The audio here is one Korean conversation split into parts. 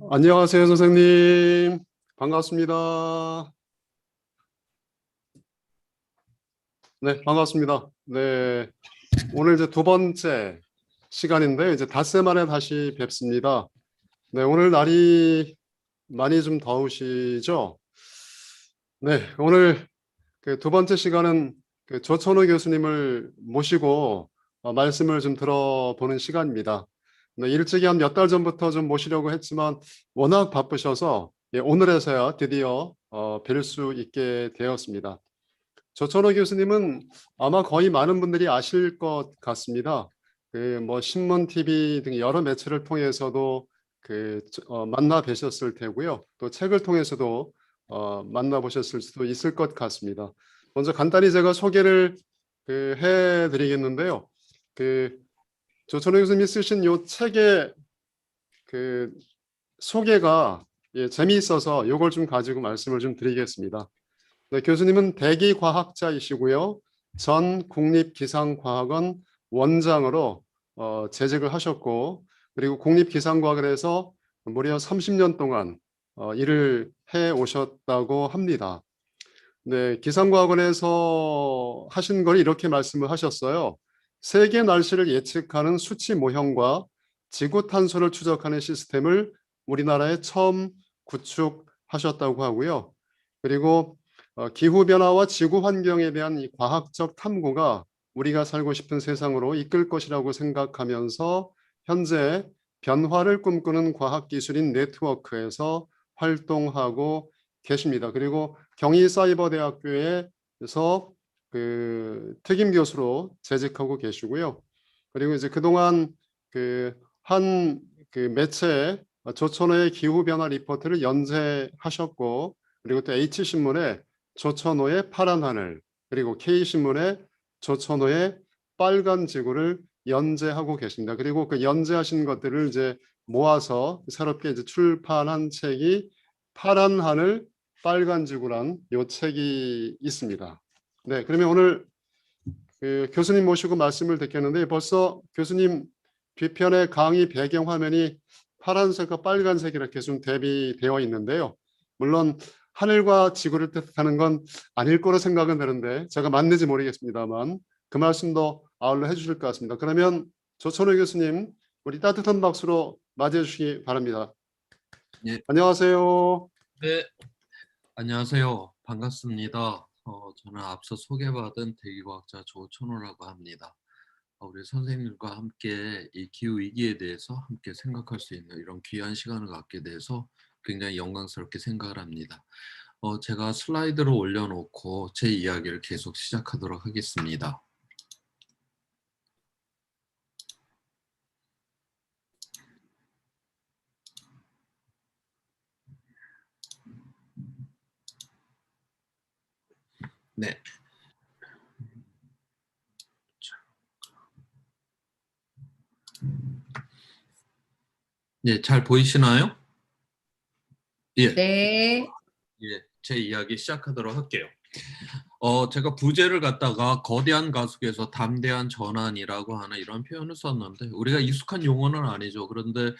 안녕하세요, 선생님. 반갑습니다. 네, 반갑습니다. 네, 오늘 이제 두 번째 시간인데 이제 닷새 만에 다시 뵙습니다. 네, 오늘 날이 많이 좀 더우시죠? 네, 오늘 그 두 번째 시간은 그 조천호 교수님을 모시고 말씀을 좀 들어보는 시간입니다. 네, 일찍이 한 몇 달 전부터 좀 모시려고 했지만 워낙 바쁘셔서 오늘에서야 드디어 뵐 수 있게 되었습니다. 조천호 교수님은 아마 거의 많은 분들이 아실 것 같습니다. 그 뭐 신문, TV 등 여러 매체를 통해서도 만나 뵈셨을 테고요. 또 책을 통해서도 만나보셨을 수도 있을 것 같습니다. 먼저 간단히 제가 소개를 해드리겠는데요. 그 조천호 교수님이 쓰신 이 책의 그 소개가 재미있어서 이걸 좀 가지고 말씀을 좀 드리겠습니다. 네, 교수님은 대기과학자이시고요. 전 국립기상과학원 원장으로 재직을 하셨고, 그리고 국립기상과학원에서 무려 30년 동안 일을 해 오셨다고 합니다. 네, 기상과학원에서 하신 걸 이렇게 말씀을 하셨어요. 세계 날씨를 예측하는 수치 모형과 지구 탄소를 추적하는 시스템을 우리나라에 처음 구축하셨다고 하고요. 그리고 기후변화와 지구 환경에 대한 이 과학적 탐구가 우리가 살고 싶은 세상으로 이끌 것이라고 생각하면서 현재 변화를 꿈꾸는 과학기술인 네트워크에서 활동하고 계십니다. 그리고 경희사이버대학교에서 특임 교수로 재직하고 계시고요. 그리고 이제 그동안 한 매체에 조천호의 기후변화 리포트를 연재하셨고, 그리고 또 H신문에 조천호의 파란 하늘, 그리고 K신문에 조천호의 빨간 지구를 연재하고 계십니다. 그리고 그 연재하신 것들을 이제 모아서 새롭게 이제 출판한 책이 파란 하늘, 빨간 지구란 요 책이 있습니다. 네, 그러면 오늘 교수님 모시고 말씀을 듣겠는데 벌써 교수님 뒤편에 강의 배경 화면이 파란색과 빨간색 이렇게 좀 대비되어 있는데요. 물론 하늘과 지구를 뜻하는 건 아닐 거로 생각은 되는데 제가 맞는지 모르겠습니다만 그 말씀도 아울러 해주실 것 같습니다. 그러면 조천호 교수님 우리 따뜻한 박수로 맞이해 주시기 바랍니다. 예, 안녕하세요. 네, 안녕하세요. 반갑습니다. 저는 앞서 소개받은 대기과학자 조천호라고 합니다. 우리 선생님과 함께 이 기후 위기에 대해서 함께 생각할 수 있는 이런 귀한 시간을 갖게 돼서 굉장히 영광스럽게 생각을 합니다. 제가 슬라이드를 올려놓고 제 이야기를 계속 시작하도록 하겠습니다. 네. 네, 잘 보이시나요? 예. 네. 예, 제 이야기 시작하도록 할게요. 제가 부제를 갖다가 거대한 가속에서 담대한 전환이라고 하는 이런 표현을 썼는데 우리가 익숙한 용어는 아니죠. 그런데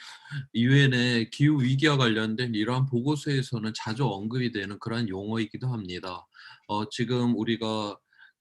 유엔의 기후 위기와 관련된 이러한 보고서에서는 자주 언급이 되는 그런 용어이기도 합니다. 지금 우리가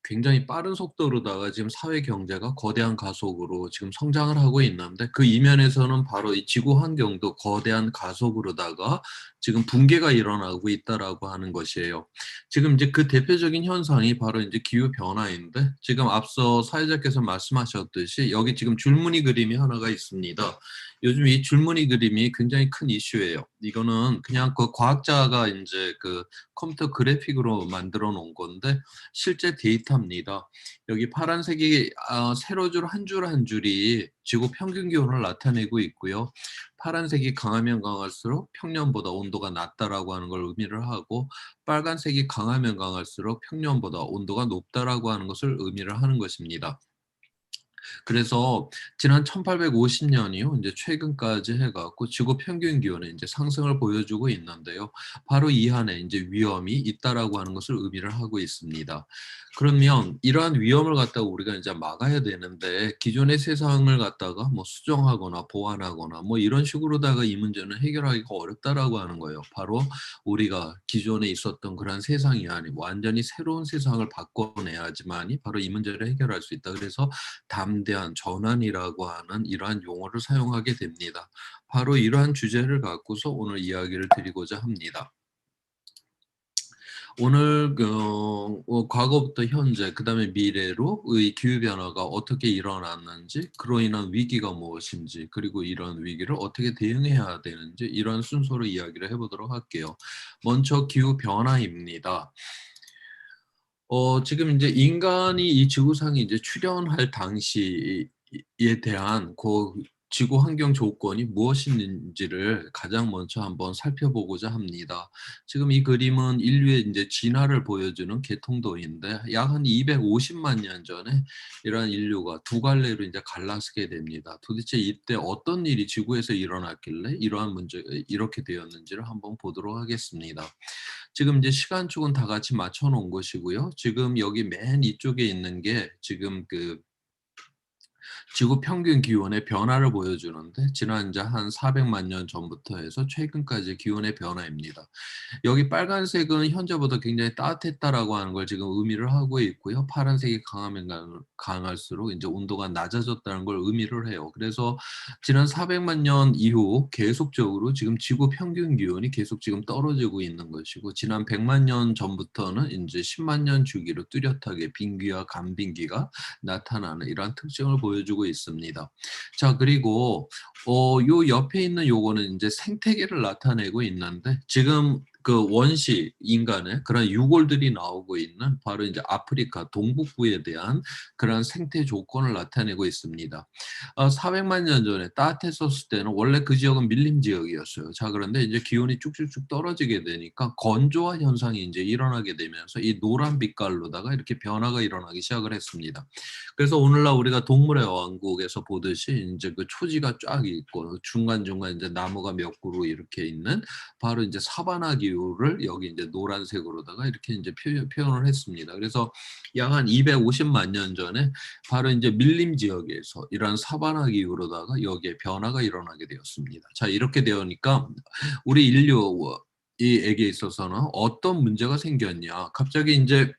굉장히 빠른 속도로다가 지금 사회 경제가 거대한 가속으로 지금 성장을 하고 있는데 그 이면에서는 바로 이 지구 환경도 거대한 가속으로다가 지금 붕괴가 일어나고 있다라고 하는 것이에요. 지금 이제 그 대표적인 현상이 바로 이제 기후 변화인데 지금 앞서 사회자께서 말씀하셨듯이 여기 지금 줄무늬 그림이 하나가 있습니다. 요즘 이 줄무늬 그림이 굉장히 큰 이슈예요. 이거는 그냥 그 과학자가 이제 그 컴퓨터 그래픽으로 만들어 놓은 건데 실제 데이터입니다. 여기 파란색이 세로줄 한 줄 한 줄이 지구 평균 기온을 나타내고 있고요. 파란색이 강하면 강할수록 평년보다 온도가 낮다라고 하는 걸 의미를 하고 빨간색이 강하면 강할수록 평년보다 온도가 높다라고 하는 것을 의미를 하는 것입니다. 그래서 지난 1850년이요. 이제 최근까지 해갖고 지구 평균 기온의 이제 상승을 보여주고 있는데요. 바로 이 안에 이제 위험이 있다라고 하는 것을 의미를 하고 있습니다. 그러면 이러한 위험을 갖다가 우리가 이제 막아야 되는데 기존의 세상을 갖다가 뭐 수정하거나 보완하거나 뭐 이런 식으로다가 이 문제는 해결하기가 어렵다라고 하는 거예요. 바로 우리가 기존에 있었던 그런 세상이 아니고 완전히 새로운 세상을 바꿔내야지만이 바로 이 문제를 해결할 수 있다. 그래서 담대한 전환이라고 하는 이러한 용어를 사용하게 됩니다. 바로 이러한 주제를 갖고서 오늘 이야기를 드리고자 합니다. 오늘 과거부터 현재 그다음에 미래로의 기후 변화가 어떻게 일어났는지 그로 인한 위기가 무엇인지 그리고 이런 위기를 어떻게 대응해야 되는지 이런 순서로 이야기를 해보도록 할게요. 먼저 기후 변화입니다. 지금 이제 인간이 이 지구상에 이제 출현할 당시에 대한 그 지구 환경 조건이 무엇인지를 가장 먼저 한번 살펴보고자 합니다. 지금 이 그림은 인류의 이제 진화를 보여주는 개통도인데 약 한 250만 년 전에 이러한 인류가 두 갈래로 이제 갈라서게 됩니다. 도대체 이때 어떤 일이 지구에서 일어났길래 이러한 문제 이렇게 되었는지를 한번 보도록 하겠습니다. 지금 이제 시간축은 다 같이 맞춰 놓은 것이고요. 지금 여기 맨 이쪽에 있는 게 지금 그 지구 평균 기온의 변화를 보여주는데 지난 이제 한 400만 년 전부터 해서 최근까지 기온의 변화입니다. 여기 빨간색은 현재보다 굉장히 따뜻했다라고 하는 걸 지금 의미를 하고 있고요. 파란색이 강하면 강할수록 이제 온도가 낮아졌다는 걸 의미를 해요. 그래서 지난 400만 년 이후 계속적으로 지금 지구 평균 기온이 계속 지금 떨어지고 있는 것이고 지난 100만 년 전부터는 이제 10만 년 주기로 뚜렷하게 빙기와 간빙기가 나타나는 이러한 특징을 보여주고 있습니다. 자, 그리고 요 옆에 있는 요거는 이제 생태계를 나타내고 있는데 지금 그 원시 인간의 그런 유골들이 나오고 있는 바로 이제 아프리카 동북부에 대한 그런 생태 조건을 나타내고 있습니다. 400만 년 전에 따뜻했었을 때는 원래 그 지역은 밀림 지역이었어요. 자, 그런데 이제 기온이 쭉쭉쭉 떨어지게 되니까 건조화 현상이 이제 일어나게 되면서 이 노란 빛깔로다가 이렇게 변화가 일어나기 시작을 했습니다. 그래서 오늘날 우리가 동물의 왕국에서 보듯이 이제 그 초지가 쫙 있고 중간중간 이제 나무가 몇 그루 이렇게 있는 바로 이제 사바나 기후를 여기 이제 노란색으로다가 이렇게 이제 표현을 했습니다. 그래서 약 한 250만 년 전에 바로 이제 밀림 지역에서 이러한 사바나 기후로다가 여기에 변화가 일어나게 되었습니다. 자, 이렇게 되니까 우리 인류에게 있어서는 어떤 문제가 생겼냐? 갑자기 이제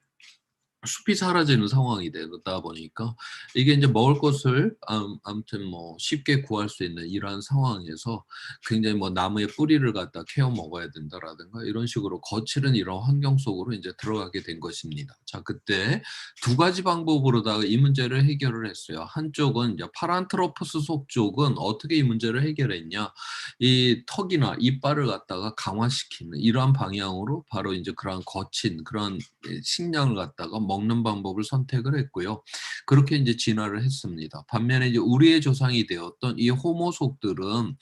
숲이 사라지는 상황이 되다 보니까 이게 이제 먹을 것을 아무튼 뭐 쉽게 구할 수 있는 이러한 상황에서 굉장히 뭐 나무의 뿌리를 갖다 캐어 먹어야 된다라든가 이런 식으로 거칠은 이런 환경 속으로 이제 들어가게 된 것입니다. 자, 그때 두 가지 방법으로다가 이 문제를 해결을 했어요. 한쪽은 이제 파란트로포스 속 쪽은 어떻게 이 문제를 해결했냐? 이 턱이나 이빨을 갖다가 강화시키는 이러한 방향으로 바로 이제 그런 거친 그런 식량을 갖다가 먹는 방법을 선택을 했고요. 그렇게 이제 진화를 했습니다. 반면에 이제 우리의 조상이 되었던 이 호모속들은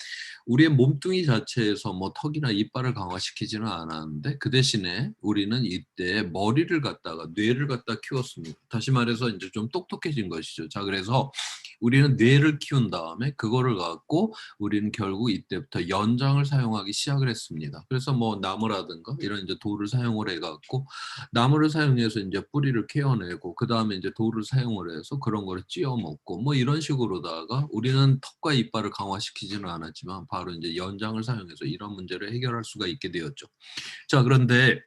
우리의 몸뚱이 자체에서 뭐 턱이나 이빨을 강화시키지는 않았는데 그 대신에 우리는 이때 머리를 갖다가 뇌를 갖다 키웠습니다. 다시 말해서 이제 좀 똑똑해진 것이죠. 자, 그래서 우리는 뇌를 키운 다음에 그거를 갖고 우리는 결국 이때부터 연장을 사용하기 시작을 했습니다. 그래서 뭐 나무라든가 이런 이제 돌을 사용을 해갖고 나무를 사용해서 이제 뿌리를 케어내고 그 다음에 이제 돌을 사용을 해서 그런 거를 찧어 먹고 뭐 이런 식으로다가 우리는 턱과 이빨을 강화시키지는 않았지만 바로 이제 연장을 사용해서 이런 문제를 해결할 수가 있게 되었죠. 자, 그런데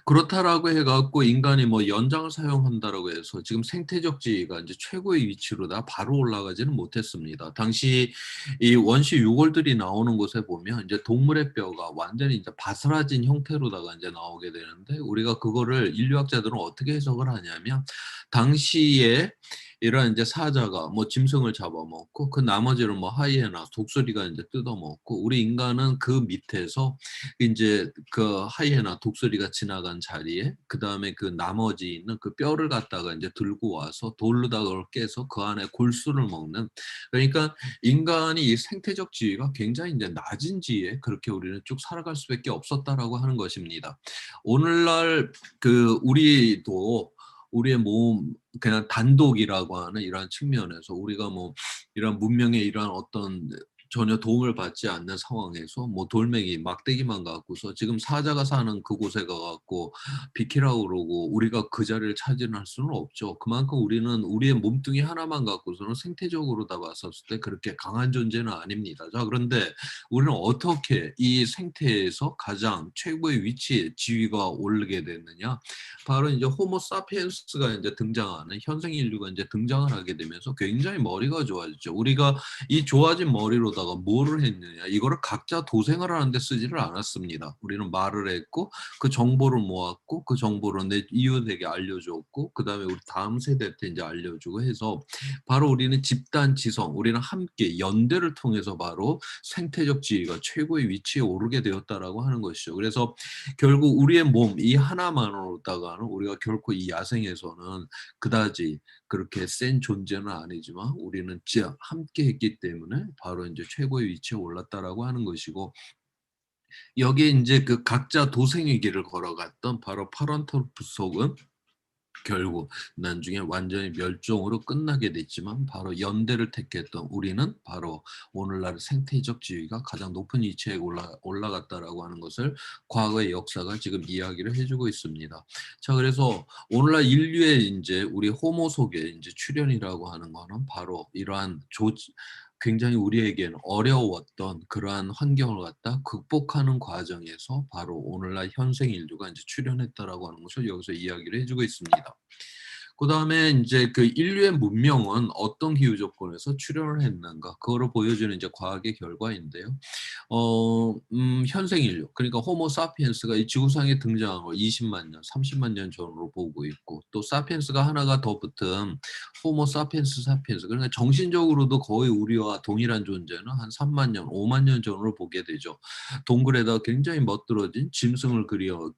그렇다라고 해갖고 인간이 뭐 연장을 사용한다라고 해서 지금 생태적 지위가 이제 최고의 위치로다 바로 올라가지는 못했습니다. 당시 이 원시 유골들이 나오는 곳에 보면 이제 동물의 뼈가 완전히 이제 바스라진 형태로다가 이제 나오게 되는데 우리가 그거를 인류학자들은 어떻게 해석을 하냐면 당시에 이런 이제 사자가 뭐 짐승을 잡아먹고 그 나머지를 뭐 하이에나 독수리가 이제 뜯어먹고 우리 인간은 그 밑에서 이제 그 하이에나 독수리가 지나간 자리에 그다음에 그 나머지 있는 그 뼈를 갖다가 이제 들고 와서 돌로다가 그걸 깨서 그 안에 골수를 먹는 그러니까 인간이 이 생태적 지위가 굉장히 이제 낮은 지위에 그렇게 우리는 쭉 살아갈 수밖에 없었다라고 하는 것입니다. 오늘날 그 우리도 우리의 몸 그냥 단독이라고 하는 이러한 측면에서 우리가 뭐 이런 문명의 이러한 어떤 전혀 도움을 받지 않는 상황에서 뭐 돌멩이 막대기만 갖고서 지금 사자가 사는 그곳에 가갖고 비키라고 그러고 우리가 그 자리를 차지할 수는 없죠. 그만큼 우리는 우리의 몸뚱이 하나만 갖고서는 생태적으로 다 봤었을 때 그렇게 강한 존재는 아닙니다. 자, 그런데 우리는 어떻게 이 생태에서 가장 최고의 위치에 지위가 오르게 됐느냐? 바로 이제 호모 사피엔스가 이제 등장하는 현생 인류가 이제 등장을 하게 되면서 굉장히 머리가 좋아졌죠. 우리가 이 좋아진 머리로다가 뭐를 했느냐? 이거를 각자 도생을 하는데 쓰지를 않았습니다. 우리는 말을 했고 그 정보를 모았고 그 정보를 내 이웃에게 알려줬고 그 다음에 우리 다음 세대한테 이제 알려주고 해서 바로 우리는 집단 지성, 우리는 함께 연대를 통해서 바로 생태적 지위가 최고의 위치에 오르게 되었다라고 하는 것이죠. 그래서 결국 우리의 몸 이 하나만으로다가는 우리가 결코 이 야생에서는 그다지 그렇게 센 존재는 아니지만 우리는 함께 했기 때문에 바로 이제 최고의 위치에 올랐다라고 하는 것이고 여기에 이제 그 각자 도생의 길을 걸어갔던 바로 파란토프속은 결국 나중에 완전히 멸종으로 끝나게 됐지만 바로 연대를 택했던 우리는 바로 오늘날 생태적 지위가 가장 높은 위치에 올라갔다라고 하는 것을 과거의 역사가 지금 이야기를 해주고 있습니다. 자, 그래서 오늘날 인류의 이제 우리 호모 속에 이제 출현이라고 하는 거는 바로 이러한 굉장히 우리에게는 어려웠던 그러한 환경을 갖다 극복하는 과정에서 바로 오늘날 현생 인류가 이제 출현했다라고 하는 것을 여기서 이야기를 해주고 있습니다. 그 다음에 이제 그 인류의 문명은 어떤 기후 조건에서 출현을 했는가 그거를 보여주는 이제 과학의 결과인데요. 현생 인류 그러니까 호모 사피엔스가 이 지구상에 등장한 걸 20만 년, 30만 년 전으로 보고 있고 또 사피엔스가 하나가 더 붙은 호모 사피엔스 그러니까 정신적으로도 거의 우리와 동일한 존재는 한 3만 년, 5만 년 전으로 보게 되죠. 동굴에다 굉장히 멋들어진 짐승을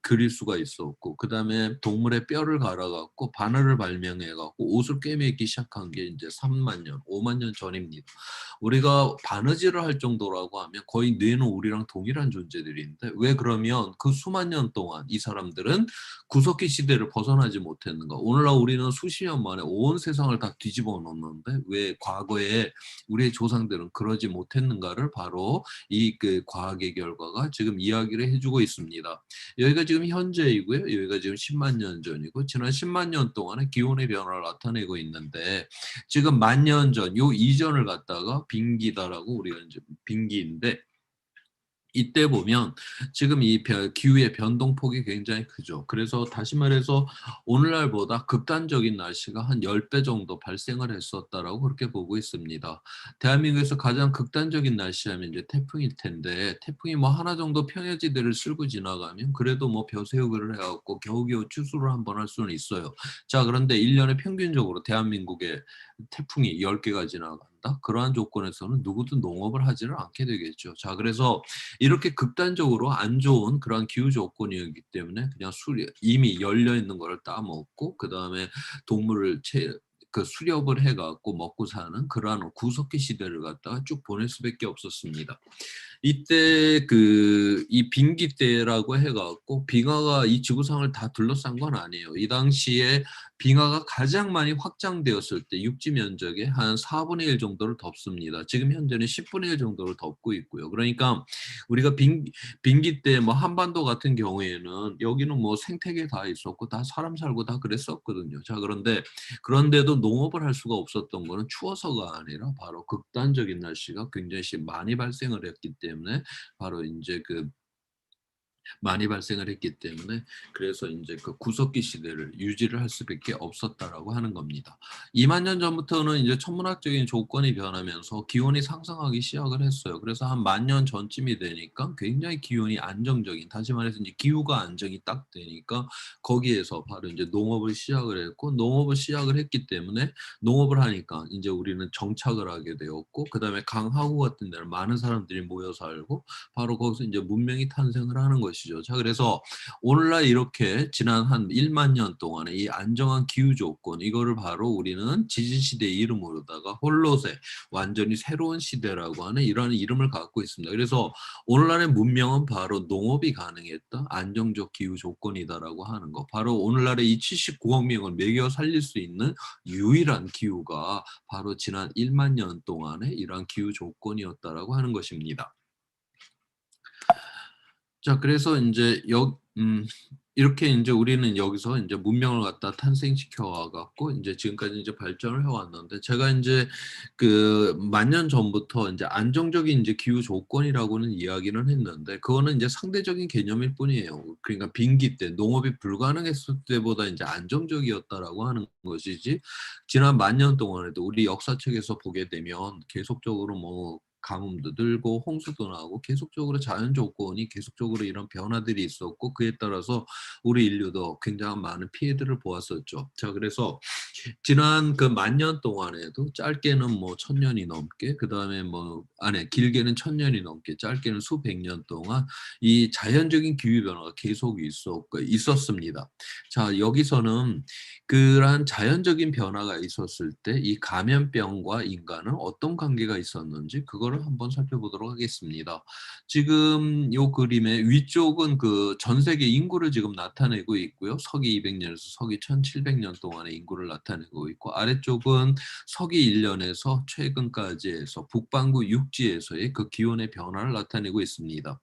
그릴 수가 있었고 그 다음에 동물의 뼈를 갈아갖고 바늘을 발명해갖고 옷을 꿰매기 시작한 게 이제 3만 년, 5만 년 전입니다. 우리가 바느질을 할 정도라고 하면 거의 뇌는 우리랑 동일한 존재들인데 왜 그러면 그 수만 년 동안 이 사람들은 구석기 시대를 벗어나지 못했는가? 오늘날 우리는 수십 년 만에 온 세상을 다 뒤집어 놓는데 왜 과거에 우리의 조상들은 그러지 못했는가를 바로 이 그 과학의 결과가 지금 이야기를 해주고 있습니다. 여기가 지금 현재이고요. 여기가 지금 10만 년 전이고 지난 10만 년 동안의 기온의 변화를 나타내고 있는데 지금 10,000년 전, 요 이전을 갖다가 빙기다라고 우리가 이제 빙기인데 이때 보면 지금 이 기후의 변동폭이 굉장히 크죠. 그래서 다시 말해서 오늘날보다 극단적인 날씨가 한 10배 정도 발생을 했었다라고 그렇게 보고 있습니다. 대한민국에서 가장 극단적인 날씨하면 이제 태풍일 텐데 태풍이 뭐 하나 정도 평야지대를 쓸고 지나가면 그래도 뭐 벼세우기를 해갖고 겨우겨우 추수를 한번 할 수는 있어요. 자, 그런데 1년에 평균적으로 대한민국에 태풍이 10개가 지나간다. 그러한 조건에서는 누구도 농업을 하지를 않게 되겠죠. 자, 그래서 이렇게 극단적으로 안 좋은 그런 기후 조건이었기 때문에 그냥 이미 열려 있는 거를 따먹고 그 다음에 동물을 그 수렵을 해갖고 먹고 사는 그러한 구석기 시대를 갖다가 쭉 보낼 수밖에 없었습니다. 이때 이 빙기 때라고 해갖고 빙하가 이 지구상을 다 둘러싼 건 아니에요. 이 당시에 빙하가 가장 많이 확장되었을 때 육지 면적의 한 4분의 1 정도를 덮습니다. 지금 현재는 10분의 1 정도를 덮고 있고요. 그러니까 우리가 빙기 때 뭐 한반도 같은 경우에는 여기는 뭐 생태계 다 있었고 다 사람 살고 다 그랬었거든요. 자, 그런데도 농업을 할 수가 없었던 거는 추워서가 아니라 바로 극단적인 날씨가 굉장히 많이 발생을 했기 때문에 바로 이제 많이 발생을 했기 때문에 그래서 이제 그 구석기 시대를 유지를 할 수밖에 없었다라고 하는 겁니다. 2만 년 전부터는 이제 천문학적인 조건이 변하면서 기온이 상승하기 시작을 했어요. 그래서 한 10,000년 전쯤이 되니까 굉장히 기온이 안정적인, 다시 말해서 이제 기후가 안정이 딱 되니까 거기에서 바로 이제 농업을 시작을 했고 농업을 시작을 했기 때문에 농업을 하니까 이제 우리는 정착을 하게 되었고 그다음에 강하구 같은 데는 많은 사람들이 모여 살고 바로 거기서 이제 문명이 탄생을 하는 것이 것이죠. 자, 그래서 오늘날 이렇게 지난 한 1만 년 동안의 이 안정한 기후 조건, 이거를 바로 우리는 지진 시대의 이름으로다가 홀로세, 완전히 새로운 시대라고 하는 이러한 이름을 갖고 있습니다. 그래서 오늘날의 문명은 바로 농업이 가능했다, 안정적 기후 조건이다라고 하는 거. 바로 오늘날의 이 79억 명을 먹여 살릴 수 있는 유일한 기후가 바로 지난 1만 년 동안의 이러한 기후 조건이었다라고 하는 것입니다. 자, 그래서 이제 이렇게 이제 우리는 여기서 이제 문명을 갖다 탄생시켜 와갖고 이제 지금까지 이제 발전을 해왔는데, 제가 이제 그 만 년 전부터 이제 안정적인 이제 기후 조건이라고는 이야기는 했는데, 그거는 이제 상대적인 개념일 뿐이에요. 그러니까 빈기 때 농업이 불가능했을 때보다 이제 안정적이었다라고 하는 것이지, 지난 만 년 동안에도 우리 역사책에서 보게 되면 계속적으로 뭐 가뭄도 들고 홍수도 나고 계속적으로 자연 조건이 계속적으로 이런 변화들이 있었고, 그에 따라서 우리 인류도 굉장히 많은 피해들을 보았었죠. 자, 그래서 지난 그 만 년 동안에도 짧게는 뭐 1000년이 넘게, 그 다음에 뭐 길게는 1000년이 넘게, 짧게는 수백 년 동안 이 자연적인 기후 변화가 계속 있었습니다. 자, 여기서는 그러한 자연적인 변화가 있었을 때 이 감염병과 인간은 어떤 관계가 있었는지 그거를 한번 살펴보도록 하겠습니다. 지금 요 그림의 위쪽은 그 전 세계 인구를 지금 나타내고 있고요. 서기 200년에서 서기 1700년 동안의 인구를 나타내고 있고, 아래쪽은 서기 1년에서 최근까지 해서 북반구 육지에서의 그 기온의 변화를 나타내고 있습니다.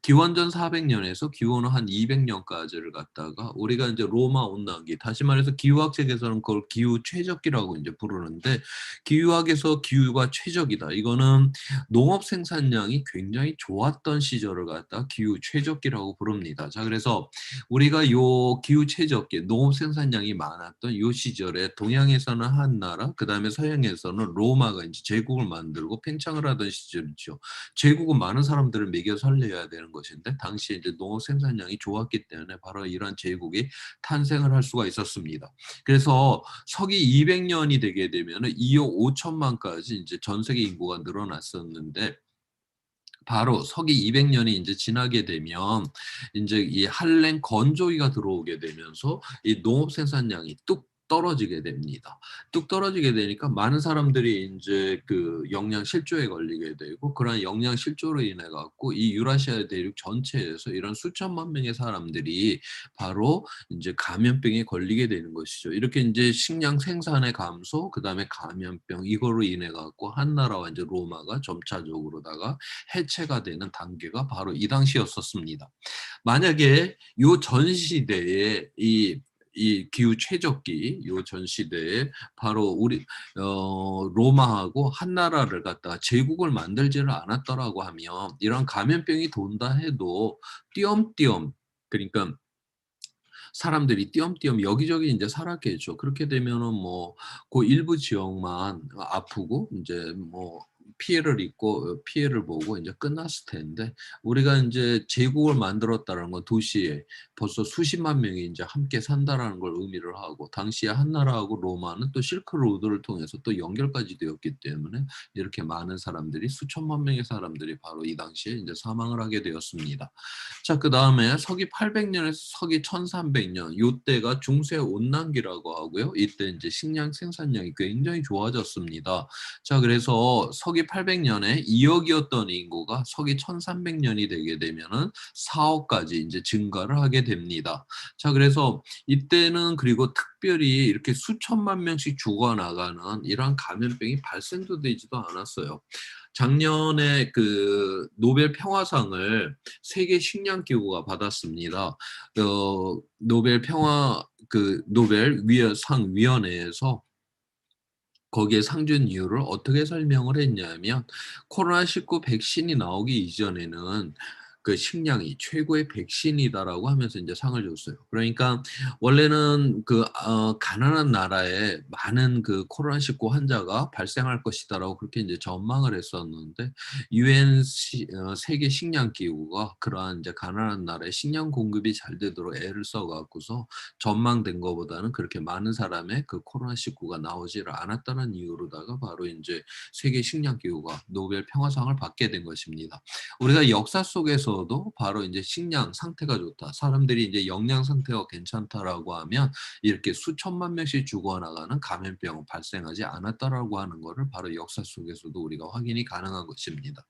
기원전 400년에서 기원후 한 200년까지를 갖다가 우리가 이제 로마 온난기, 다시 말해서 기후학책에서는 그걸 기후 최적기라고 이제 부르는데, 기후학에서 기후가 최적이다, 이거는 농업 생산량이 굉장히 좋았던 시절을 갖다 기후 최적기라고 부릅니다. 자, 그래서 우리가 요 기후 최적기, 농업 생산량이 많았던 요 시절에 동양에서는 한나라, 그 다음에 서양에서는 로마가 이제 제국을 만들고 팽창을 하던 시절이죠. 제국은 많은 사람들을 먹여 살려야 되는 것인데, 당시에 이제 농업 생산량이 좋았기 때문에 바로 이러한 제국이 탄생을 할 수가 있었습니다. 그래서 서기 200년이 되게 되면은 2억 5천만까지 이제 전 세계 인구가 늘어났었는데, 바로 서기 200년이 이제 지나게 되면 이제 이 한랭 건조기가 들어오게 되면서 이 농업 생산량이 뚝 떨어지게 됩니다. 뚝 떨어지게 되니까 많은 사람들이 이제 그 영양 실조에 걸리게 되고, 그런 영양 실조로 인해 갖고 이 유라시아 대륙 전체에서 이런 수천만 명의 사람들이 바로 이제 감염병에 걸리게 되는 것이죠. 이렇게 이제 식량 생산의 감소, 그다음에 감염병, 이거로 인해 갖고 한나라와 이제 로마가 점차적으로다가 해체가 되는 단계가 바로 이 당시였었습니다. 만약에 요 전 시대에 이 기후 최적기, 요 전 시대에 바로 우리 로마하고 한나라를 갖다가 제국을 만들지를 않았더라고 하면, 이런 감염병이 돈다 해도 띄엄띄엄, 그러니까 사람들이 띄엄띄엄 여기저기 이제 살았겠죠. 그렇게 되면은 뭐 그 일부 지역만 아프고 이제 뭐 피해를 입고 피해를 보고 이제 끝났을 텐데, 우리가 이제 제국을 만들었다는 건 도시에 벌써 수십만 명이 이제 함께 산다라는 걸 의미를 하고, 당시에 한나라하고 로마는 또 실크로드를 통해서 또 연결까지 되었기 때문에 이렇게 많은 사람들이, 수천만 명의 사람들이 바로 이 당시에 이제 사망을 하게 되었습니다. 자, 그 다음에 서기 800년에서 서기 1300년, 이때가 중세 온난기라고 하고요. 이때 이제 식량 생산량이 굉장히 좋아졌습니다. 자, 그래서 서기 800년에 2억이었던 인구가 서기 1300년이 되게 되면은 4억까지 이제 증가를 하게 됩니다. 자, 그래서 이때는 그리고 특별히 이렇게 수천만 명씩 죽어나가는 이러한 감염병이 발생도 되지도 않았어요. 작년에 그 노벨 평화상을 세계 식량 기구가 받았습니다. 노벨 평화 노벨 상 위원회에서 거기에 상 준 이유를 어떻게 설명을 했냐면, 코로나19 백신이 나오기 이전에는 그 식량이 최고의 백신이다라고 하면서 이제 상을 줬어요. 그러니까 원래는 가난한 나라에 많은 그 코로나19 환자가 발생할 것이다라고 그렇게 이제 전망을 했었는데, 유엔 세계 식량 기구가 그러한 이제 가난한 나라에 식량 공급이 잘 되도록 애를 써 갖고서 전망된 것보다는 그렇게 많은 사람의 그 코로나19가 나오지를 않았다는 이유로다가 바로 이제 세계 식량 기구가 노벨 평화상을 받게 된 것입니다. 우리가 역사 속에서 중에서도 바로 이제 식량 상태가 좋다. 사람들이 이제 영양 상태가 괜찮다라고 하면 이렇게 수천만 명씩 죽어나가는 감염병 발생하지 않았다라고 하는 거를 바로 역사 속에서도 우리가 확인이 가능한 것입니다.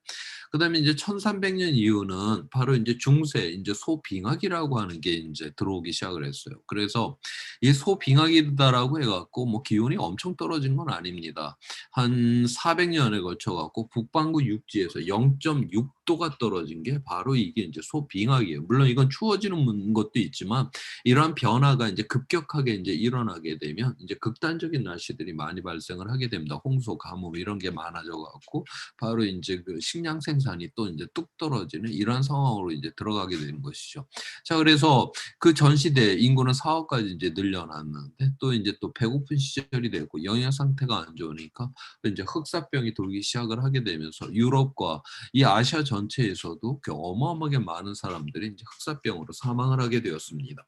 그다음에 이제 1300년 이후는 바로 이제 중세, 이제 소빙하기라고 하는 게 이제 들어오기 시작을 했어요. 그래서 이 소빙하기다라고 해갖고 뭐 기온이 엄청 떨어진 건 아닙니다. 한 400년에 걸쳐 갖고 북반구 육지에서 0.6도가 떨어진 게 바로 이게 이제 소빙하기예요. 물론 이건 추워지는 것도 있지만 이러한 변화가 이제 급격하게 이제 일어나게 되면 이제 극단적인 날씨들이 많이 발생을 하게 됩니다. 홍수, 가뭄 이런 게 많아져 갖고 바로 이제 그 식량 생산이 또 이제 뚝 떨어지는 이러한 상황으로 이제 들어가게 되는 것이죠. 자, 그래서 그 전 시대 인구는 4억까지 이제 늘려놨는데 또 이제 또 배고픈 시절이 되고 영양 상태가 안 좋으니까 이제 흑사병이 돌기 시작을 하게 되면서 유럽과 이 아시아 전체에서도 그 어마어마하게 많은 사람들이 이제 흑사병으로 사망을 하게 되었습니다.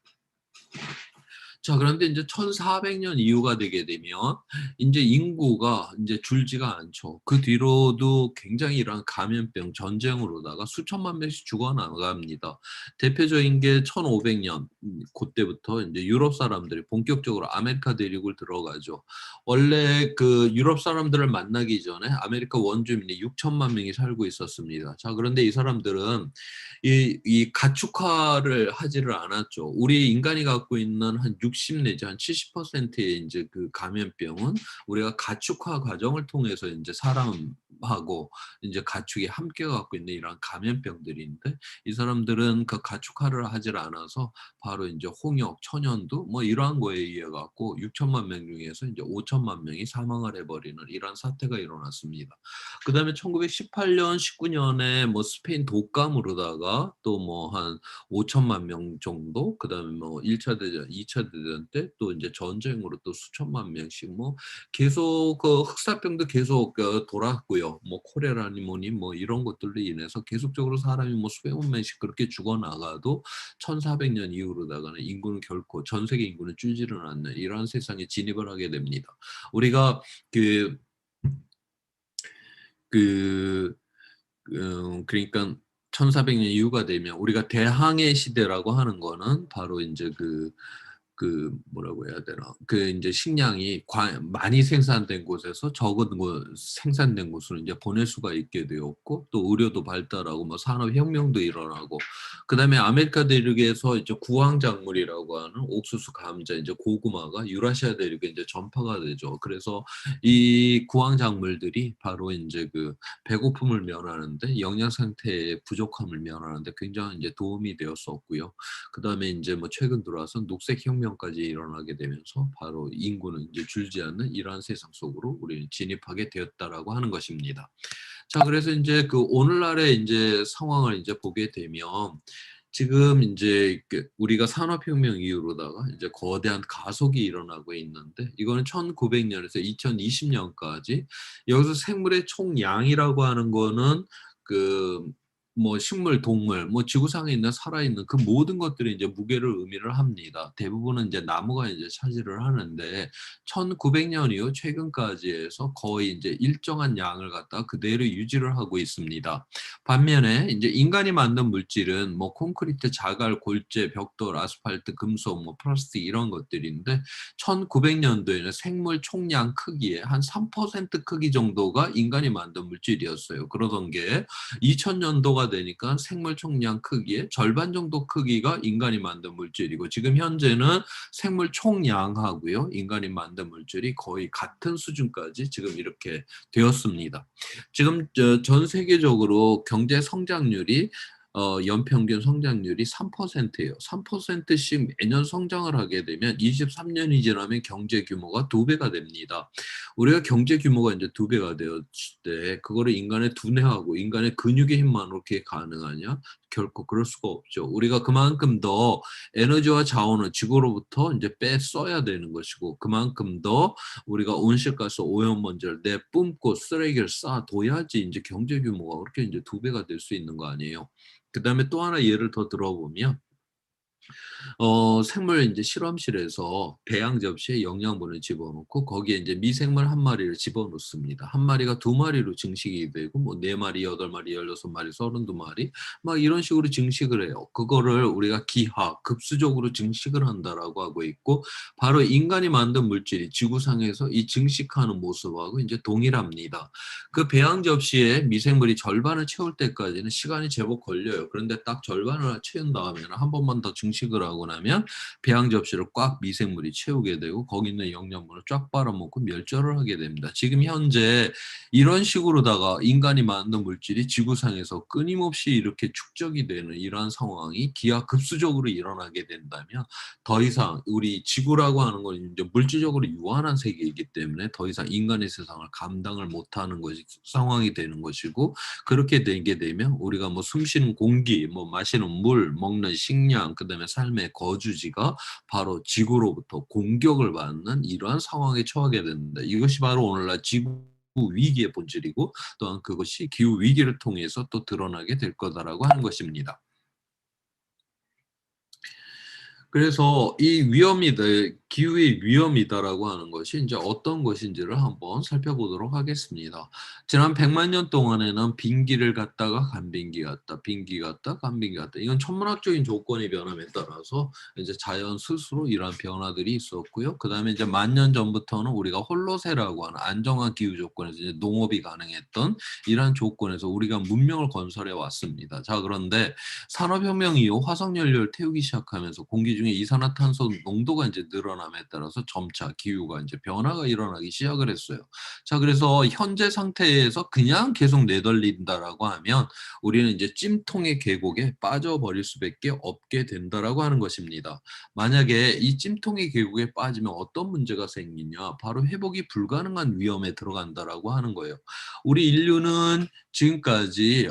자, 그런데 이제 1400년 이후가 되게 되면 이제 인구가 이제 줄지가 않죠. 그 뒤로도 굉장히 이런 감염병 전쟁으로다가 수천만 명씩 죽어나갑니다. 대표적인 게 1500년 그때부터 이제 유럽 사람들이 본격적으로 아메리카 대륙을 들어가죠. 원래 그 유럽 사람들을 만나기 전에 아메리카 원주민이 6천만 명이 살고 있었습니다. 자, 그런데 이 사람들은 이 가축화를 하지를 않았죠. 우리 인간이 갖고 있는 한 60 내지 한 70%의 이제 그 감염병은 우리가 가축화 과정을 통해서 이제 사람하고 이제 가축이 함께 갖고 있는 이런 감염병들인데 이 사람들은 그 가축화를 하질 않아서 바로 이제 홍역, 천연두 뭐 이러한 거에 의해 갖고 6천만 명 중에서 이제 5천만 명이 사망을 해버리는 이런 사태가 일어났습니다. 그다음에 1918년, 19년에 뭐 스페인 독감으로다가 또 뭐 한 5천만 명 정도, 그다음에 뭐 1차 대전, 2차 대전 때 또 이제 전쟁으로 또 수천만 명씩 뭐 계속 그 흑사병도 계속 돌았고요. 뭐 콜레라니 뭐니 뭐 이런 것들로 인해서 계속적으로 사람이 뭐 수백만 명씩 그렇게 죽어나가도 1400년 이후로다가는 인구는 결코 전 세계 인구는 줄지는 않는 이러한 세상에 진입을 하게 됩니다. 우리가 그 그 그러니까 1400년 이후가 되면 우리가 대항해 시대라고 하는 거는 바로 인제 그 뭐라고 해야 되나? 그 인제 식량이 많이 생산된 곳에서 적은 곳 생산된 곳으로 인제 보낼 수가 있게 되었고 또 의료도 발달하고 뭐 산업혁명도 일어나고 그다음에 아메리카 대륙에서 이제 구황작물이라고 하는 옥수수, 감자, 인제 고구마가 유라시아 대륙에 인제 전파가 되죠. 그래서 이 구황작물들이 바로 인제 그 배고픔을 면하는데 영양 상태의 부족함을 면하는데 굉장히 이제 도움이 되었었고요. 그다음에 인제 뭐 최근 들어와서 녹색 혁명까지 일어나게 되면서 바로 인구는 이제 줄지 않는 이러한 세상 속으로 우리는 진입하게 되었다라고 하는 것입니다. 자, 그래서 인제 그 오늘날의 인제 상황을 인제 보게 되면 지금 인제 그 우리가 산업혁명 이후로다가 이제 거대한 가속이 일어나고 있는데 이거는 1900년에서 2020년까지 여기서 생물의 총량이라고 하는 거는 그 뭐 식물, 동물, 뭐 지구상에 있는 살아있는 그 모든 것들이 이제 무게를 의미를 합니다. 대부분은 이제 나무가 이제 차지를 하는데 1900년 이후 최근까지 해서 거의 이제 일정한 양을 갖다가 그대로 유지를 하고 있습니다. 반면에 이제 인간이 만든 물질은 뭐 콘크리트, 자갈, 골재, 벽돌, 아스팔트, 금속, 뭐 플라스틱 이런 것들인데 1900년도에는 생물 총량 크기의 한 3% 크기 정도가 인간이 만든 물질이었어요. 그러던 게 2000년도가 되니까 생물 총량 크기의 절반 정도 크기가 인간이 만든 물질이고 지금 현재는 생물 총량하고요. 인간이 만든 물질이 거의 같은 수준까지 지금 이렇게 되었습니다. 지금 전 세계적으로 경제 성장률이 연평균 성장률이 3%예요. 3%씩 매년 성장을 하게 되면 23년이 지나면 경제 규모가 2배가 됩니다. 우리가 경제 규모가 이제 2배가 되었을 때 그거를 인간의 두뇌하고 인간의 근육의 힘만으로 그게 가능하냐? 결코 그럴 수가 없죠. 우리가 그만큼 더 에너지와 자원을 지구로부터 이제 빼써야 되는 것이고 그만큼 더 우리가 온실가스 오염먼지를 내뿜고 쓰레기를 쌓아둬야지 이제 경제 규모가 그렇게 이제 2배가 될 수 있는 거 아니에요. 그다음에 또 하나 예를 더 들어보면 생물 이제 실험실에서 배양 접시에 영양분을 집어넣고 거기에 이제 미생물 한 마리를 집어넣습니다. 한 마리가 두 마리로 증식이 되고 뭐 네 마리, 여덟 마리, 16마리, 32마리 막 이런 식으로 증식을 해요. 그거를 우리가 기하, 급수적으로 증식을 한다라고 하고 있고 바로 인간이 만든 물질이 지구상에서 이 증식하는 모습하고 이제 동일합니다. 그 배양 접시에 미생물이 절반을 채울 때까지는 시간이 제법 걸려요. 그런데 딱 절반을 채운 다음에는 한 번만 더 증식을 하고 나면 배양 접시를 꽉 미생물이 채우게 되고 거기 있는 영양분을 쫙 빨아먹고 멸절을 하게 됩니다. 지금 현재 이런 식으로다가 인간이 만든 물질이 지구상에서 끊임없이 이렇게 축적이 되는 이러한 상황이 기하급수적으로 일어나게 된다면 더 이상 우리 지구라고 하는 건 이제 물질적으로 유한한 세계이기 때문에 더 이상 인간의 세상을 감당을 못하는 것이 상황이 되는 것이고 그렇게 되게 되면 우리가 뭐 숨쉬는 공기, 뭐 마시는 물, 먹는 식량, 그다음에 삶의 거주지가 바로 지구로부터 공격을 받는 이러한 상황에 처하게 된다. 이것이 바로 오늘날 지구 위기의 본질이고 또한 그것이 기후 위기를 통해서 또 드러나게 될 거다라고 하는 것입니다. 그래서 이 위험이다, 기후의 위험이다라고 하는 것이 이제 어떤 것인지를 한번 살펴보도록 하겠습니다. 지난 100만 년 동안에는 빈기를 갔다가 간빈기 갔다, 빈기 갔다, 간빈기 갔다. 이건 천문학적인 조건의 변함에 따라서 이제 자연 스스로 이러한 변화들이 있었고요. 그 다음에 이제 10,000년 전부터는 우리가 홀로세라고 하는 안정한 기후 조건에서 이제 농업이 가능했던 이러한 조건에서 우리가 문명을 건설해 왔습니다. 자, 그런데 산업혁명 이후 화석연료를 태우기 시작하면서 공기 중에 이산화탄소 농도가 이제 늘어남에 따라서 점차 기후가 이제 변화가 일어나기 시작을 했어요. 자, 그래서 현재 상태에서 그냥 계속 내덜린다라고 하면 우리는 이제 찜통의 계곡에 빠져버릴 수밖에 없게 된다라고 하는 것입니다. 만약에 이 찜통의 계곡에 빠지면 어떤 문제가 생기냐? 바로 회복이 불가능한 위험에 들어간다라고 하는 거예요. 우리 인류는 지금까지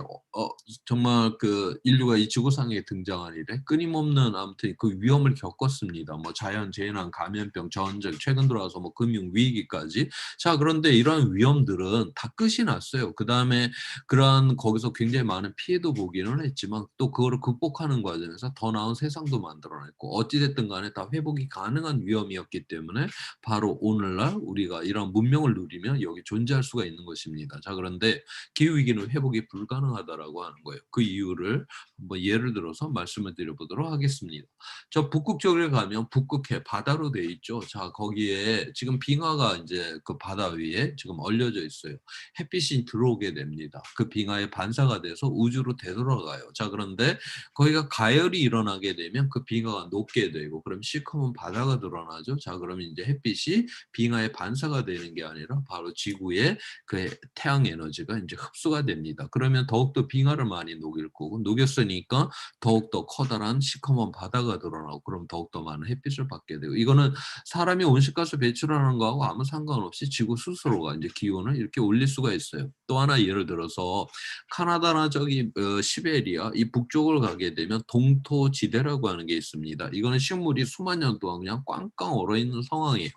정말 그 인류가 이 지구상에 등장한 이래 끊임없는 아무튼 그 위험을 겪었습니다. 뭐 자연재해난 감염병, 전쟁, 최근 들어와서 뭐 금융위기까지. 자, 그런데 이러한 위험들은 다 끝이 났어요. 그 다음에 그러한 거기서 굉장히 많은 피해도 보기는 했지만 또 그거를 극복하는 과정에서 더 나은 세상도 만들어냈고 어찌됐든 간에 다 회복이 가능한 위험이었기 때문에 바로 오늘날 우리가 이런 문명을 누리면 여기 존재할 수가 있는 것입니다. 자, 그런데 기후위기는 회복이 불가능하다라고 하는 거예요. 그 이유를 한번 예를 들어서 말씀을 드려보도록 하겠습니다. 저 북극 쪽에 가면 북극해 바다로 돼 있죠. 자, 거기에 지금 빙하가 이제 그 바다 위에 지금 얼려져 있어요. 햇빛이 들어오게 됩니다. 그 빙하에 반사가 돼서 우주로 되돌아가요. 자, 그런데 거기가 가열이 일어나게 되면 그 빙하가 녹게 되고 그럼 시커먼 바다가 드러나죠. 자, 그러면 이제 햇빛이 빙하에 반사가 되는 게 아니라 바로 지구의 그 태양 에너지가 이제 흡수가 됩니다. 그러면 더욱더 빙하를 많이 녹일 거고 녹였으니까 더욱더 커다란 시커먼 바다가 드러나고 그럼 더욱더 많은 햇빛을 받게 되고 이거는 사람이 온실가스 배출하는 거하고 아무 상관없이 지구 스스로가 이제 기온을 이렇게 올릴 수가 있어요. 또 하나 예를 들어서 카나다나 저기 시베리아 이 북쪽을 가게 되면 동토지대라고 하는 게 있습니다. 이거는 식물이 수만 년 동안 그냥 꽝꽝 얼어 있는 상황이에요.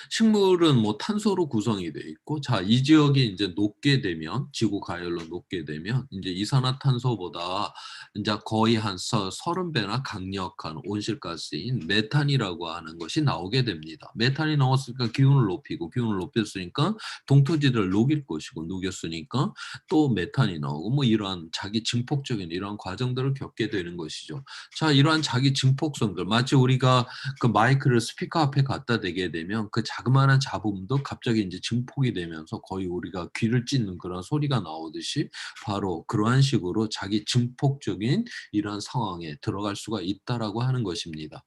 식물은 뭐 탄소로 구성이 돼 있고 자, 이 지역이 이제 녹게 되면 지구 가열로 녹게 되면 이제 이산화탄소보다 이제 거의 한 30배나 강력한 온실가스인 메탄이라고 하는 것이 나오게 됩니다. 메탄이 나왔으니까 기온을 높이고 기온을 높였으니까 동토지대를 녹일 것이고 녹였으니까 또 메탄이 나오고 뭐 이러한 자기 증폭적인 이러한 과정들을 겪게 되는 것이죠. 자, 이러한 자기 증폭성들 마치 우리가 그 마이크를 스피커 앞에 갖다 대게 되면 그 자그마한 잡음도 갑자기 이제 증폭이 되면서 거의 우리가 귀를 찢는 그런 소리가 나오듯이 바로 그러한 식으로 자기 증폭적인 이러한 상황에 들어갈 수가 있다라고 하는 것입니다.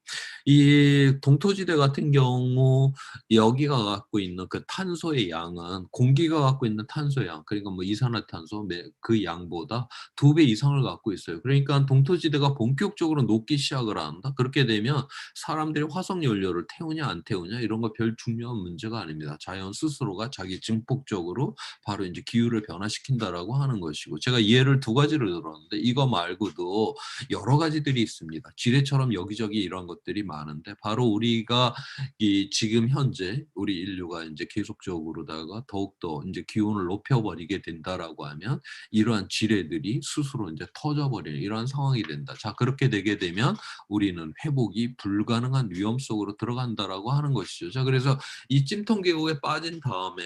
이 동토지대 같은 경우 여기가 갖고 있는 그 탄소의 양은 공기가 갖고 있는 탄소의 양 그러니까 뭐 이산화탄소 그 양보다 2배 이상을 갖고 있어요. 그러니까 동토지대가 본격적으로 녹기 시작을 한다. 그렇게 되면 사람들이 화석 연료를 태우냐 안 태우냐 이런 거 별 중요 중요한 문제가 아닙니다. 자연 스스로가 자기 증폭적으로 바로 이제 기후를 변화시킨다라고 하는 것이고, 제가 예를 두 가지를 들었는데 이거 말고도 여러 가지들이 있습니다. 지뢰처럼 여기저기 이런 것들이 많은데, 바로 우리가 이 지금 현재 우리 인류가 이제 계속적으로다가 더욱더 이제 기온을 높여버리게 된다라고 하면 이러한 지뢰들이 스스로 이제 터져버리는 이러한 상황이 된다. 자, 그렇게 되게 되면 우리는 회복이 불가능한 위험 속으로 들어간다라고 하는 것이죠. 자, 그래서 이 찜통 계곡에 빠진 다음에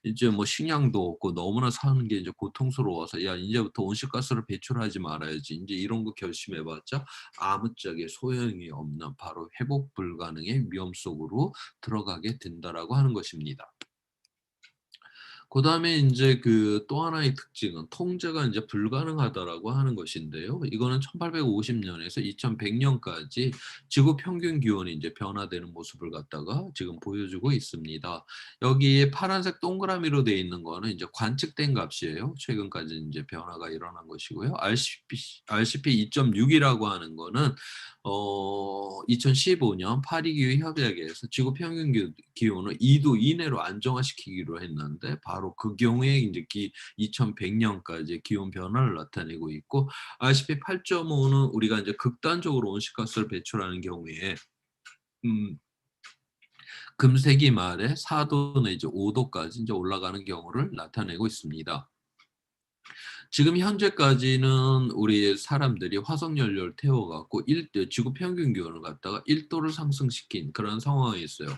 이제 뭐 식량도 없고 너무나 사는 게 이제 고통스러워서, 야, 이제부터 온실가스를 배출하지 말아야지, 이제 이런 거 결심해봤자 아무짝에 소용이 없는 바로 회복 불가능의 위험 속으로 들어가게 된다라고 하는 것입니다. 그다음에 인제 그 또 하나의 특징은 통제가 인제 불가능하다라고 하는 것인데요. 이거는 1850 년에서 2100 년까지 지구 평균 기온이 인제 변화되는 모습을 갖다가 지금 보여주고 있습니다. 여기에 파란색 동그라미로 되어 있는 거는 인제 관측된 값이에요. 최근까지 인제 변화가 일어난 것이고요. RCP 2.6이라고 하는 거는 2015년 파리 기후 협약에서 지구 평균 기온을 2도 이내로 안정화시키기로 했는데, 바로 그 경우에 이제 2100 년까지 기온 변화를 나타내고 있고, RCP 8.5는 우리가 이제 극단적으로 온실가스를 배출하는 경우에 음 금세기 말에 4도 내지 5도까지 이제 올라가는 경우를 나타내고 있습니다. 지금 현재까지는 우리 사람들이 화석 연료를 태워 갖고 지구 평균 기온을 갖다가 1 도를 상승시킨 그런 상황에 있어요.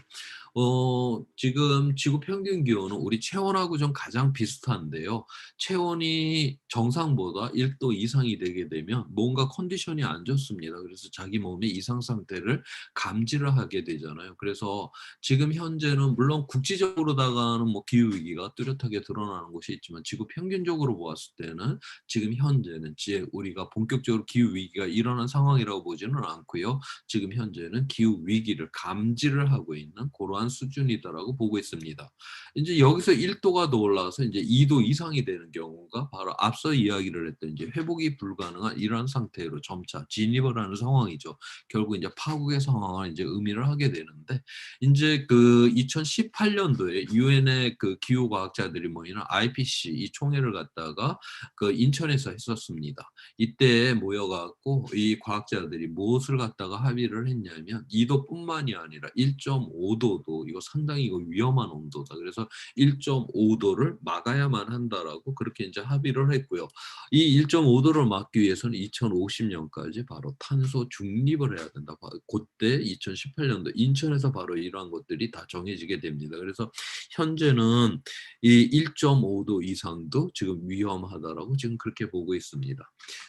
지금 지구 평균 기온은 우리 체온하고 좀 가장 비슷한데요. 체온이 정상보다 1도 이상이 되게 되면 뭔가 컨디션이 안 좋습니다. 그래서 자기 몸이 이상 상태를 감지를 하게 되잖아요. 그래서 지금 현재는 물론 국지적으로다가는 뭐 기후 위기가 뚜렷하게 드러나는 곳이 있지만, 지구 평균적으로 보았을 때는 지금 현재는 우리가 본격적으로 기후 위기가 일어난 상황이라고 보지는 않고요. 지금 현재는 기후 위기를 감지를 하고 있는 그러한 수준이다라고 보고 있습니다. 이제 여기서 1도가 더 올라가서 이제 2도 이상이 되는 경우가 바로 앞서 이야기를 했던 이제 회복이 불가능한 이러한 상태로 점차 진입을 하는 상황이죠. 결국 이제 파국의 상황을 이제 의미를 하게 되는데, 이제 그 2018년도에 유엔의 그 기후 과학자들이 모이는 IPC 이 총회를 갖다가 그 인천에서 했었습니다. 이때 모여갖고 이 과학자들이 무엇을 갖다가 합의를 했냐면, 2도뿐만이 아니라 1.5도도 이거 상당히 이거 위험한 온도다. 그래서 1.5도를 막아야만 한다라고 그렇게 이제 합의를 했고요. 이 1.5도를 막기 위해서는 2050년까지 바로 탄소 중립을 해야 된다. 그때 2018년도 인천에서 바로 이러한 것들이 다 정해지게 됩니다. 그래서 현재는 이 1.5도 이상도 지금 위험하다라고 지금 그렇게 보고 있습니다.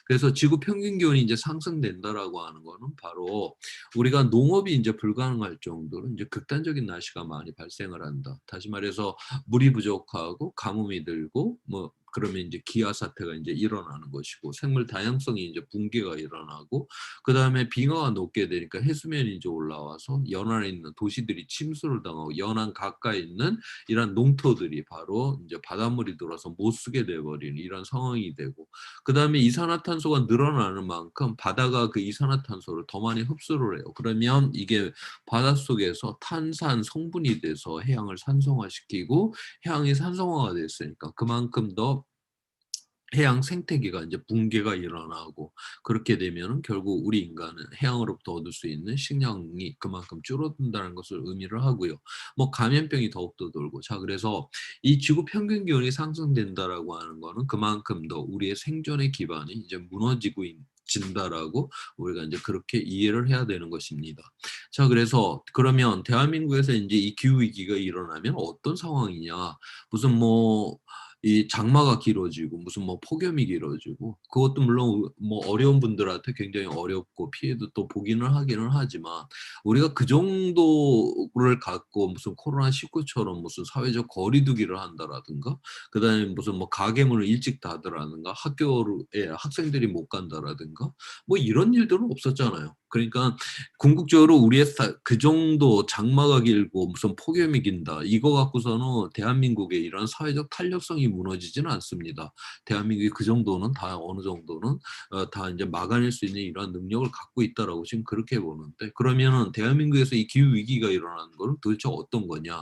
그래서 지구 평균 기온이 이제 상승된다라고 하는 거는 바로 우리가 농업이 이제 불가능할 정도로 이제 극단적인 날씨가 많이 발생을 한다. 다시 말해서 물이 부족하고 가뭄이 들고 뭐 그러면 이제 기아 사태가 이제 일어나는 것이고, 생물 다양성이 이제 붕괴가 일어나고, 그 다음에 빙하가 녹게 되니까 해수면이 이제 올라와서 연안에 있는 도시들이 침수를 당하고, 연안 가까이 있는 이런 농토들이 바로 이제 바닷물이 들어와서 못 쓰게 돼버리는 이런 상황이 되고, 그 다음에 이산화탄소가 늘어나는 만큼 바다가 그 이산화탄소를 더 많이 흡수를 해요. 그러면 이게 바닷속에서 탄산 성분이 돼서 해양을 산성화시키고, 해양이 산성화가 됐으니까 그만큼 더 해양 생태계가 이제 붕괴가 일어나고, 그렇게 되면은 결국 우리 인간은 해양으로부터 얻을 수 있는 식량이 그만큼 줄어든다는 것을 의미를 하고요. 뭐 감염병이 더욱더 돌고, 자, 그래서 이 지구 평균 기온이 상승된다라고 하는 거는 그만큼 더 우리의 생존의 기반이 이제 무너지고 진다라고 우리가 이제 그렇게 이해를 해야 되는 것입니다. 자, 그래서 그러면 대한민국에서 이제 이 기후 위기가 일어나면 어떤 상황이냐? 무슨 이 장마가 길어지고 무슨 폭염이 길어지고, 그것도 물론 뭐 어려운 분들한테 굉장히 어렵고 피해도 또 보기는 하기는 하지만, 우리가 그 정도를 갖고 무슨 코로나19처럼 무슨 사회적 거리두기를 한다라든가, 그다음에 무슨 가게문을 일찍 닫으라든가, 학교에 학생들이 못 간다라든가, 뭐 이런 일들은 없었잖아요. 그러니까 궁극적으로 우리의 그 정도 장마가 길고 무슨 폭염이 긴다 이거 갖고서는 대한민국의 이런 사회적 탄력성이 무너지지는 않습니다. 대한민국이 그 정도는 다 어느 정도는 다 이제 막아낼 수 있는 이러한 능력을 갖고 있다라고 지금 그렇게 보는데, 그러면은 대한민국에서 이 기후 위기가 일어나는 거는 도대체 어떤 거냐?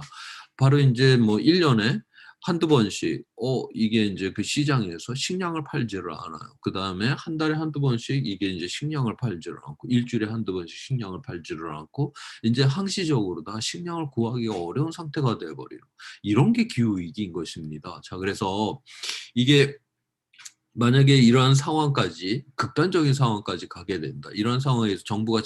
바로 이제 뭐 1년에 한두 번씩 이게 이제 그 시장에서 식량을 팔지를 않아요. 그다음에 한 달에 한두 번씩 이게 이제 식량을 팔지를 않고, 일주일에 한두 번씩 식량을 팔지를 않고, 이제 항시적으로 다 식량을 구하기가 어려운 상태가 돼 버리는, 이런 게 기후 위기인 것입니다. 자, 그래서 이게 만약에 이러한 상황까지, 극단적인 상황까지 가게 된다. 이런 상황에서 정부가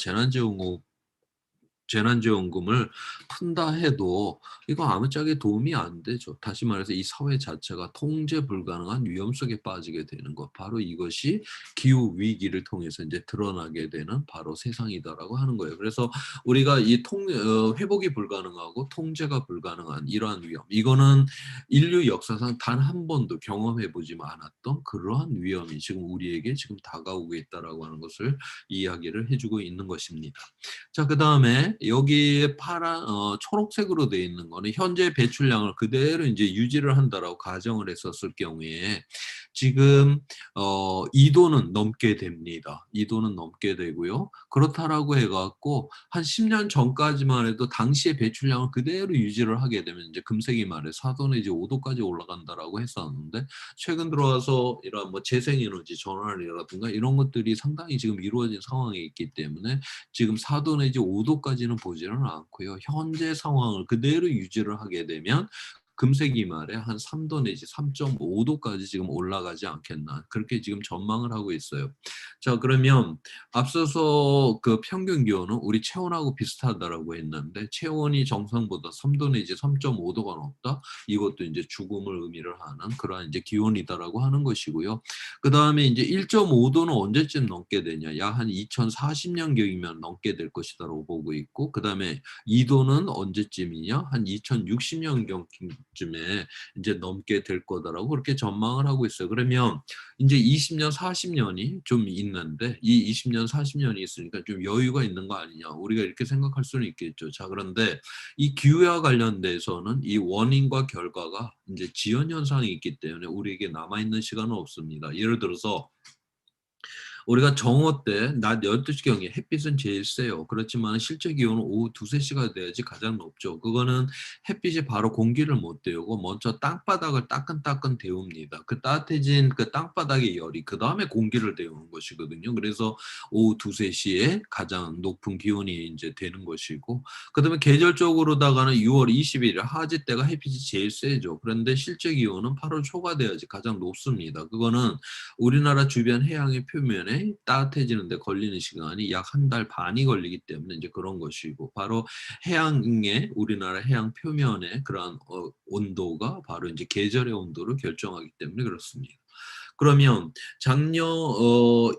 재난지원금을 푼다 해도 이거 아무짝에 도움이 안 되죠. 다시 말해서 이 사회 자체가 통제 불가능한 위험 속에 빠지게 되는 것, 바로 이것이 기후 위기를 통해서 이제 드러나게 되는 바로 세상이다라고 하는 거예요. 그래서 우리가 이 회복이 불가능하고 통제가 불가능한 이러한 위험, 이거는 인류 역사상 단 한 번도 경험해 보지 않았던 그러한 위험이 지금 우리에게 지금 다가오고 있다라고 하는 것을 이야기를 해주고 있는 것입니다. 자, 그다음에 여기에 초록색으로 되어 있는 거는 현재 배출량을 그대로 이제 유지를 한다라고 가정을 했었을 경우에 지금 2도는 넘게 됩니다. 2도는 넘게 되고요. 그렇다라고 해갖고 한 10년 전까지만 해도 당시의 배출량을 그대로 유지를 하게 되면 이제 금세기 말에 4도 내지 5도까지 올라간다라고 했었는데, 최근 들어와서 이런 뭐 재생에너지 전환이라든가 이런 것들이 상당히 지금 이루어진 상황에 있기 때문에 지금 4도 내지 5도까지는 보지는 않고요. 현재 상황을 그대로 유지를 하게 되면 금세기 말에 한 3도 내지 3.5도까지 지금 올라가지 않겠나, 그렇게 지금 전망을 하고 있어요. 자, 그러면 앞서서 그 평균 기온은 우리 체온하고 비슷하다라고 했는데, 체온이 정상보다 3도 내지 3.5도가 높다. 이것도 이제 죽음을 의미를 하는 그러한 이제 기온이다라고 하는 것이고요. 그 다음에 이제 1.5도는 언제쯤 넘게 되냐? 약 한 2040년경이면 넘게 될 것이다라고 보고 있고, 그 다음에 2도는 언제쯤이냐? 한 2060년경쯤에 이제 넘게 될 거다라고 그렇게 전망을 하고 있어요. 그러면 이제 20년, 40년이 좀 있는데, 이 20년, 40년이 있으니까 좀 여유가 있는 거 아니냐? 우리가 이렇게 생각할 수는 있겠죠. 자, 그런데 이 기후와 관련돼서는 이 원인과 결과가 이제 지연 현상이 있기 때문에 우리에게 남아 있는 시간은 없습니다. 예를 들어서 우리가 정오 때 낮 12시경에 햇빛은 제일 세요. 그렇지만 실제 기온은 오후 2-3시가 돼야지 가장 높죠. 그거는 햇빛이 바로 공기를 못 데우고 먼저 땅바닥을 따끈따끈 데웁니다. 그 따뜻해진 그 땅바닥의 열이 그 다음에 공기를 데우는 것이거든요. 그래서 오후 2-3시에 가장 높은 기온이 이제 되는 것이고, 그다음에 계절적으로다가는 6월 20일 하지 때가 햇빛이 제일 세죠. 그런데 실제 기온은 8월 초가 돼야지 가장 높습니다. 그거는 우리나라 주변 해양의 표면에 따뜻해지는 데 걸리는 시간이 약 한 달 반이 걸리기 때문에 이제 그런 것이고, 바로 해양의 우리나라 해양 표면의 그러한 온도가 바로 이제 계절의 온도를 결정하기 때문에 그렇습니다. 그러면 작년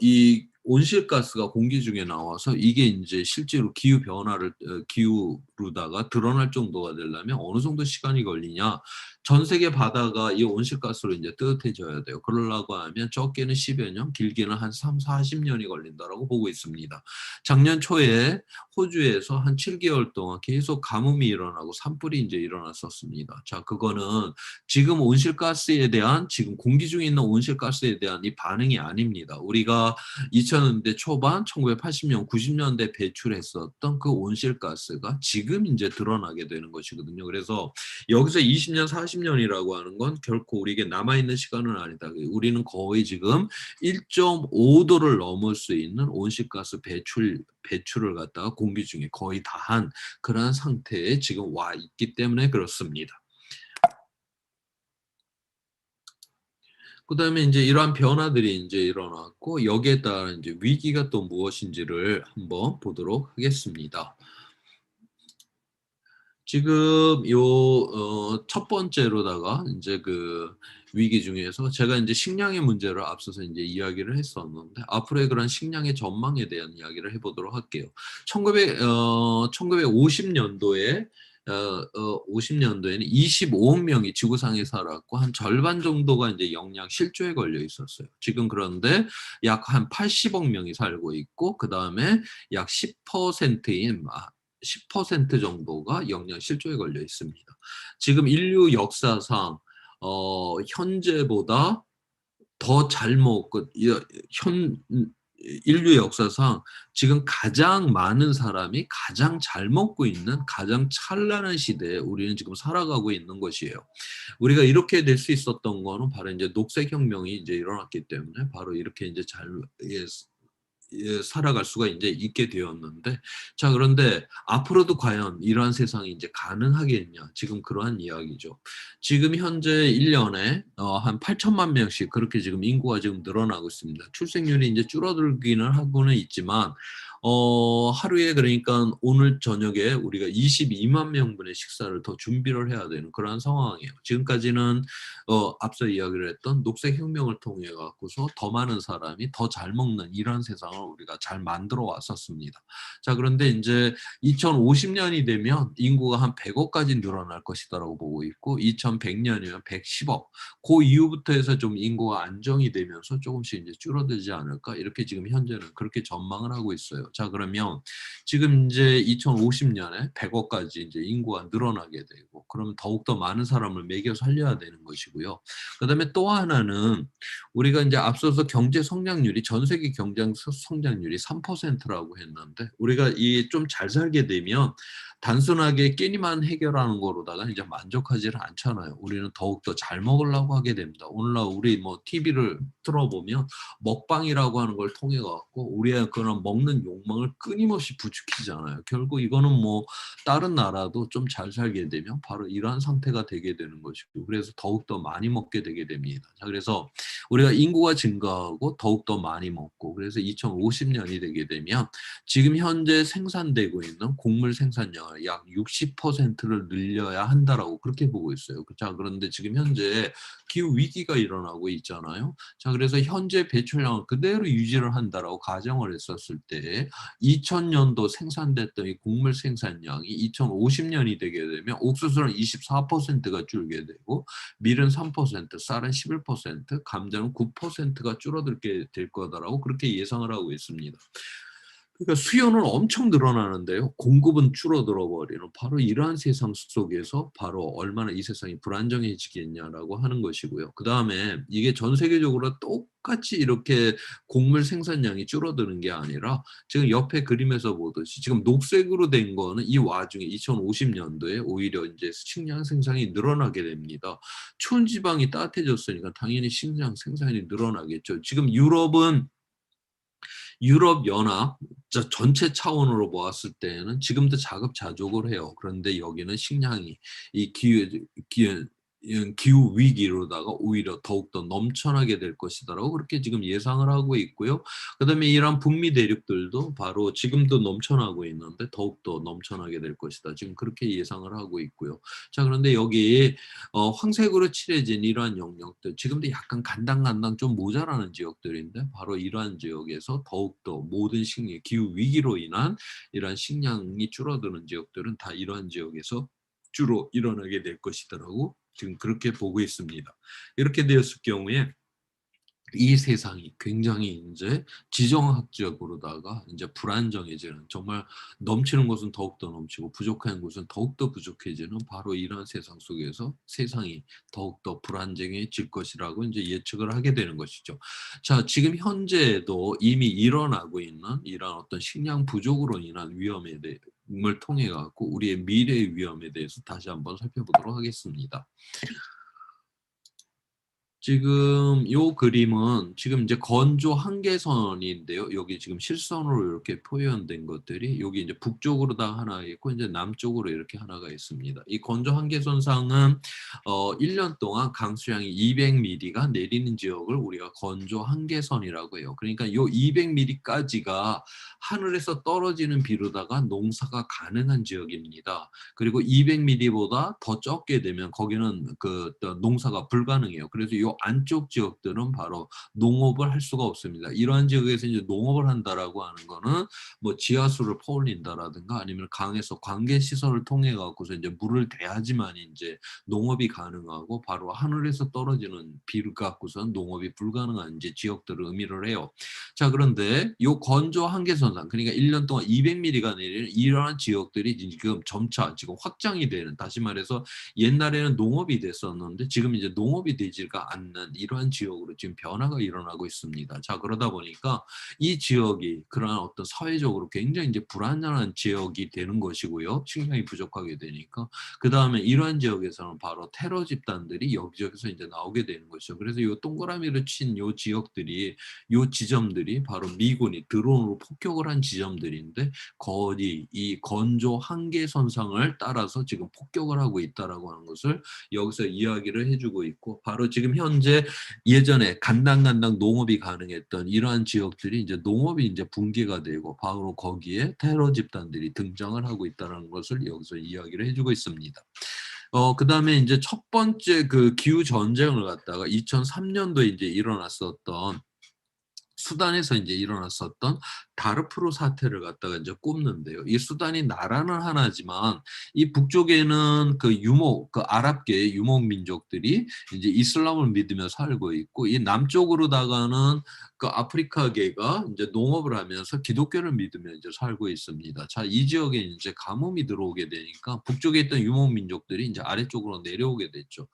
이 온실가스가 공기 중에 나와서 이게 이제 실제로 기후 변화를 기후로다가 드러날 정도가 되려면 어느 정도 시간이 걸리냐? 전 세계 바다가 이 온실가스로 이제 뜨뜻해져야 돼요. 그러려고 하면 적게는 10여 년, 길게는 한 3-40년이 걸린다라고 보고 있습니다. 작년 초에 호주에서 한 7개월 동안 계속 가뭄이 일어나고 산불이 이제 일어났었습니다. 자, 그거는 지금 온실가스에 대한, 지금 공기 중에 있는 온실가스에 대한 이 반응이 아닙니다. 우리가 2000년대 초반, 1980년, 90년대 배출했었던 그 온실가스가 지금 이제 드러나게 되는 것이거든요. 그래서 여기서 20년, 40년이라고 하는 건 결코 우리에게 남아있는 시간은 아니다. 우리는 거의 지금 1.5도를 넘을 수 있는 온실가스 배출을 갖다가 공기 중에 거의 다한 그러한 상태에 지금 와 있기 때문에 그렇습니다. 그다음에 이제 이러한 변화들이 이제 일어났고, 여기에 따른 이제 위기가 또 무엇인지를 한번 보도록 하겠습니다. 지금 첫 번째로다가 이제 그 위기 중에서 제가 이제 식량의 문제를 앞서서 이제 이야기를 했었는데, 앞으로의 그런 식량의 전망에 대한 이야기를 해보도록 할게요. 1950년도에 50년도에는 25억 명이 지구상에 살았고, 한 절반 정도가 이제 영양 실조에 걸려 있었어요. 지금 그런데 약 한 80억 명이 살고 있고, 그 다음에 약 10%인 10% 정도가 영양 실조에 걸려 있습니다. 지금 인류 역사상 현재보다 더 잘 먹고 인류 역사상 지금 가장 많은 사람이 가장 잘 먹고 있는 가장 찬란한 시대에 우리는 지금 살아가고 있는 것이에요. 우리가 이렇게 될 수 있었던 거는 바로 이제 녹색 혁명이 이제 일어났기 때문에 바로 이렇게 이제 잘 살아갈 수가 이제 있게 되었는데, 자, 그런데 앞으로도 과연 이러한 세상이 이제 가능하겠냐? 지금 그러한 이야기죠. 지금 현재 1년에 한 8천만 명씩 그렇게 지금 인구가 지금 늘어나고 있습니다. 출생률이 이제 줄어들기는 하고는 있지만, 하루에 그러니까 오늘 저녁에 우리가 22만 명분의 식사를 더 준비를 해야 되는 그러한 상황이에요. 지금까지는 앞서 이야기를 했던 녹색 혁명을 통해 갖고서 더 많은 사람이 더 잘 먹는 이런 세상을 우리가 잘 만들어 왔었습니다. 자, 그런데 이제 2050년이 되면 인구가 한 100억까지 늘어날 것이다라고 보고 있고, 2100년이면 110억. 그 이후부터 해서 좀 인구가 안정이 되면서 조금씩 이제 줄어들지 않을까, 이렇게 지금 현재는 그렇게 전망을 하고 있어요. 자, 그러면 지금 이제 2050년에 100억까지 이제 인구가 늘어나게 되고, 그러면 더욱더 많은 사람을 먹여 살려야 되는 것이고요. 그다음에 또 하나는 우리가 이제 앞서서 경제 성장률이, 전 세계 경제 성장률이 3%라고 했는데, 우리가 이 좀 잘 살게 되면 단순하게 끼니만 해결하는 거로다가 이제 만족하지는 않잖아요. 우리는 더욱더 잘 먹으려고 하게 됩니다. 오늘날 우리 뭐 TV를 틀어보면 먹방이라고 하는 걸 통해 갖고 우리의 그런 먹는 욕망을 끊임없이 부추기잖아요. 결국 이거는 뭐 다른 나라도 좀 잘 살게 되면 바로 이러한 상태가 되게 되는 것이고, 그래서 더욱더 많이 먹게 되게 됩니다. 자, 그래서 우리가 인구가 증가하고 더욱더 많이 먹고, 그래서 2050년이 되게 되면 지금 현재 생산되고 있는 곡물 생산량을 약 60%를 늘려야 한다라고 그렇게 보고 있어요. 자, 그런데 지금 현재 기후 위기가 일어나고 있잖아요. 자, 그래서 현재 배출량을 그대로 유지를 한다라고 가정을 했었을 때 2000년도 생산됐던 이 곡물 생산량이 2050년이 되게 되면 옥수수는 24%가 줄게 되고, 밀은 3%, 쌀은 11%, 감자는 9%가 줄어들게 될 거다라고 그렇게 예상을 하고 있습니다. 그러니까 수요는 엄청 늘어나는데요, 공급은 줄어들어 버리는 바로 이러한 세상 속에서 바로 얼마나 이 세상이 불안정해지겠냐라고 하는 것이고요. 그 다음에 이게 전 세계적으로 똑같이 이렇게 곡물 생산량이 줄어드는 게 아니라 지금 옆에 그림에서 보듯이 지금 녹색으로 된 거는 이 와중에 2050년도에 오히려 이제 식량 생산이 늘어나게 됩니다. 추운 지방이 따뜻해졌으니까 당연히 식량 생산이 늘어나겠죠. 지금 유럽 연합 전체 차원으로 보았을 때는 지금도 자급자족을 해요. 그런데 여기는 식량이 이 기후 위기로다가 오히려 더욱더 넘쳐나게 될 것이다라고 그렇게 지금 예상을 하고 있고요. 그다음에 이런 북미 대륙들도 바로 지금도 넘쳐나고 있는데 더욱더 넘쳐나게 될 것이다, 지금 그렇게 예상을 하고 있고요. 자, 그런데 여기 황색으로 칠해진 이러한 영역들, 지금도 약간 간당간당 좀 모자라는 지역들인데 바로 이러한 지역에서 더욱더 모든 기후 위기로 인한 이러한 식량이 줄어드는 지역들은 다 이러한 지역에서 주로 일어나게 될 것이다라고 지금 그렇게 보고 있습니다. 이렇게 되었을 경우에 이 세상이 굉장히 이제 지정학적으로다가 이제 불안정해지는, 정말 넘치는 곳은 더욱더 넘치고 부족한 곳은 더욱더 부족해지는 바로 이런 세상 속에서 세상이 더욱더 불안정해질 것이라고 이제 예측을 하게 되는 것이죠. 자, 지금 현재도 이미 일어나고 있는 이런 어떤 식량 부족으로 인한 위험에 대해서 통해 갖고 우리의 미래의 위험에 대해서 다시 한번 살펴보도록 하겠습니다. 지금 요 그림은 지금 이제 건조 한계선인데요. 여기 지금 실선으로 이렇게 표현된 것들이 여기 이제 북쪽으로 다 하나 있고 이제 남쪽으로 이렇게 하나가 있습니다. 이 건조 한계선상은 1년 동안 강수량이 200mm가 내리는 지역을 우리가 건조 한계선이라고 해요. 그러니까 요 200mm까지가 하늘에서 떨어지는 비로다가 농사가 가능한 지역입니다. 그리고 200mm보다 더 적게 되면 거기는 그 농사가 불가능해요. 그래서 요 안쪽 지역들은 바로 농업을 할 수가 없습니다. 이러한 지역에서 이제 농업을 한다라고 하는 거는 뭐 지하수를 퍼올린다라든가 아니면 강에서 관계 시설을 통해 갖고서 이제 물을 대야지만 이제 농업이 가능하고 바로 하늘에서 떨어지는 비를 갖고선 농업이 불가능한 이제 지역들을 의미를 해요. 자, 그런데 요 건조 한계선상, 그러니까 1년 동안 200mm가 내리는 이러한 지역들이 지금 점차 지금 확장이 되는, 다시 말해서 옛날에는 농업이 됐었는데 지금 이제 농업이 되지가 않는 이러한 지역으로 지금 변화가 일어나고 있습니다. 자, 그러다 보니까 이 지역이 그러한 어떤 사회적으로 굉장히 이제 불안정한 지역이 되는 것이고요. 식량이 부족하게 되니까. 그 다음에 이러한 지역에서는 바로 테러 집단들이 여기저기서 이제 나오게 되는 것이죠. 그래서 요 동그라미를 친 요 지역들이, 요 지점들이 바로 미군이 드론으로 폭격을 한 지점들인데 거의 이 건조 한계선상을 따라서 지금 폭격을 하고 있다라고 하는 것을 여기서 이야기를 해주고 있고, 바로 지금 현재 예전에 간당간당 농업이 가능했던 이러한 지역들이 이제 농업이 이제 붕괴가 되고 바로 거기에 테러 집단들이 등장을 하고 있다는 것을 여기서 이야기를 해주고 있습니다. 그다음에 이제 첫 번째 그 기후 전쟁을 갖다가 2003년도에 이제 일어났었던, 수단에서 이제 일어났었던 다르푸르 사태를 갖다가 이제 꼽는데요. 이 수단이 나라는 하나지만 이 북쪽에는 그 유목, 그 아랍계 유목 민족들이 이제 이슬람을 믿으며 살고 있고, 이 남쪽으로다가는 그 아프리카계가 이제 농업을 하면서 기독교를 믿으며 이제 살고 있습니다. 자, 이 지역에 이제 가뭄이 들어오게 되니까 북쪽에 있던 유목 민족들이 이제 아래쪽으로 내려오게 됐죠.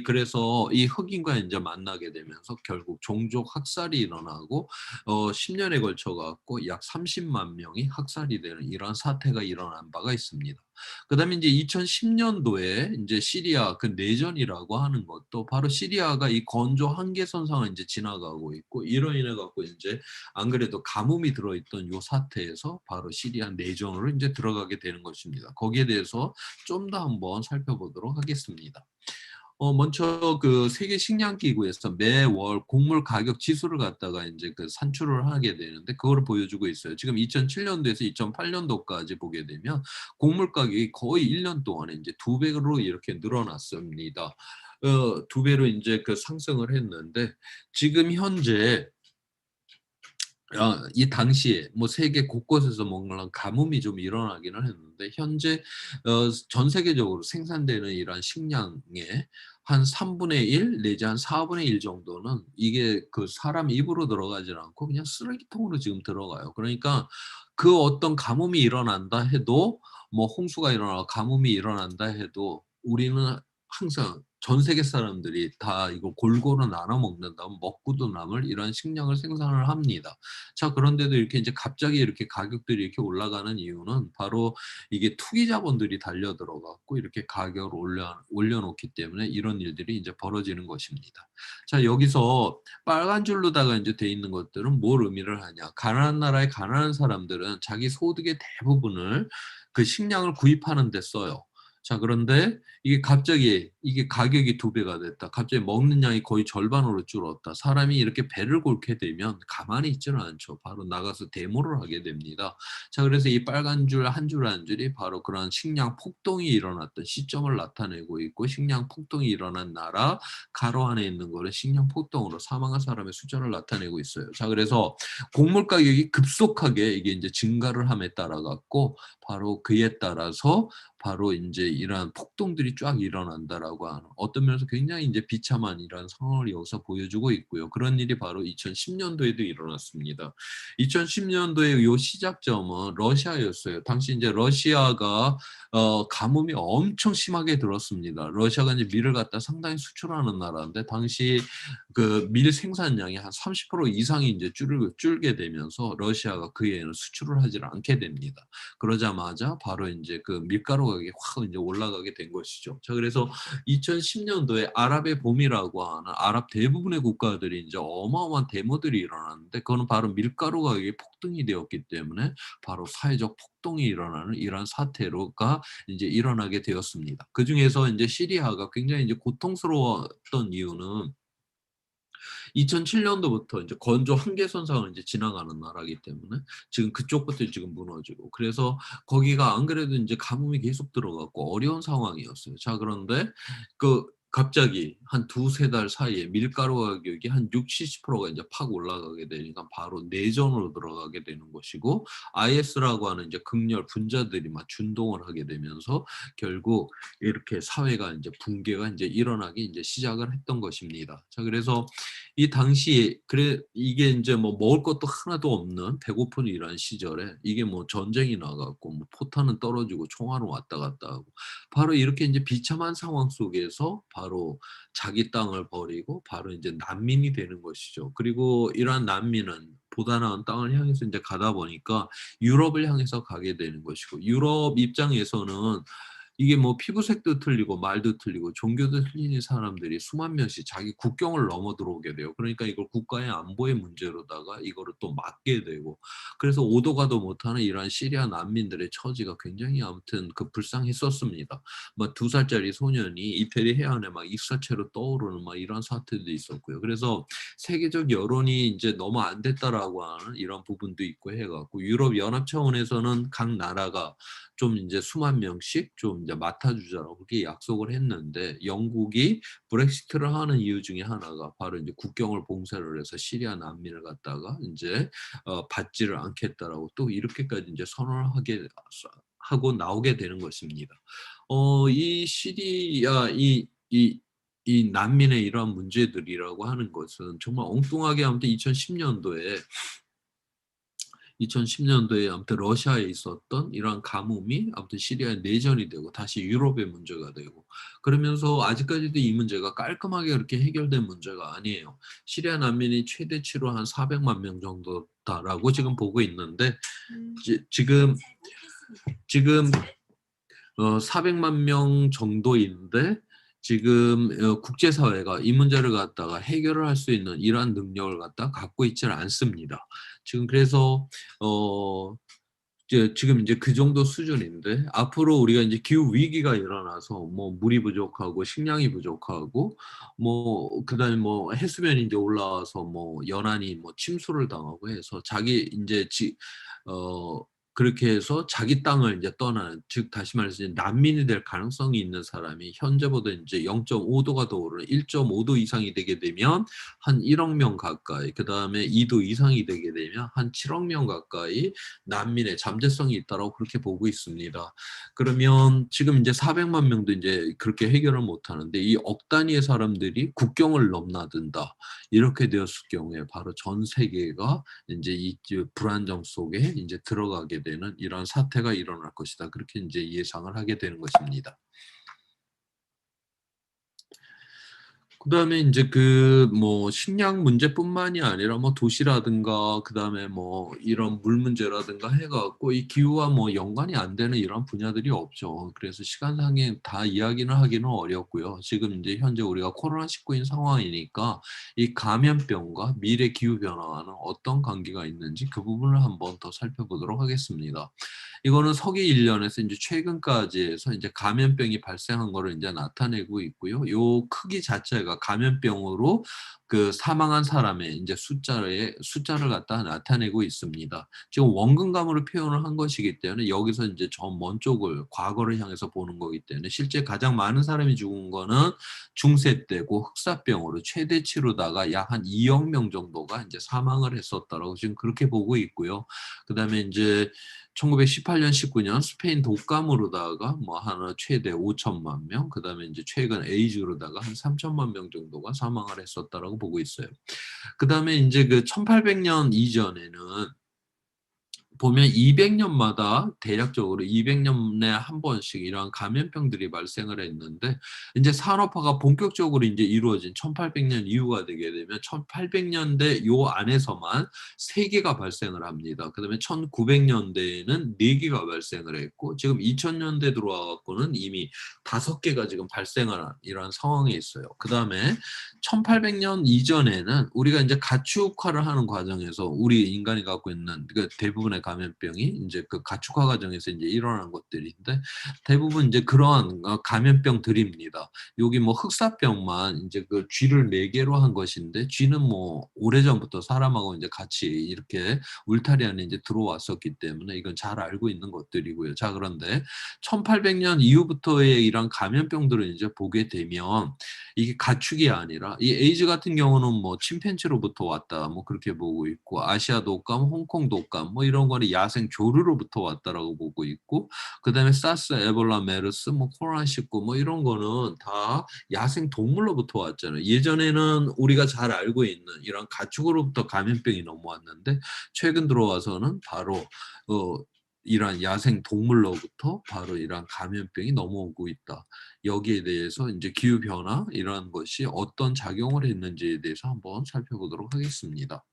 그래서 이 흑인과 이제 만나게 되면서 결국 종족 학살이 일어나고 10년에 걸쳐 갖고 약 30만 명이 학살이 되는 이러한 사태가 일어난 바가 있습니다. 그다음에 이제 2010년도에 이제 시리아 그 내전이라고 하는 것도 바로 시리아가 이 건조 한계선상을 이제 지나가고 있고, 이로 인해 갖고 이제 안 그래도 가뭄이 들어있던 요 사태에서 바로 시리아 내전으로 이제 들어가게 되는 것입니다. 거기에 대해서 좀 더 한번 살펴보도록 하겠습니다. 먼저 그 세계 식량 기구에서 매월 곡물 가격 지수를 갖다가 이제 그 산출을 하게 되는데 그거를 보여주고 있어요. 지금 2007년도에서 2008년도까지 보게 되면 곡물 가격이 거의 1년 동안에 이제 2배로 이렇게 늘어났습니다. 2배로 이제 그 상승을 했는데, 지금 현재 이 당시에 뭐 세계 곳곳에서 뭔가 가뭄이 좀 일어나기는 했는데, 현재 전 세계적으로 생산되는 이러한 식량의 한 3분의 1 내지 한 4분의 1 정도는 이게 그 사람 입으로 들어가질 않고 그냥 쓰레기통으로 지금 들어가요. 그러니까 그 어떤 가뭄이 일어난다 해도, 뭐 홍수가 일어나고 가뭄이 일어난다 해도 우리는 항상 전 세계 사람들이 다 이거 골고루 나눠 먹는다면 먹고도 남을 이런 식량을 생산을 합니다. 자, 그런데도 이렇게 이제 갑자기 이렇게 가격들이 이렇게 올라가는 이유는 바로 이게 투기 자본들이 달려 들어갔고 이렇게 가격을 올려놓기 때문에 이런 일들이 이제 벌어지는 것입니다. 자, 여기서 빨간 줄로다가 이제 돼 있는 것들은 뭘 의미를 하냐? 가난한 나라의 가난한 사람들은 자기 소득의 대부분을 그 식량을 구입하는 데 써요. 자, 그런데 이게 갑자기 이게 가격이 2배가 됐다. 갑자기 먹는 양이 거의 절반으로 줄었다. 사람이 이렇게 배를 골게 되면 가만히 있지는 않죠. 바로 나가서 데모를 하게 됩니다. 자, 그래서 이 빨간 줄 한 줄 한 줄이 바로 그런 식량 폭동이 일어났던 시점을 나타내고 있고, 식량 폭동이 일어난 나라 가로 안에 있는 거는 식량 폭동으로 사망한 사람의 숫자를 나타내고 있어요. 자, 그래서 곡물 가격이 급속하게 이게 이제 증가를 함에 따라 갖고 바로 그에 따라서 바로 이제 이러한 폭동들이 쫙 일어난다라고 하는, 어떤 면에서 굉장히 이제 비참한 이러한 상황을 여기서 보여주고 있고요. 그런 일이 바로 2010년도에도 일어났습니다. 2010년도에 요 시작점은 러시아였어요. 당시 이제 러시아가 가뭄이 엄청 심하게 들었습니다. 러시아가 이제 밀을 갖다 상당히 수출하는 나라인데 당시 그 밀 생산량이 한 30% 이상이 이제 줄게 되면서 러시아가 그 이후에는 수출을 하지 않게 됩니다. 그러자마자 바로 이제 그 밀가루 가격이 확 이제 올라가게 된 것이죠. 자, 그래서 2010년도에 아랍의 봄이라고 하는 아랍 대부분의 국가들이 이제 어마어마한 데모들이 일어났는데, 그거는 바로 밀가루 가격이 폭등이 되었기 때문에 바로 사회적 폭동이 일어나는 이러한 사태로가 이제 일어나게 되었습니다. 그 중에서 이제 시리아가 굉장히 이제 고통스러웠던 이유는 2007년도부터 이제 건조 한계선상을 이제 지나가는 나라이기 때문에 지금 그쪽부터 지금 무너지고, 그래서 거기가 안 그래도 이제 가뭄이 계속 들어갔고 어려운 상황이었어요. 자, 그런데 그 갑자기 한 두세 달 사이에 밀가루 가격이 한 60~70%가 이제 팍 올라가게 되니까 바로 내전으로 들어가게 되는 것이고, IS라고 하는 이제 극렬 분자들이 막 준동을 하게 되면서 결국 이렇게 사회가 이제 붕괴가 이제 일어나기 이제 시작을 했던 것입니다. 자, 그래서 이 당시에 이게 이제 뭐 먹을 것도 하나도 없는 배고픈 이런 시절에 이게 뭐 전쟁이 나갖고 뭐 포탄은 떨어지고 총알은 왔다 갔다 하고 바로 이렇게 이제 비참한 상황 속에서 바로 자기 땅을 버리고 바로 이제 난민이 되는 것이죠. 그리고 이러한 난민은 보다 나은 땅을 향해서 이제 가다 보니까 유럽을 향해서 가게 되는 것이고, 유럽 입장에서는 이게 뭐 피부색도 틀리고 말도 틀리고 종교도 틀린 사람들이 수만 명씩 자기 국경을 넘어 들어오게 돼요. 그러니까 이걸 국가의 안보의 문제로다가 이거를 또 막게 되고, 그래서 오도 가도 못하는 이러한 시리아 난민들의 처지가 굉장히 아무튼 그 불쌍했었습니다. 막 2살짜리 소년이 이태리 해안에 막 익사체로 떠오르는 막 이런 사태도 있었고요. 그래서 세계적 여론이 이제 너무 안 됐다라고 하는 이런 부분도 있고 해갖고, 유럽 연합 차원에서는 각 나라가 좀 이제 수만 명씩 좀 이제 맡아주자라고 그렇게 약속을 했는데, 영국이 브렉시트를 하는 이유 중에 하나가 바로 이제 국경을 봉쇄를 해서 시리아 난민을 갖다가 이제 받지를 않겠다라고 또 이렇게까지 이제 선언을 하고 나오게 되는 것입니다. 이 시리아 이 난민의 이러한 문제들이라고 하는 것은 정말 엉뚱하게 아무튼 2010년도에 아무튼 러시아에 있었던 이러한 가뭄이 아무튼 시리아의 내전이 되고 다시 유럽의 문제가 되고, 그러면서 아직까지도 이 문제가 깔끔하게 그렇게 해결된 문제가 아니에요. 시리아 난민이 최대치로 한 400만 명 정도다라고 지금 보고 있는데, 지금 400만 명 정도인데 지금 국제사회가 이 문제를 갖다가 해결을 할 수 있는 이러한 능력을 갖고 있지는 않습니다. 지금 그래서 지금 이제 그 정도 수준인데, 앞으로 우리가 이제 기후 위기가 일어나서 뭐 물이 부족하고 식량이 부족하고 뭐 그다음에 뭐 해수면이 이제 올라와서 뭐 연안이 뭐 침수를 당하고 해서 자기 이제 그렇게 해서 자기 땅을 이제 떠나는, 즉 다시 말해서 이제 난민이 될 가능성이 있는 사람이 현재보다 이제 0.5도가 더 오르는 1.5도 이상이 되게 되면 한 1억 명 가까이, 그 다음에 2도 이상이 되게 되면 한 7억 명 가까이 난민의 잠재성이 있다라고 그렇게 보고 있습니다. 그러면 지금 이제 400만 명도 이제 그렇게 해결을 못 하는데, 이 억 단위의 사람들이 국경을 넘나든다 이렇게 되었을 경우에 바로 전 세계가 이제 이 불안정 속에 이제 들어가게 되는 이런 사태가 일어날 것이다. 그렇게 이제 예상을 하게 되는 것입니다. 그다음에 이제 그 뭐 식량 문제뿐만이 아니라 뭐 도시라든가 그다음에 뭐 이런 물 문제라든가 해갖고 이 기후와 뭐 연관이 안 되는 이런 분야들이 없죠. 그래서 시간상에 다 이야기는 하기는 어렵고요. 지금 이제 현재 우리가 코로나19인 상황이니까 이 감염병과 미래 기후 변화와는 어떤 관계가 있는지 그 부분을 한번 더 살펴보도록 하겠습니다. 이거는 서기 1년에서 이제 최근까지 해서 이제 감염병이 발생한 거를 이제 나타내고 있고요. 요 크기 자체가 감염병으로 그 사망한 사람의 이제 숫자를 갖다 나타내고 있습니다. 지금 원근감으로 표현을 한 것이기 때문에 여기서 이제 저 먼 쪽을 과거를 향해서 보는 거기 때문에 실제 가장 많은 사람이 죽은 거는 중세 때고 흑사병으로 최대치로다가 약 한 2억 명 정도가 이제 사망을 했었다라고 지금 그렇게 보고 있고요. 그다음에 이제 1918년, 19년 스페인 독감으로다가 뭐 하나 최대 5천만 명, 그다음에 이제 최근 에이즈로다가 한 3천만 명 정도가 사망을 했었다라고 보고 있어요. 그다음에 이제 그 1800년 이전에는 보면 200년마다 대략적으로 200년에 한 번씩 이러한 감염병들이 발생을 했는데, 이제 산업화가 본격적으로 이제 이루어진 1800년 이후가 되게 되면 1800년대 요 안에서만 3개가 발생을 합니다. 그다음에 1900년대에는 4개가 발생을 했고, 지금 2000년대 들어와 갖고는 이미 5개가 지금 발생을 한 이러한 상황에 있어요. 그다음에 1800년 이전에는 우리가 이제 가축화를 하는 과정에서 우리 인간이 갖고 있는 그 대부분의 감염병이 이제 그 가축화 과정에서 이제 일어난 것들인데 대부분 이제 그러한 감염병들입니다. 여기 뭐 흑사병만 이제 그 쥐를 4개로 한 것인데 쥐는 뭐 오래전부터 사람하고 이제 같이 이렇게 울타리 안에 이제 들어왔었기 때문에 이건 잘 알고 있는 것들이고요. 자, 그런데 1800년 이후부터의 이런 감염병들을 이제 보게 되면 이게 가축이 아니라 이 에이즈 같은 경우는 뭐 침팬지로부터 왔다 뭐 그렇게 보고 있고 아시아 독감, 홍콩 독감 뭐 이런 거는 야생 조류로부터 왔다라고 보고 있고 그다음에 사스, 에볼라, 메르스, 뭐 코로나19 뭐 이런 거는 다 야생 동물로부터 왔잖아요. 예전에는 우리가 잘 알고 있는 이런 가축으로부터 감염병이 넘어왔는데 최근 들어와서는 바로 이러한 야생 동물로부터 바로 이러한 감염병이 넘어오고 있다. 여기에 대해서 이제 기후 변화 이러한 것이 어떤 작용을 했는지에 대해서 한번 살펴보도록 하겠습니다.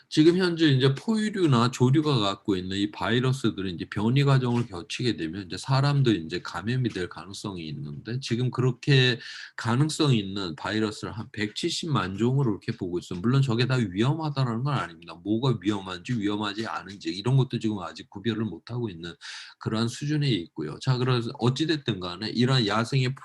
지금 현재 이제 포유류나 조류가 갖고 있는 이 바이러스들은 이제 변이 과정을 거치게 되면 이제 사람도 이제 감염이 될 가능성이 있는데 지금 그렇게 가능성이 있는 바이러스를 한 170만 종으로 이렇게 보고 있어요. 물론 저게 다 위험하다는 건 아닙니다. 뭐가 위험한지 위험하지 않은지 이런 것도 지금 아직 구별을 못 하고 있는 그러한 수준에 있고요. 자, 그래서 어찌 됐든 간에 이러한 야생의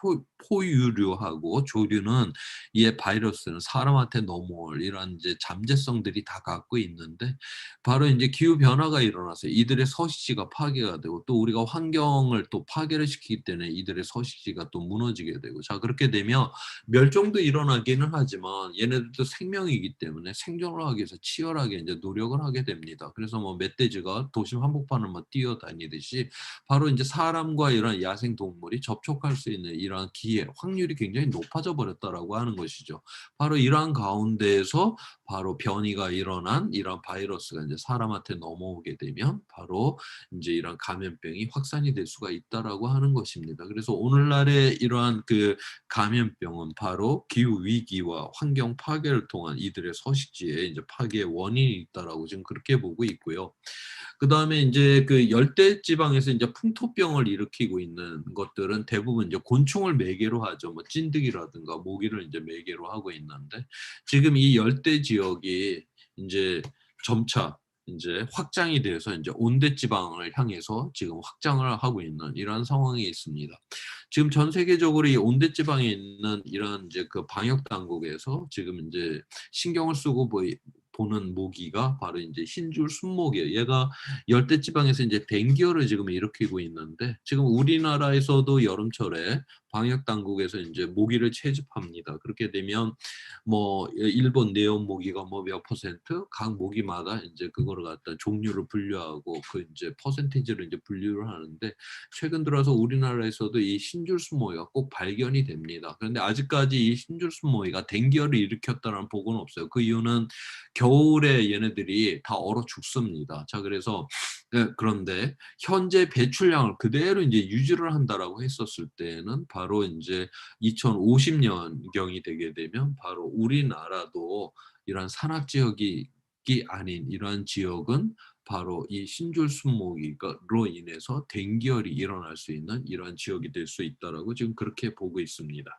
포유류하고 조류는 이 바이러스는 사람한테 넘어올 이런 이제 잠재성들이 다 갖고 있는데 바로 이제 기후 변화가 일어나서 이들의 서식지가 파괴가 되고 또 우리가 환경을 또 파괴를 시키기 때문에 이들의 서식지가 또 무너지게 되고 자 그렇게 되면 멸종도 일어나기는 하지만 얘네들도 생명이기 때문에 생존을 하기 위해서 치열하게 이제 노력을 하게 됩니다. 그래서 뭐 멧돼지가 도심 한복판을 뭐 뛰어다니듯이 바로 이제 사람과 이런 야생 동물이 접촉할 수 있는 이러한 기회, 확률이 굉장히 높아져 버렸다라고 하는 것이죠. 바로 이러한 가운데에서 바로 변이가 일어난 이런 바이러스가 이제 사람한테 넘어오게 되면 바로 이제 이런 감염병이 확산이 될 수가 있다라고 하는 것입니다. 그래서 오늘날의 이러한 그 감염병은 바로 기후 위기와 환경 파괴를 통한 이들의 서식지에 이제 파괴의 원인이 있다라고 지금 그렇게 보고 있고요. 그다음에 이제 그 열대 지방에서 이제 풍토병을 일으키고 있는 것들은 대부분 이제 곤충을 매개로 하죠. 뭐 찐득이라든가 모기를 이제 매개로 하고 있는데 지금 이 열대 지역이 이제 점차 이제 확장이 돼서 이제 온대 지방을 향해서 지금 확장을 하고 있는 이러한 상황이 있습니다. 지금 전 세계적으로 이 온대 지방에 있는 이런 이제 그 방역 당국에서 지금 이제 신경을 쓰고 보는 모기가 바로 이제 흰줄 순모기예요. 얘가 열대 지방에서 이제 댕기열을 지금 일으키고 있는데 지금 우리나라에서도 여름철에 방역 당국에서 이제 모기를 채집합니다. 그렇게 되면 뭐 일본 내온 모기가 뭐 몇 퍼센트 각 모기마다 이제 그거를 갖다 종류를 분류하고 그 이제 퍼센티지를 이제 분류를 하는데 최근 들어서 우리나라에서도 이 흰줄순모기가 꼭 발견이 됩니다. 그런데 아직까지 이 흰줄순모기가 댕기열을 일으켰다는 보고는 없어요. 그 이유는 겨울에 얘네들이 다 얼어 죽습니다. 자, 그래서 그런데 현재 배출량을 그대로 이제 유지를 한다라고 했었을 때는 바로 이제 2050년경이 되게 되면 바로 우리나라도 이런 산악 지역이 아닌 이러한 지역은 바로 이 신줄순모기로 인해서 댕기열이 일어날 수 있는 이러한 지역이 될 수 있다라고 지금 그렇게 보고 있습니다.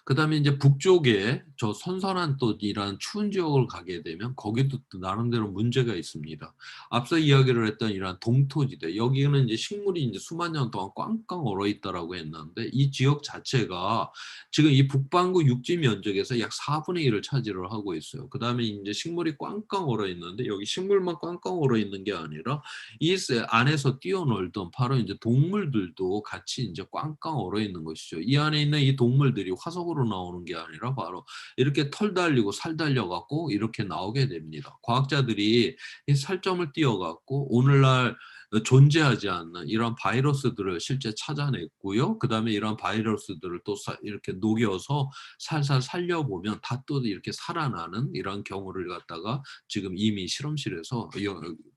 그다음에 이제 북쪽에 저 선선한 또 이런 추운 지역을 가게 되면 거기도 또 나름대로 문제가 있습니다. 앞서 이야기를 했던 이런 동토지대 여기는 이제 식물이 이제 수만 년 동안 꽝꽝 얼어 있다라고 했는데 이 지역 자체가 지금 이 북반구 육지 면적에서 약 4분의 1을 차지를 하고 있어요. 그다음에 이제 식물이 꽝꽝 얼어 있는데 여기 식물만 꽝꽝 얼어 있는 게 아니라 이 안에서 뛰어놀던 바로 이제 동물들도 같이 이제 꽝꽝 얼어 있는 것이죠. 이 안에 있는 이 동물들이 화석으로 나오는 게 아니라 바로 이렇게 털 달리고 살 달려 갖고 이렇게 나오게 됩니다. 과학자들이 이 살점을 띄어 갖고 오늘날 존재하지 않는 이런 바이러스들을 실제 찾아냈고요. 그다음에 이런 바이러스들을 또 이렇게 녹여서 살살 살려보면 다 또 이렇게 살아나는 이런 경우를 갖다가 지금 이미 실험실에서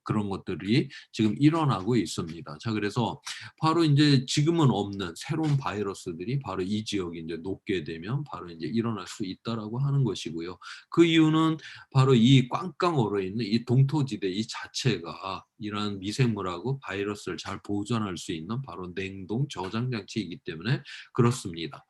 그런 것들이 지금 일어나고 있습니다. 자, 그래서 바로 이제 지금은 없는 새로운 바이러스들이 바로 이 지역이 이제 녹게 되면 바로 이제 일어날 수 있다라고 하는 것이고요. 그 이유는 바로 이 꽝꽝 얼어 있는 이 동토지대 이 자체가 이러한 미생물하고 바이러스를 잘 보존할 수 있는 바로 냉동 저장 장치이기 때문에 그렇습니다.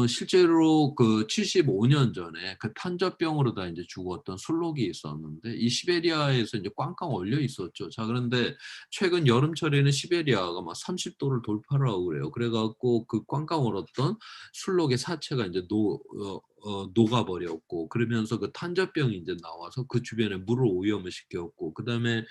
실제로 그 75년 전에 그 탄저병으로 다 이제 죽었던 술록이 있었는데 이 시베리아에서 이제 꽝꽝 얼려 있었죠. 자, 그런데 최근 여름철에는 시베리아가 막 30도를 돌파를 하고 그래요. 그래갖고 그 꽝꽝 얼었던 술록의 사체가 이제 녹아버렸고, 그러면서 그 탄저병이 이제 나와서 그 주변에 물을 오염을 시켰고, 그다음에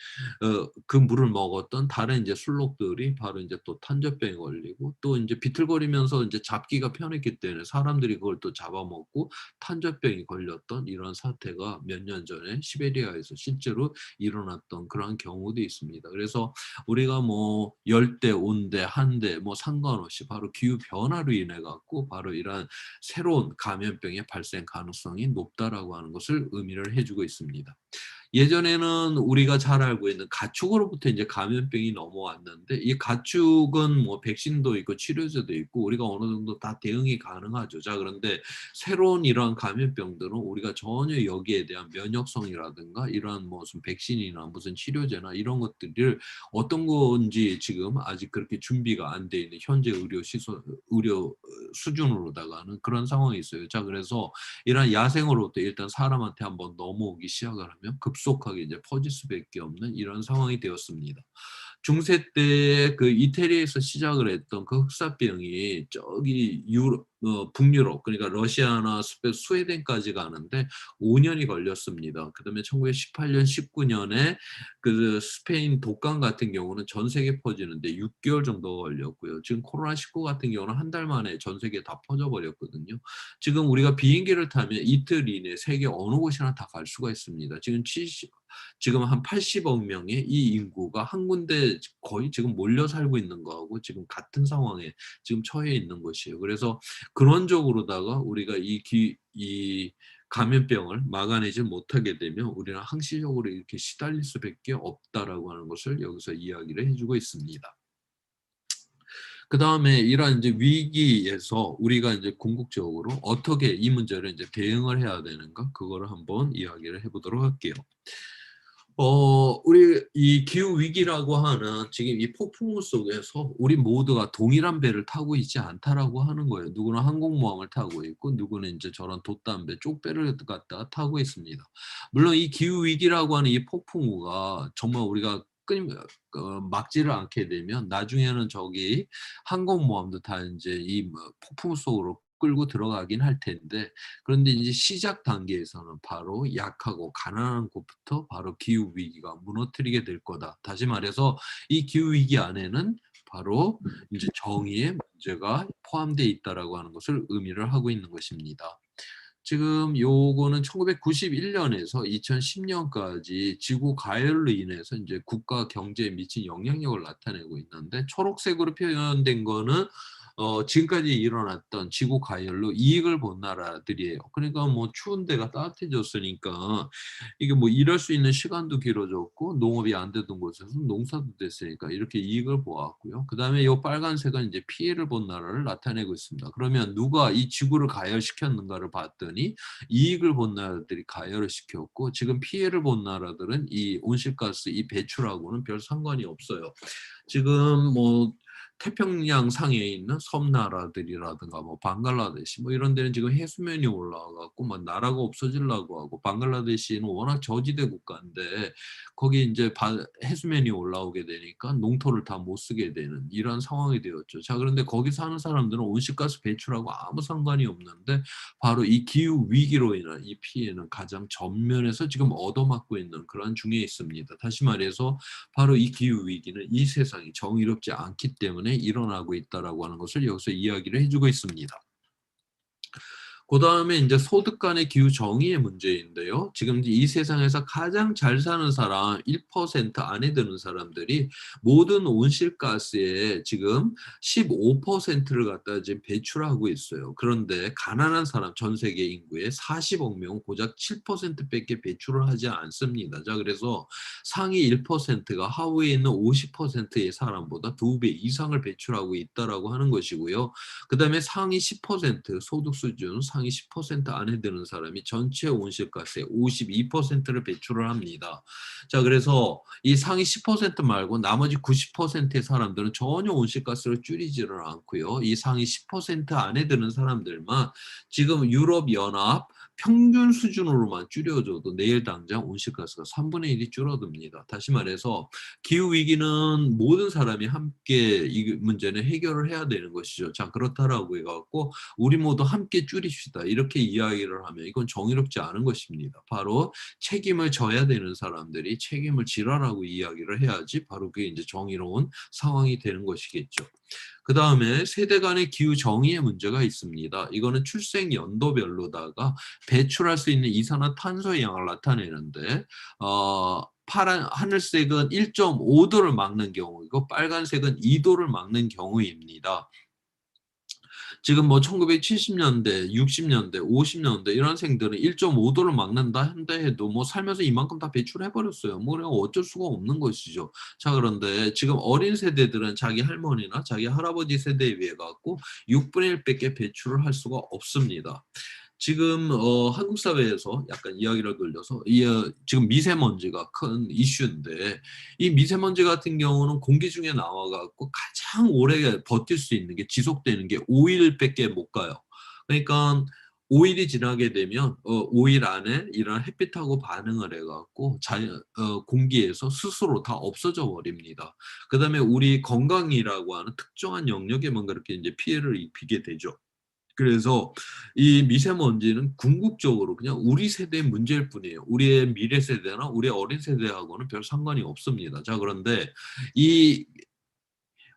그 물을 먹었던 다른 이제 술록들이 바로 이제 또 탄저병에 걸리고, 또 이제 비틀거리면서 이제 잡기가 편했기 때문에 사람들이 그걸 또 잡아먹고 탄저병이 걸렸던 이런 사태가 몇 년 전에 시베리아에서 실제로 일어났던 그런 경우도 있습니다. 그래서 우리가 뭐 열대, 온대, 한대 뭐 상관없이 바로 기후 변화로 인해 갖고 바로 이러한 새로운 감염병의 발생 가능성이 높다라고 하는 것을 의미를 해주고 있습니다. 예전에는 우리가 잘 알고 있는 가축으로부터 이제 감염병이 넘어왔는데, 이 가축은 뭐 백신도 있고 치료제도 있고 우리가 어느 정도 다 대응이 가능하죠. 자, 그런데 새로운 이러한 감염병들은 우리가 전혀 여기에 대한 면역성이라든가 이러한 무슨 백신이나 무슨 치료제나 이런 것들을 어떤 건지 지금 아직 그렇게 준비가 안 돼 있는 현재 의료 수준으로다가는 그런 상황이 있어요. 자, 그래서 이런 야생으로부터 일단 사람한테 한번 넘어오기 시작을 하면 급속하게 이제 퍼질 수밖에 없는 이런 상황이 되었습니다. 중세 때 그 이태리에서 시작을 했던 그 흑사병이 저기 북유럽, 그러니까 러시아나 스웨덴까지 가는데 5년이 걸렸습니다. 그다음에 1918년, 19년에 그 스페인 독감 같은 경우는 전 세계 퍼지는데 6개월 정도 걸렸고요. 지금 코로나19 같은 경우는 한 달 만에 전 세계에 다 퍼져버렸거든요. 지금 우리가 비행기를 타면 이틀 이내 세계 어느 곳이나 다 갈 수가 있습니다. 지금 한 80억 명의 이 인구가 한 군데 거의 지금 몰려 살고 있는 거하고 지금 같은 상황에 지금 처해 있는 것이에요. 그래서 근원적으로다가 우리가 이 감염병을 막아내지 못하게 되면 우리는 항시적으로 이렇게 시달릴 수밖에 없다라고 하는 것을 여기서 이야기를 해주고 있습니다. 그 다음에 이러한 이제 위기에서 우리가 이제 궁극적으로 어떻게 이 문제를 이제 대응을 해야 되는가, 그거를 한번 이야기를 해보도록 할게요. 우리 이 기후 위기라고 하는 지금 이 폭풍우 속에서 우리 모두가 동일한 배를 타고 있지 않다라고 하는 거예요. 누구는 항공모함을 타고 있고, 누구는 이제 저런 돛담배, 쪽배를 갖다가 타고 있습니다. 물론 이 기후 위기라고 하는 이 폭풍우가 정말 우리가 막지를 않게 되면 나중에는 저기 항공모함도 다 이제 이 폭풍우 속으로 끌고 들어가긴 할 텐데, 그런데 이제 시작 단계에서는 바로 약하고 가난한 곳부터 바로 기후 위기가 무너뜨리게 될 거다. 다시 말해서 이 기후 위기 안에는 바로 이제 정의의 문제가 포함되어 있다라고 하는 것을 의미를 하고 있는 것입니다. 지금 요거는 1991년에서 2010년까지 지구 가열로 인해서 이제 국가 경제에 미친 영향력을 나타내고 있는데, 초록색으로 표현된 거는 지금까지 일어났던 지구 가열로 이익을 본 나라들이에요. 그러니까 뭐 추운 데가 따뜻해졌으니까 이게 뭐 일할 수 있는 시간도 길어졌고, 농업이 안 되던 곳에서 농사도 됐으니까 이렇게 이익을 보았고요. 그다음에 이 빨간색은 이제 피해를 본 나라를 나타내고 있습니다. 그러면 누가 이 지구를 가열시켰는가를 봤더니 이익을 본 나라들이 가열을 시켰고, 지금 피해를 본 나라들은 이 온실가스 이 배출하고는 별 상관이 없어요. 지금 뭐 태평양 상에 있는 섬나라들이라든가 뭐 방글라데시 뭐 이런 데는 지금 해수면이 올라와갖고 막 나라가 없어지려고 하고, 방글라데시는 워낙 저지대 국가인데 거기 이제 해수면이 올라오게 되니까 농토를 다 못 쓰게 되는 이런 상황이 되었죠. 자, 그런데 거기 사는 사람들은 온실가스 배출하고 아무 상관이 없는데 바로 이 기후 위기로 인한 이 피해는 가장 전면에서 지금 얻어맞고 있는 그런 중에 있습니다. 다시 말해서 바로 이 기후 위기는 이 세상이 정의롭지 않기 때문에 일어나고 있다라고 하는 것을 여기서 이야기를 해주고 있습니다. 그 다음에 이제 소득 간의 기후 정의의 문제인데요. 지금 이 세상에서 가장 잘 사는 사람 1% 안에 드는 사람들이 모든 온실가스의 지금 15%를 갖다 지금 배출하고 있어요. 그런데 가난한 사람 전 세계 인구의 40억 명은 고작 7%밖에 배출을 하지 않습니다. 자, 그래서 상위 1%가 하위에 있는 50%의 사람보다 2배 이상을 배출하고 있다라고 하는 것이고요. 그 다음에 상위 10% 소득 수준 상위 10% 안에 드는 사람이 전체 온실가스의 52%를 배출을 합니다. 자, 그래서 이 상위 10% 말고 나머지 90%의 사람들은 전혀 온실가스를 줄이지를 않고요. 이 상위 10% 안에 드는 사람들만 지금 유럽연합 평균 수준으로만 줄여줘도 내일 당장 온실가스가 3분의 1이 줄어듭니다. 다시 말해서 기후위기는 모든 사람이 함께 이 문제는 해결을 해야 되는 것이죠. 자, 그렇다라고 해갖고 우리 모두 함께 줄입시다. 이렇게 이야기를 하면 이건 정의롭지 않은 것입니다. 바로 책임을 져야 되는 사람들이 책임을 지라라고 이야기를 해야지 바로 그게 이제 정의로운 상황이 되는 것이겠죠. 그 다음에 세대 간의 기후 정의의 문제가 있습니다. 이거는 출생 연도별로다가 배출할 수 있는 이산화탄소의 양을 나타내는데 파란 하늘색은 1.5도를 막는 경우이고 빨간색은 2도를 막는 경우입니다. 지금 뭐 1970년대, 60년대, 50년대 이런 생들은 1.5도를 막는다 한다 해도 뭐 살면서 이만큼 다 배출해 버렸어요. 뭐 그냥 어쩔 수가 없는 것이죠. 자, 그런데 지금 어린 세대들은 자기 할머니나 자기 할아버지 세대에 비해 갖고 6분의 1밖에 배출을 할 수가 없습니다. 지금 한국 사회에서 약간 이야기를 돌려서 지금 미세먼지가 큰 이슈인데 이 미세먼지 같은 경우는 공기 중에 나와 갖고 가장 오래 버틸 수 있는 게 지속되는 게 5일밖에 못 가요. 그러니까 5일이 지나게 되면 5일 안에 이런 햇빛하고 반응을 해갖고 공기에서 스스로 다 없어져 버립니다. 그다음에 우리 건강이라고 하는 특정한 영역에만 그렇게 이제 피해를 입히게 되죠. 그래서 이 미세먼지는 궁극적으로 그냥 우리 세대의 문제일 뿐이에요. 우리의 미래 세대나 우리 어린 세대하고는 별 상관이 없습니다. 자, 그런데 이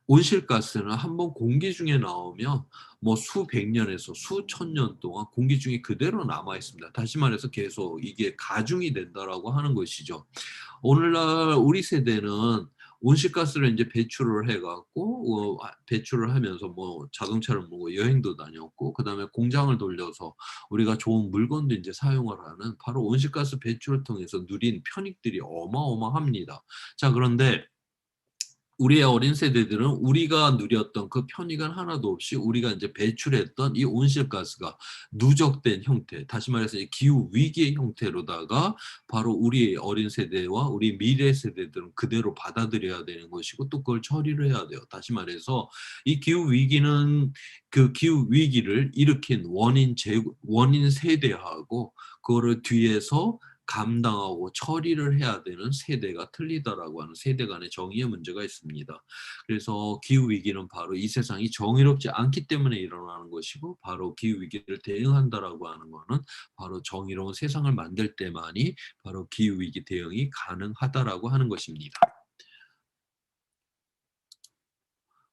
온실가스는 한번 공기 중에 나오면 뭐 수백 년에서 수천 년 동안 공기 중에 그대로 남아 있습니다. 다시 말해서 계속 이게 가중이 된다라고 하는 것이죠. 오늘날 우리 세대는 온실가스를 이제 배출을 해갖고 배출을 하면서 뭐 자동차를 몰고 여행도 다녔고 그다음에 공장을 돌려서 우리가 좋은 물건도 이제 사용을 하는 바로 온실가스 배출을 통해서 누린 편익들이 어마어마합니다. 자, 그런데 우리의 어린 세대들은 우리가 누렸던 그 편익은 하나도 없이 우리가 이제 배출했던 이 온실가스가 누적된 형태, 다시 말해서 이 기후 위기의 형태로다가 바로 우리 어린 세대와 우리 미래 세대들은 그대로 받아들여야 되는 것이고 또 그걸 처리를 해야 돼요. 다시 말해서 이 기후 위기는 그 기후 위기를 일으킨 원인 세대하고 그거를 뒤에서 감당하고 처리를 해야 되는 세대가 틀리다라고 하는 세대 간의 정의의 문제가 있습니다. 그래서 기후위기는 바로 이 세상이 정의롭지 않기 때문에 일어나는 것이고 바로 기후위기를 대응한다라고 하는 것은 바로 정의로운 세상을 만들 때만이 바로 기후위기 대응이 가능하다라고 하는 것입니다.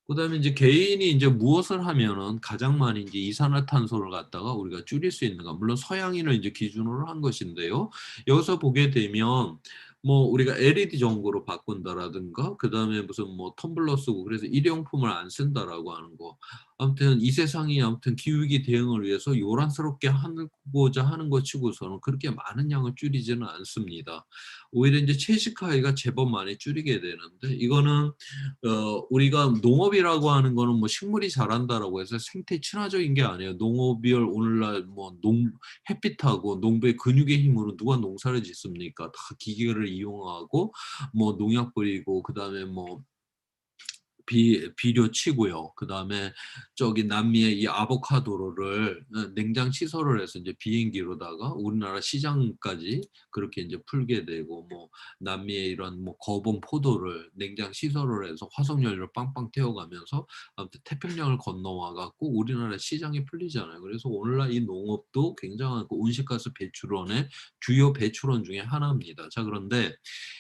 그다음에 이제 개인이 이제 무엇을 하면은 가장 많이 이제 이산화탄소를 갖다가 우리가 줄일 수 있는가? 물론 서양인을 이제 기준으로 한 것인데요. 여기서 보게 되면 뭐 우리가 LED 전구로 바꾼다라든가 그다음에 무슨 뭐 텀블러 쓰고 그래서 일회용품을 안 쓴다라고 하는 거. 아무튼 이 세상이 아무튼 기후위기 대응을 위해서 요란스럽게 하고자 하는 것 치고서는 그렇게 많은 양을 줄이지는 않습니다. 오히려 이제 채식하기가 제법 많이 줄이게 되는데 이거는 우리가 농업이라고 하는 거는 뭐 식물이 자란다라고 해서 생태 친화적인 게 아니에요. 농업이열 오늘날 뭐 햇빛하고 농부의 근육의 힘으로 누가 농사를 짓습니까? 다 기계를 이용하고 뭐 농약 뿌리고 그다음에 뭐 비료 치고요. 그다음에 저기 남미의 이 아보카도를 냉장 시설을 해서 이제 비행기로다가 우리나라 시장까지 그렇게 이제 풀게 되고 뭐 남미의 이런 뭐 거봉 포도를 냉장 시설을 해서 화석연료를 빵빵 태워가면서 아무튼 태평양을 건너와 갖고 우리나라 시장이 풀리잖아요. 그래서 오늘날 이 농업도 굉장한 그 온실가스 배출원의 주요 배출원 중에 하나입니다. 자, 그런데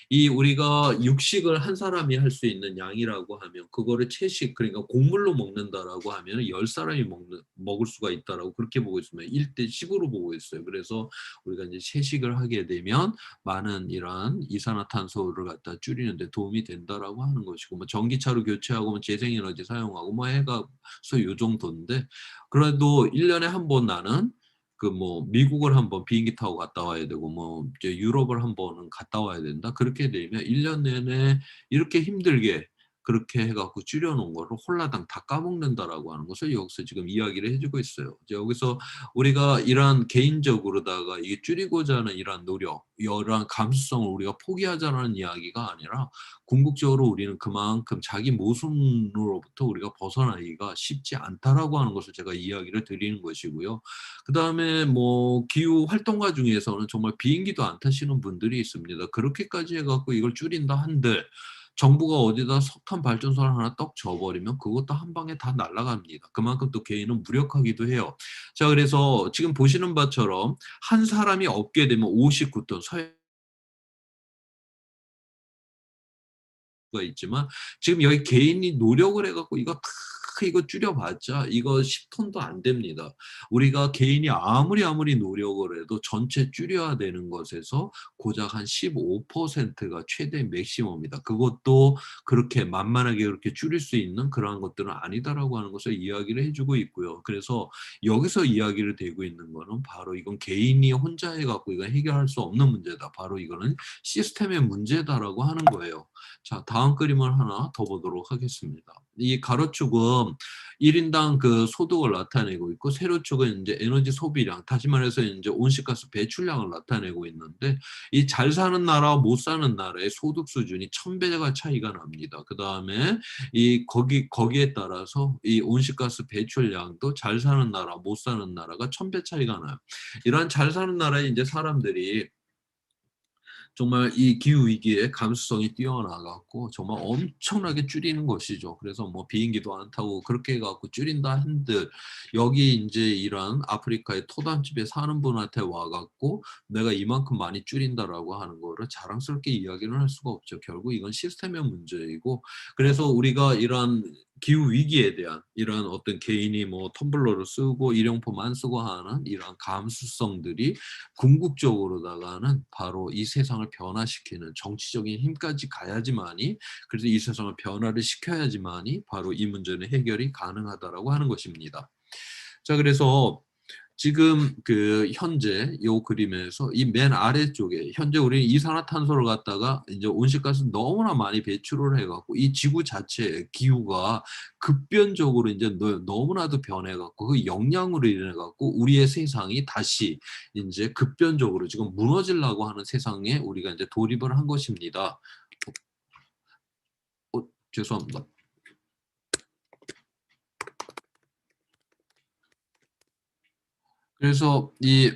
이 우리가 육식을 한 사람이 할 수 있는 양이라고 하면 그거를 채식 그러니까 곡물로 먹는다라고 하면 10사람이 먹을 수가 있다라고 그렇게 보고 있습니다. 1대 10으로 보고 있어요. 그래서 우리가 이제 채식을 하게 되면 많은 이러한 이산화탄소를 갖다 줄이는 데 도움이 된다라고 하는 것이고 뭐 전기차로 교체하고 뭐 재생에너지 사용하고 뭐 해가서 요 정도인데 그래도 1년에 한 번 나는 그 뭐 미국을 한번 비행기 타고 갔다 와야 되고 뭐 이제 유럽을 한 번은 갔다 와야 된다. 그렇게 되면 1년 내내 이렇게 힘들게 그렇게 해갖고 줄여놓은 거를 홀라당 다 까먹는다라고 하는 것을 여기서 지금 이야기를 해주고 있어요. 이제 여기서 우리가 이러한 개인적으로다가 이게 줄이고자 하는 이러한 노력, 이러한 감수성을 우리가 포기하자는 이야기가 아니라 궁극적으로 우리는 그만큼 자기 모순으로부터 우리가 벗어나기가 쉽지 않다라고 하는 것을 제가 이야기를 드리는 것이고요. 그 다음에 뭐 기후 활동가 중에서는 정말 비행기도 안 타시는 분들이 있습니다. 그렇게까지 해갖고 이걸 줄인다 한들 정부가 어디다 석탄 발전소를 하나 떡 져버리면 그것도 한 방에 다 날아갑니다. 그만큼 또 개인은 무력하기도 해요. 자, 그래서 지금 보시는 바처럼 한 사람이 없게 되면 59톤 가 있지만 지금 여기 개인이 노력을 해갖고 이거 줄여봤자 이거 10톤도 안 됩니다. 우리가 개인이 아무리 노력을 해도 전체 줄여야 되는 것에서 고작 한 15%가 최대 맥시멈입니다. 그것도 그렇게 만만하게 그렇게 줄일 수 있는 그러한 것들은 아니다라고 하는 것을 이야기를 해주고 있고요. 그래서 여기서 이야기를 되고 있는 거는 바로 이건 개인이 혼자 해갖고 이건 해결할 수 없는 문제다. 바로 이거는 시스템의 문제다라고 하는 거예요. 자, 다음 그림을 하나 더 보도록 하겠습니다. 이 가로축은 1인당 그 소득을 나타내고 있고 세로축은 이제 에너지 소비량, 다시 말해서 이제 온실가스 배출량을 나타내고 있는데 이 잘 사는 나라와 못 사는 나라의 소득 수준이 1000배가 차이가 납니다. 그 다음에 이 거기에 따라서 이 온실가스 배출량도 잘 사는 나라, 못 사는 나라가 1000배 차이가 나요. 이러한 잘 사는 나라에 이제 사람들이 정말 이 기후 위기에 감수성이 뛰어나갖고 정말 엄청나게 줄이는 것이죠. 그래서 뭐 비행기도 안 타고 그렇게 해갖고 줄인다 한들 여기 이제 이런 아프리카의 토단집에 사는 분한테 와갖고 내가 이만큼 많이 줄인다라고 하는 거를 자랑스럽게 이야기는 할 수가 없죠. 결국 이건 시스템의 문제이고 그래서 우리가 이런 기후 위기에 대한 이런 어떤 개인이 뭐 텀블러를 쓰고 일용품 안 쓰고 하는 이런 감수성들이 궁극적으로다가는 바로 이 세상을 변화시키는 정치적인 힘까지 가야지만이 그래서 이 세상을 변화를 시켜야지만이 바로 이 문제는 해결이 가능하다라고 하는 것입니다. 자, 그래서 지금 그 현재 이 그림에서 이 맨 아래쪽에 현재 우리는 이산화탄소를 갖다가 이제 온실가스 너무나 많이 배출을 해갖고 이 지구 자체의 기후가 급변적으로 이제 너무나도 변해갖고 그 영향으로 인해갖고 우리의 세상이 다시 이제 급변적으로 지금 무너지려고 하는 세상에 우리가 이제 돌입을 한 것입니다. 죄송합니다. 그래서 이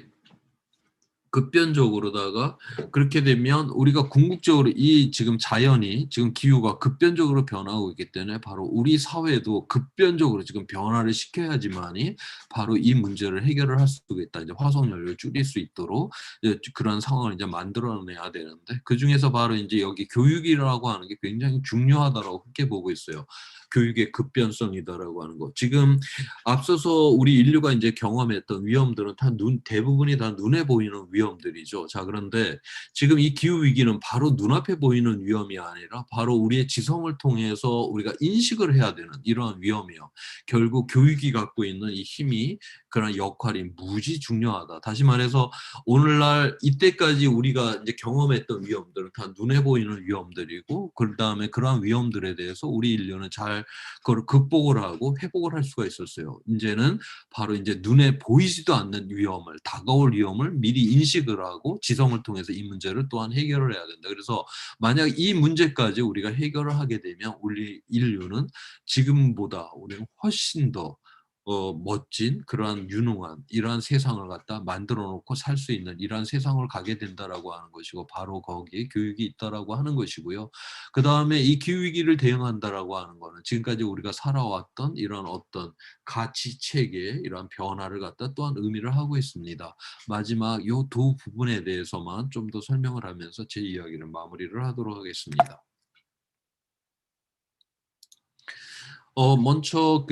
급변적으로다가 그렇게 되면 우리가 궁극적으로 이 지금 자연이 지금 기후가 급변적으로 변하고 있기 때문에 바로 우리 사회도 급변적으로 지금 변화를 시켜야지만이 바로 이 문제를 해결을 할 수가 있다. 이제 화석연료를 줄일 수 있도록 이제 그런 상황을 이제 만들어내야 되는데 그 중에서 바로 이제 여기 교육이라고 하는 게 굉장히 중요하다라고 그렇게 보고 있어요. 교육의 급변성이다라고 하는 거. 지금 앞서서 우리 인류가 이제 경험했던 위험들은 다 대부분이 다 눈에 보이는 위험들이죠. 자, 그런데 지금 이 기후 위기는 바로 눈앞에 보이는 위험이 아니라 바로 우리의 지성을 통해서 우리가 인식을 해야 되는 이런 위험이요. 결국 교육이 갖고 있는 이 힘이 그런 역할이 무지 중요하다. 다시 말해서 오늘날 이때까지 우리가 이제 경험했던 위험들은 다 눈에 보이는 위험들이고 그 다음에 그러한 위험들에 대해서 우리 인류는 잘 그걸 극복을 하고 회복을 할 수가 있었어요. 이제는 바로 이제 눈에 보이지도 않는 위험을 다가올 위험을 미리 인식을 하고 지성을 통해서 이 문제를 또한 해결을 해야 된다. 그래서 만약 이 문제까지 우리가 해결을 하게 되면 우리 인류는 지금보다 우리는 훨씬 더 멋진 그러한 유능한 이러한 세상을 갖다 만들어 놓고 살 수 있는 이러한 세상을 가게 된다라고 하는 것이고 바로 거기에 교육이 있다라고 하는 것이고요. 그 다음에 이 기후위기를 대응한다라고 하는 거는 지금까지 우리가 살아왔던 이런 어떤 가치 체계의 이러한 변화를 갖다 또한 의미를 하고 있습니다. 마지막 요 두 부분에 대해서만 좀 더 설명을 하면서 제 이야기를 마무리를 하도록 하겠습니다. 먼저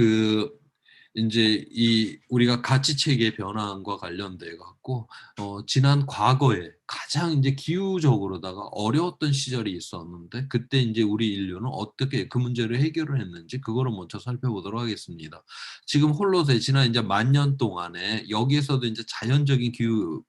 이제 이 우리가 가치 체계 변화과 관련돼 갖고 지난 과거에 가장 이제 기후적으로다가 어려웠던 시절이 있었는데 그때 이제 우리 인류는 어떻게 그 문제를 해결을 했는지 그거를 먼저 살펴보도록 하겠습니다. 지금 홀로세 지난 이제 10,000년 동안에 여기에서도 이제 자연적인 기후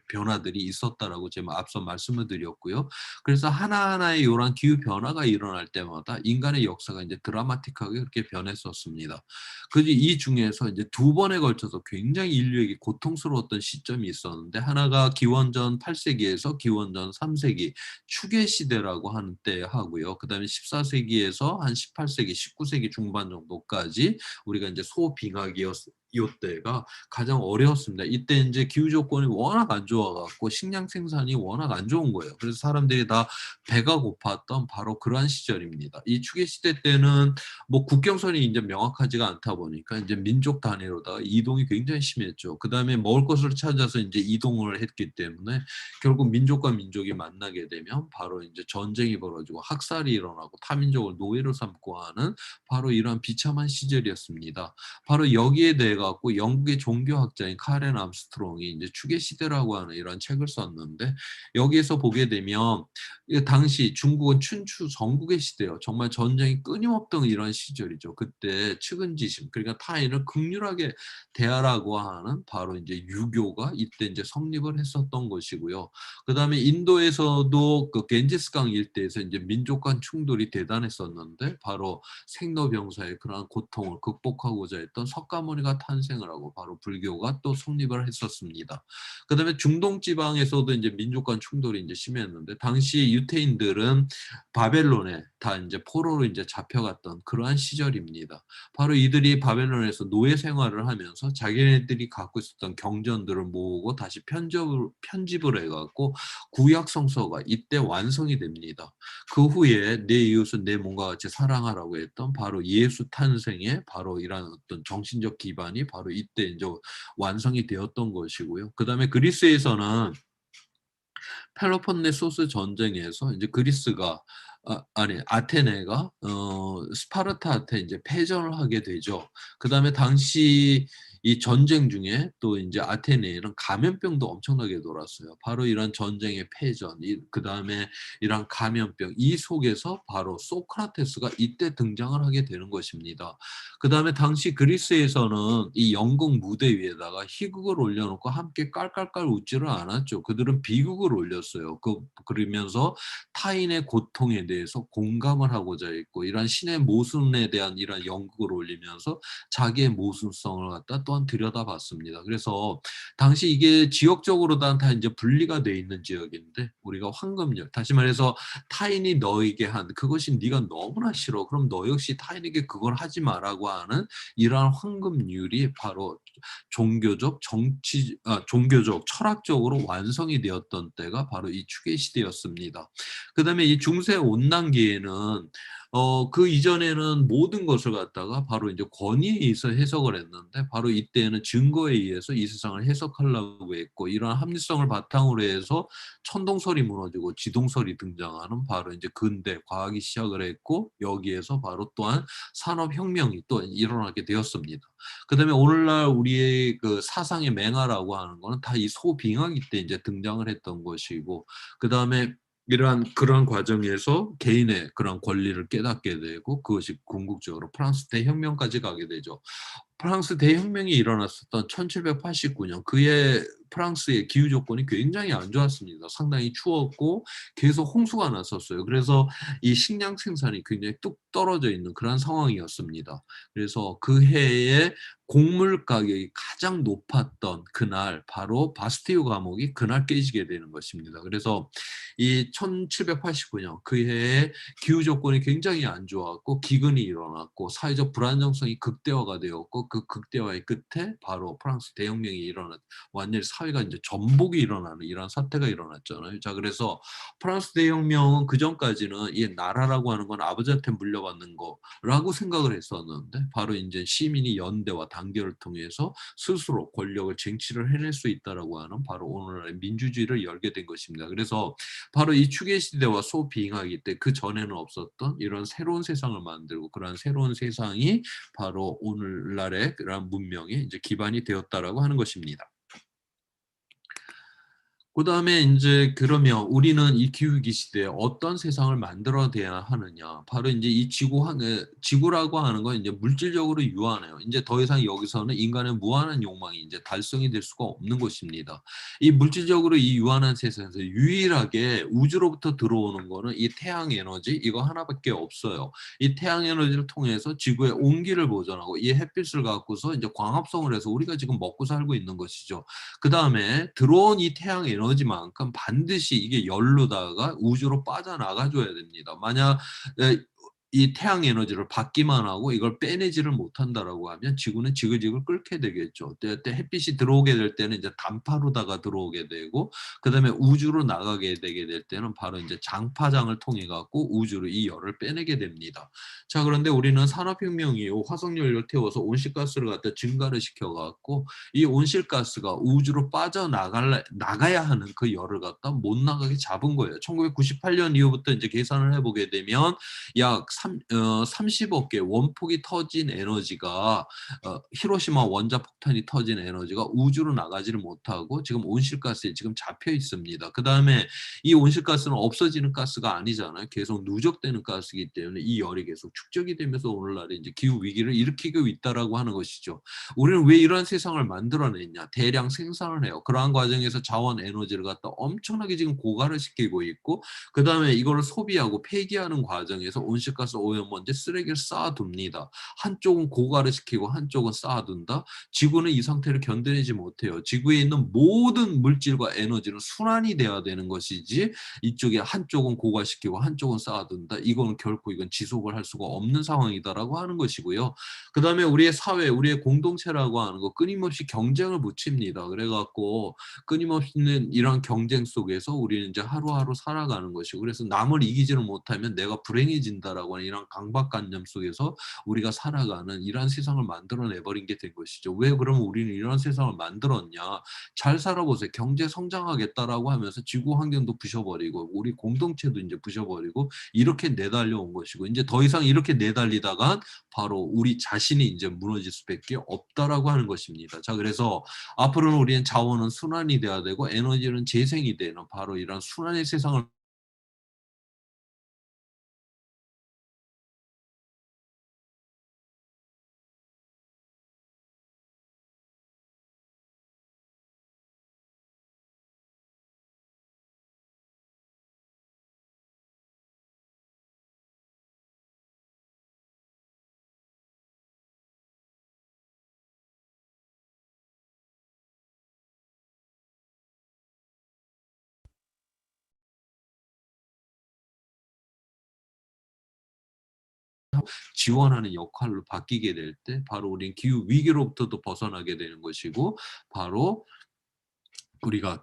변화들이 있었다라고 제가 앞서 말씀을 드렸고요. 그래서 하나하나의 이러한 기후 변화가 일어날 때마다 인간의 역사가 이제 드라마틱하게 그렇게 변했었습니다. 그래서 이 중에서 이제 두 번에 걸쳐서 굉장히 인류에게 고통스러웠던 시점이 있었는데 하나가 기원전 8세기에서 기원전 3세기 추계 시대라고 하는 때 하고요. 그다음에 14세기에서 한 18세기, 19세기 중반 정도까지 우리가 이제 소빙하기였 요때가 가장 어려웠습니다. 이때 이제 기후 조건이 워낙 안 좋아 갖고 식량 생산이 워낙 안 좋은 거예요. 그래서 사람들이 다 배가 고팠던 바로 그러한 시절입니다. 이 추계 시대 때는 뭐 국경선이 이제 명확하지가 않다 보니까 이제 민족 단위로다가 이동이 굉장히 심했죠. 그다음에 먹을 것을 찾아서 이제 이동을 했기 때문에 결국 민족과 민족이 만나게 되면 바로 이제 전쟁이 벌어지고 학살이 일어나고 타민족을 노예로 삼고 하는 바로 이러한 비참한 시절이었습니다. 바로 여기에 대해 갖고 영국의 종교학자인 카렌 암스트롱이 이제 추계 시대라고 하는 이런 책을 썼는데 여기에서 보게 되면 당시 중국은 춘추 전국의 시대요. 정말 전쟁이 끊임없던 이런 시절이죠. 그때 측은지심 그러니까 타인을 극률하게 대하라고 하는 바로 이제 유교가 이때 이제 성립을 했었던 것이고요. 그다음에 인도에서도 그 겐지스강 일대에서 이제 민족 간 충돌이 대단했었는데 바로 생로병사의 그러한 고통을 극복하고자 했던 석가모니가 탄생을 하고 바로 불교가 또 성립을 했었습니다. 그다음에 중동 지방에서도 이제 민족 간 충돌이 이제 심했는데 당시 유태인들은 바벨론에 다 이제 포로로 이제 잡혀갔던 그러한 시절입니다. 바로 이들이 바벨론에서 노예 생활을 하면서 자기네들이 갖고 있었던 경전들을 모으고 다시 편집을 해갖고 구약 성서가 이때 완성이 됩니다. 그 후에 내 이웃은 내 몸과 같이 사랑하라고 했던 바로 예수 탄생의 바로 이런 어떤 정신적 기반이 바로 이때 이제 완성이 되었던 것이고요. 그 다음에 그리스에서는 펠로폰네소스 전쟁에서 이제 그리스가 아니 아테네가 스파르타한테 이제 패전을 하게 되죠. 그다음에 당시 이 전쟁 중에 또 이제 아테네에는 감염병도 엄청나게 돌았어요. 바로 이런 전쟁의 패전, 그다음에 이런 감염병 이 속에서 바로 소크라테스가 이때 등장을 하게 되는 것입니다. 그다음에 당시 그리스에서는 이 연극 무대 위에다가 희극을 올려놓고 함께 깔깔깔 웃지를 않았죠. 그들은 비극을 올렸어요. 그러면서 타인의 고통에 대해서 공감을 하고자 했고 이런 신의 모순에 대한 이런 연극을 올리면서 자기의 모순성을 갖다 또한 들여다봤습니다. 그래서 당시 이게 지역적으로 다 이제 분리가 돼 있는 지역인데 우리가 황금률 다시 말해서 타인이 너에게 한 그것이 네가 너무나 싫어. 그럼 너 역시 타인에게 그걸 하지 마라고 하는 이러한 황금률이 바로 종교적 철학적으로 완성이 되었던 때가 바로 이 추계 시대였습니다. 그다음에 이 중세 온난기에는 그 이전에는 모든 것을 갖다가 바로 이제 권위에 의해서 해석을 했는데 바로 이때는 증거에 의해서 이 세상을 해석하려고 했고 이러한 합리성을 바탕으로 해서 천동설이 무너지고 지동설이 등장하는 바로 이제 근대 과학이 시작을 했고 여기에서 바로 또한 산업혁명이 또 일어나게 되었습니다. 그다음에 오늘날 우리의 그 사상의 맹아라고 하는 거는 다 이 소빙하기 때 이제 등장을 했던 것이고 그다음에 이러한 그런 과정에서 개인의 그런 권리를 깨닫게 되고 그것이 궁극적으로 프랑스 대혁명까지 가게 되죠. 프랑스 대혁명이 일어났었던 1789년 그해 프랑스의 기후 조건이 굉장히 안 좋았습니다. 상당히 추웠고 계속 홍수가 났었어요. 그래서 이 식량 생산이 굉장히 뚝 떨어져 있는 그런 상황이었습니다. 그래서 그 해에 곡물 가격이 가장 높았던 그날 바로 바스티유 감옥이 그날 깨지게 되는 것입니다. 그래서 이 1789년 그 해에 기후 조건이 굉장히 안 좋았고 기근이 일어났고 사회적 불안정성이 극대화가 되었고 그 극대화의 끝에 바로 프랑스 대혁명이 일어났 완전히 사회가 이제 전복이 일어나는 이런 사태가 일어났잖아요. 자 그래서 프랑스 대혁명은 그 전까지는 이 나라라고 하는 건 아버지한테 물려받는 거라고 생각을 했었는데 바로 이제 시민이 연대와 단결을 통해서 스스로 권력을 쟁취를 해낼 수 있다라고 하는 바로 오늘날의 민주주의를 열게 된 것입니다. 그래서 바로 이 추계 시대와 소비잉하기 때 그 전에는 없었던 이런 새로운 세상을 만들고 그러한 새로운 세상이 바로 오늘날의 그런 문명의 이제 기반이 되었다라고 하는 것입니다. 그다음에 인제 그러면 우리는 이 기후위기 시대에 어떤 세상을 만들어내야 하느냐. 바로 인제 이 지구라고 하는 건 인제 물질적으로 유한해요. 인제 더 이상 여기서는 인간의 무한한 욕망이 인제 달성이 될 수가 없는 것입니다. 이 물질적으로 이 유한한 세상에서 유일하게 우주로부터 들어오는 거는 이 태양 에너지 이거 하나밖에 없어요. 이 태양 에너지를 통해서 지구의 온기를 보존하고 이 햇빛을 갖고서 인제 광합성을 해서 우리가 지금 먹고 살고 있는 것이죠. 그다음에 들어온 이 태양 에너지만큼 반드시 이게 연루다가 우주로 빠져나가 줘야 됩니다. 만약 에 이 태양 에너지를 받기만 하고 이걸 빼내지를 못한다라고 하면 지구는 지글지글 끓게 되겠죠. 때 햇빛이 들어오게 될 때는 이제 단파로다가 들어오게 되고 그다음에 우주로 나가게 되게 될 때는 바로 인제 장파장을 통해 갖고 우주로 이 열을 빼내게 됩니다. 자 그런데 우리는 산업혁명 이후 화석연료를 태워서 온실가스를 갖다 증가를 시켜 갖고 이 온실가스가 우주로 나가야 하는 그 열을 갖다 못 나가게 잡은 거예요. 1998년 이후부터 이제 계산을 해보게 되면 약 30억 개 원폭이 터진 에너지가 히로시마 원자폭탄이 터진 에너지가 우주로 나가지를 못하고 지금 온실가스에 지금 잡혀 있습니다. 그 다음에 이 온실가스는 없어지는 가스가 아니잖아요. 계속 누적되는 가스이기 때문에 이 열이 계속 축적이 되면서 오늘날에 이제 기후 위기를 일으키고 있다라고 하는 것이죠. 우리는 왜 이러한 세상을 만들어냈냐? 대량 생산을 해요. 그러한 과정에서 자원 에너지를 갖다 엄청나게 지금 고갈을 시키고 있고 그다음에 이거를 소비하고 폐기하는 과정에서 온실가스 오염먼지 쓰레기를 쌓아둡니다. 한쪽은 고갈을 시키고 한쪽은 쌓아둔다. 지구는 이 상태를 견뎌내지 못해요. 지구에 있는 모든 물질과 에너지는 순환이 돼야 되는 것이지 이쪽에 한쪽은 고갈시키고 한쪽은 쌓아둔다. 이거는 결코 이건 지속을 할 수가 없는 상황이다라고 하는 것이고요. 그다음에 우리의 사회, 우리의 공동체라고 하는 거 끊임없이 경쟁을 붙입니다. 그래 갖고 끊임없는 이런 경쟁 속에서 우리는 이제 하루하루 살아가는 것이고 그래서 남을 이기지를 못하면 내가 불행해진다라고 하는 이런 강박관념 속에서 우리가 살아가는 이러한 세상을 만들어내 버린 게 된 것이죠. 왜 그러면 우리는 이런 세상을 만들었냐? 잘 살아보세요. 경제 성장하겠다라고 하면서 지구 환경도 부셔버리고 우리 공동체도 이제 부셔버리고 이렇게 내달려 온 것이고 이제 더 이상 이렇게 내달리다가 바로 우리 자신이 이제 무너질 수밖에 없다라고 하는 것입니다. 자, 그래서 앞으로는 우리는 자원은 순환이 돼야 되고 에너지는 재생이 되는 바로 이런 순환의 세상을 지원하는 역할로 바뀌게 될 때 바로 우리는 기후 위기로부터도 벗어나게 되는 것이고 바로 우리가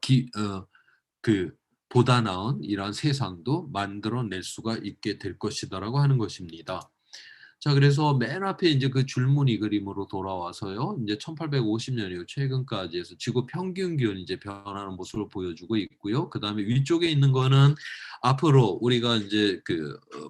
그 보다 나은 이러한 세상도 만들어낼 수가 있게 될 것이다라고 하는 것입니다. 자 그래서 맨 앞에 인제 그 줄무늬 그림으로 돌아와서요. 인제 1850년 이후 최근까지 해서 지구 평균 기온이 이제 변하는 모습을 보여주고 있고요. 그다음에 위쪽에 있는 거는 앞으로 우리가 인제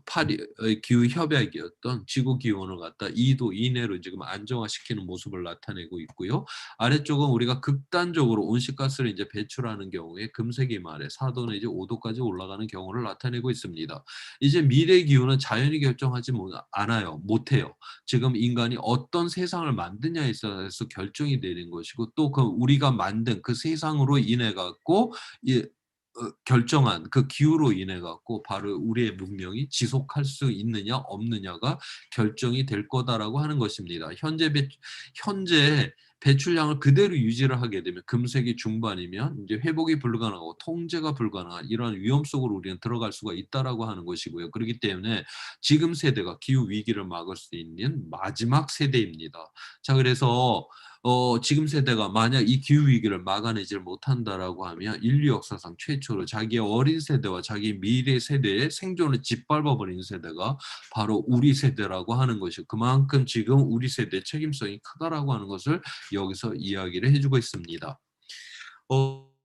파리의 기후 협약이었던 지구 기온을 갖다 2도 이내로 지금 안정화시키는 모습을 나타내고 있고요. 아래쪽은 우리가 극단적으로 온실가스를 이제 배출하는 경우에 금세기 말에 4도 내지 5 도까지 올라가는 경우를 나타내고 있습니다. 이제 미래 기후는 자연이 결정하지 않아요. 못해요. 지금 인간이 어떤 세상을 만드냐에 있어서 결정이 되는 것이고 또 그 우리가 만든 그 세상으로 인해 갖고 이 결정한 그 기후로 인해 갖고 바로 우리의 문명이 지속할 수 있느냐 없느냐가 결정이 될 거다라고 하는 것입니다. 현재 배출량을 그대로 유지를 하게 되면 금세기 중반이면 이제 회복이 불가능하고 통제가 불가능한 이러한 위험 속으로 우리는 들어갈 수가 있다라고 하는 것이고요. 그렇기 때문에 지금 세대가 기후 위기를 막을 수 있는 마지막 세대입니다. 자, 그래서 지금 세대가 만약 이 기후 위기를 막아내지를 못한다라고 하면 인류 역사상 최초로 자기의 어린 세대와 자기 미래 세대의 생존을 짓밟아 버린 세대가 바로 우리 세대라고 하는 것이고 그만큼 지금 우리 세대의 책임성이 크다라고 하는 것을 여기서 이야기를 해 주고 있습니다. 어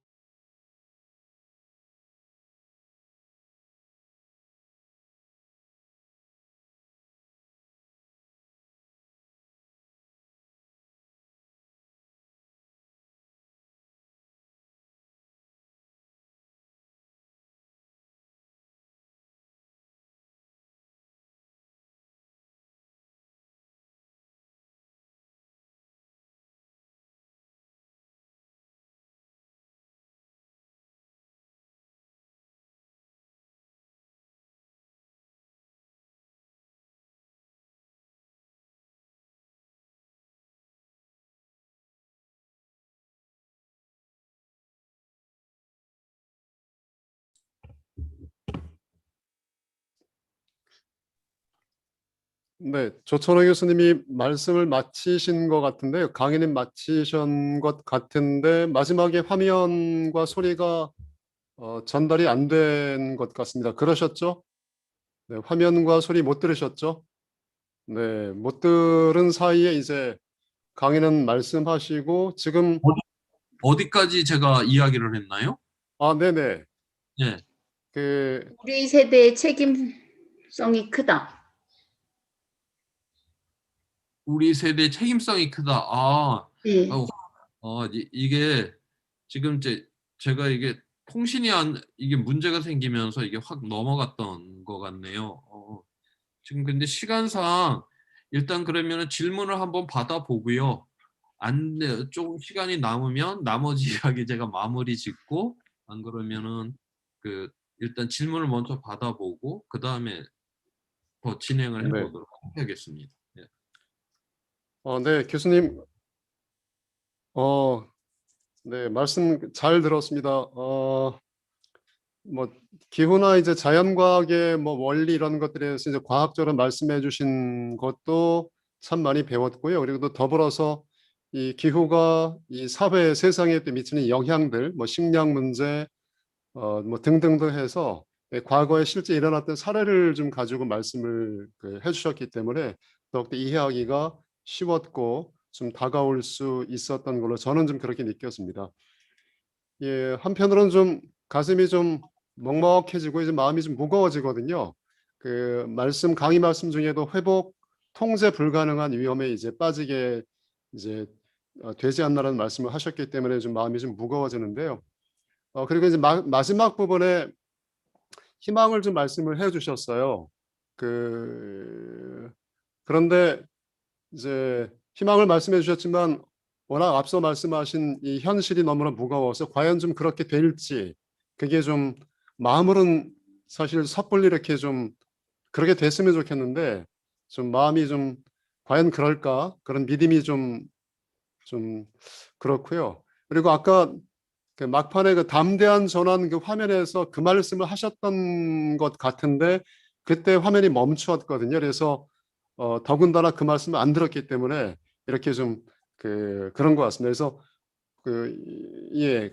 네, 조천호 교수님이 말씀을 마치신 것 같은데요. 강의는 마치신 것 같은데 마지막에 화면과 소리가 전달이 안 된 것 같습니다. 그러셨죠? 네, 화면과 소리 못 들으셨죠? 네, 못 들은 사이에 이제 강의는 말씀하시고 지금 어디, 어디까지 제가 이야기를 했나요? 네네. 예. 그 우리 세대의 책임성이 크다. 우리 세대의 책임성이 크다. 네. 이게 지금 제가 이게 통신이 이게 문제가 생기면서 이게 확 넘어갔던 것 같네요. 지금 근데 시간상 일단 그러면은 질문을 한번 받아보고요. 조금 시간이 남으면 나머지 이야기 제가 마무리 짓고 안 그러면은 그 일단 질문을 먼저 받아보고 그 다음에 더 진행을 네. 해보도록 하겠습니다. 네. 네, 교수님 네, 말씀 잘 들었습니다. 뭐 기후나 이제 자연과학의 뭐 원리 이런 것들에 대해서 이제 과학적으로 말씀해 주신 것도 참 많이 배웠고요. 그리고 또 더불어서 이 기후가 이 사회 세상에 또 미치는 영향들, 뭐 식량 문제, 뭐 등등등 해서 과거에 실제 일어났던 사례를 좀 가지고 말씀을 해주셨기 때문에 더욱더 이해하기가 쉬웠고 좀 다가올 수 있었던 걸로 저는 좀 그렇게 느꼈습니다. 예, 한편으로는 좀 가슴이 좀 먹먹해지고 이제 마음이 좀 무거워지거든요. 강의 말씀 중에도 회복 통제 불가능한 위험에 이제 빠지게 이제 되지 않나라는 말씀을 하셨기 때문에 좀 마음이 좀 무거워지는데요. 그리고 이제 마지막 부분에 희망을 좀 말씀을 해 주셨어요. 그런데 이제 희망을 말씀해 주셨지만 워낙 앞서 말씀하신 이 현실이 너무나 무거워서 과연 좀 그렇게 될지 그게 좀 마음으로는 사실 섣불리 이렇게 좀 그렇게 됐으면 좋겠는데 좀 마음이 좀 '과연 그럴까?' 그런 믿음이 좀 그렇고요. 그리고 아까 막판에 담대한 전환 화면에서 그 말씀을 하셨던 것 같은데 그때 화면이 멈추었거든요. 그래서 더군다나 그 말씀을 안 들었기 때문에 이렇게 좀 그런 것 같습니다. 그래서 그 예.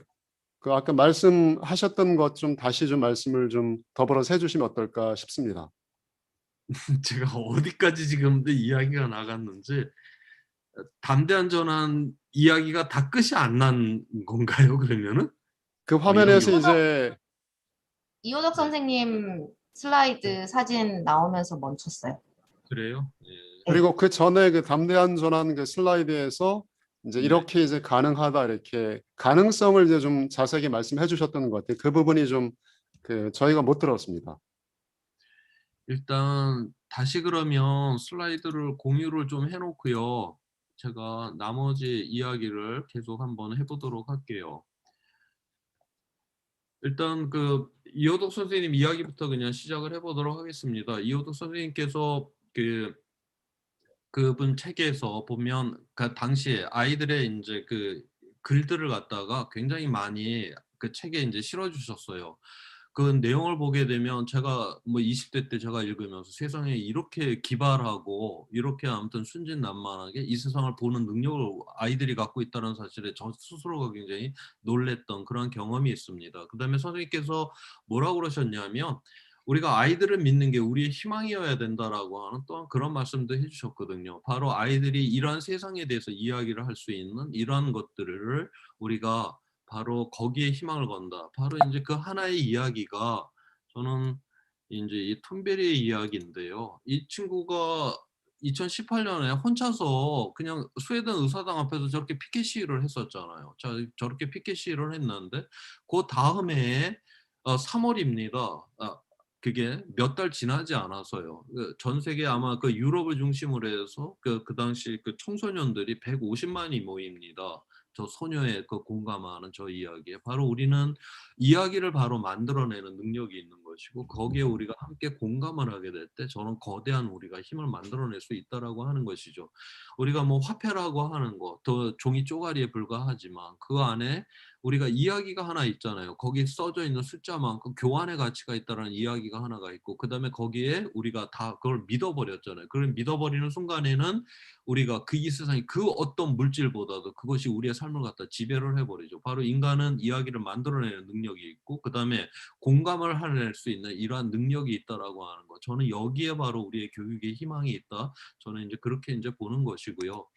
아까 말씀하셨던 것 좀 다시 좀 말씀을 좀 더불어서 해 주시면 어떨까 싶습니다. 제가 어디까지 지금 이야기가 나갔는지 담대한 전환 이야기가 다 끝이 안 난 건가요? 그러면은? 그 이런 화면에서 경우. 이제 이호덕 네. 선생님 슬라이드 사진 나오면서 멈췄어요. 그래요? 예. 그리고 그전에 담대한 전환 슬라이드에서 이제 네. 이렇게 이제 가능하다 이렇게 가능성을 이제 좀 자세하게 말씀해 주셨던 것 같아요. 그 부분이 좀 저희가 못 들었습니다. 일단 다시 그러면 슬라이드를 공유를 좀 해 놓고요. 제가 나머지 이야기를 계속 한번 해 보도록 할게요. 일단 이호덕 선생님 이야기부터 그냥 시작을 해 보도록 하겠습니다. 이호덕 선생님께서 그분 책에서 보면 그 당시에 아이들의 인제 글들을 갖다가 굉장히 많이 그 책에 인제 실어 주셨어요. 그 내용을 보게 되면 제가 뭐 20대 때 제가 읽으면서 '세상에 이렇게 기발하고 이렇게 아무튼 순진난만하게 이 세상을 보는 능력을 아이들이 갖고 있다.'는 사실에 저 스스로가 굉장히 놀랐던 그런 경험이 있습니다. 그다음에 선생님께서 뭐라고 그러셨냐면 "우리가 아이들을 믿는 게 우리의 희망이어야 된다."라고 하는 또한 그런 말씀도 해 주셨거든요. 바로 아이들이 이러한 세상에 대해서 이야기를 할 수 있는 이러한 것들을 우리가 바로 거기에 희망을 건다. 바로 인제 그 하나의 이야기가 저는 인제 이 툰베리의 이야기인데요. 이 친구가 2018 년에 혼자서 그냥 스웨덴 의사당 앞에서 저렇게 피켓 시위를 했었잖아요. 저렇게 피켓 시위를 했는데 그다음 해에 3 월입니다. 그게 몇 달 지나지 않아서요. 전 세계 아마 유럽을 중심으로 해서 그 당시 청소년들이 150만이 모입니다. 저 소녀의 공감하는 저 이야기에 바로 우리는 이야기를 바로 만들어내는 능력이 있는 것이고 것이고 거기에 우리가 함께 공감을 하게 될 때 저는 거대한 우리가 힘을 만들어낼 수 있다라고 하는 것이죠. 우리가 뭐 화폐라고 하는 거, 더 종이 쪼가리에 불과하지만 그 안에 우리가 이야기가 하나 있잖아요. 거기 써져 있는 숫자만큼 교환의 가치가 있다는 이야기가 하나가 있고 그다음에 거기에 우리가 다 그걸 믿어버렸잖아요. 그걸 믿어버리는 순간에는 우리가 그 이 세상이 그 어떤 물질보다도 그것이 우리의 삶을 갖다 지배를 해버리죠. 바로 인간은 이야기를 만들어내는 능력이 있고 그다음에 공감을 해낼 수 있는 이러한 능력이 있다라고 하는 거. 저는 여기에 바로 우리의 교육의 희망이 있다. 저는 이제 그렇게 이제 보는 것이고요.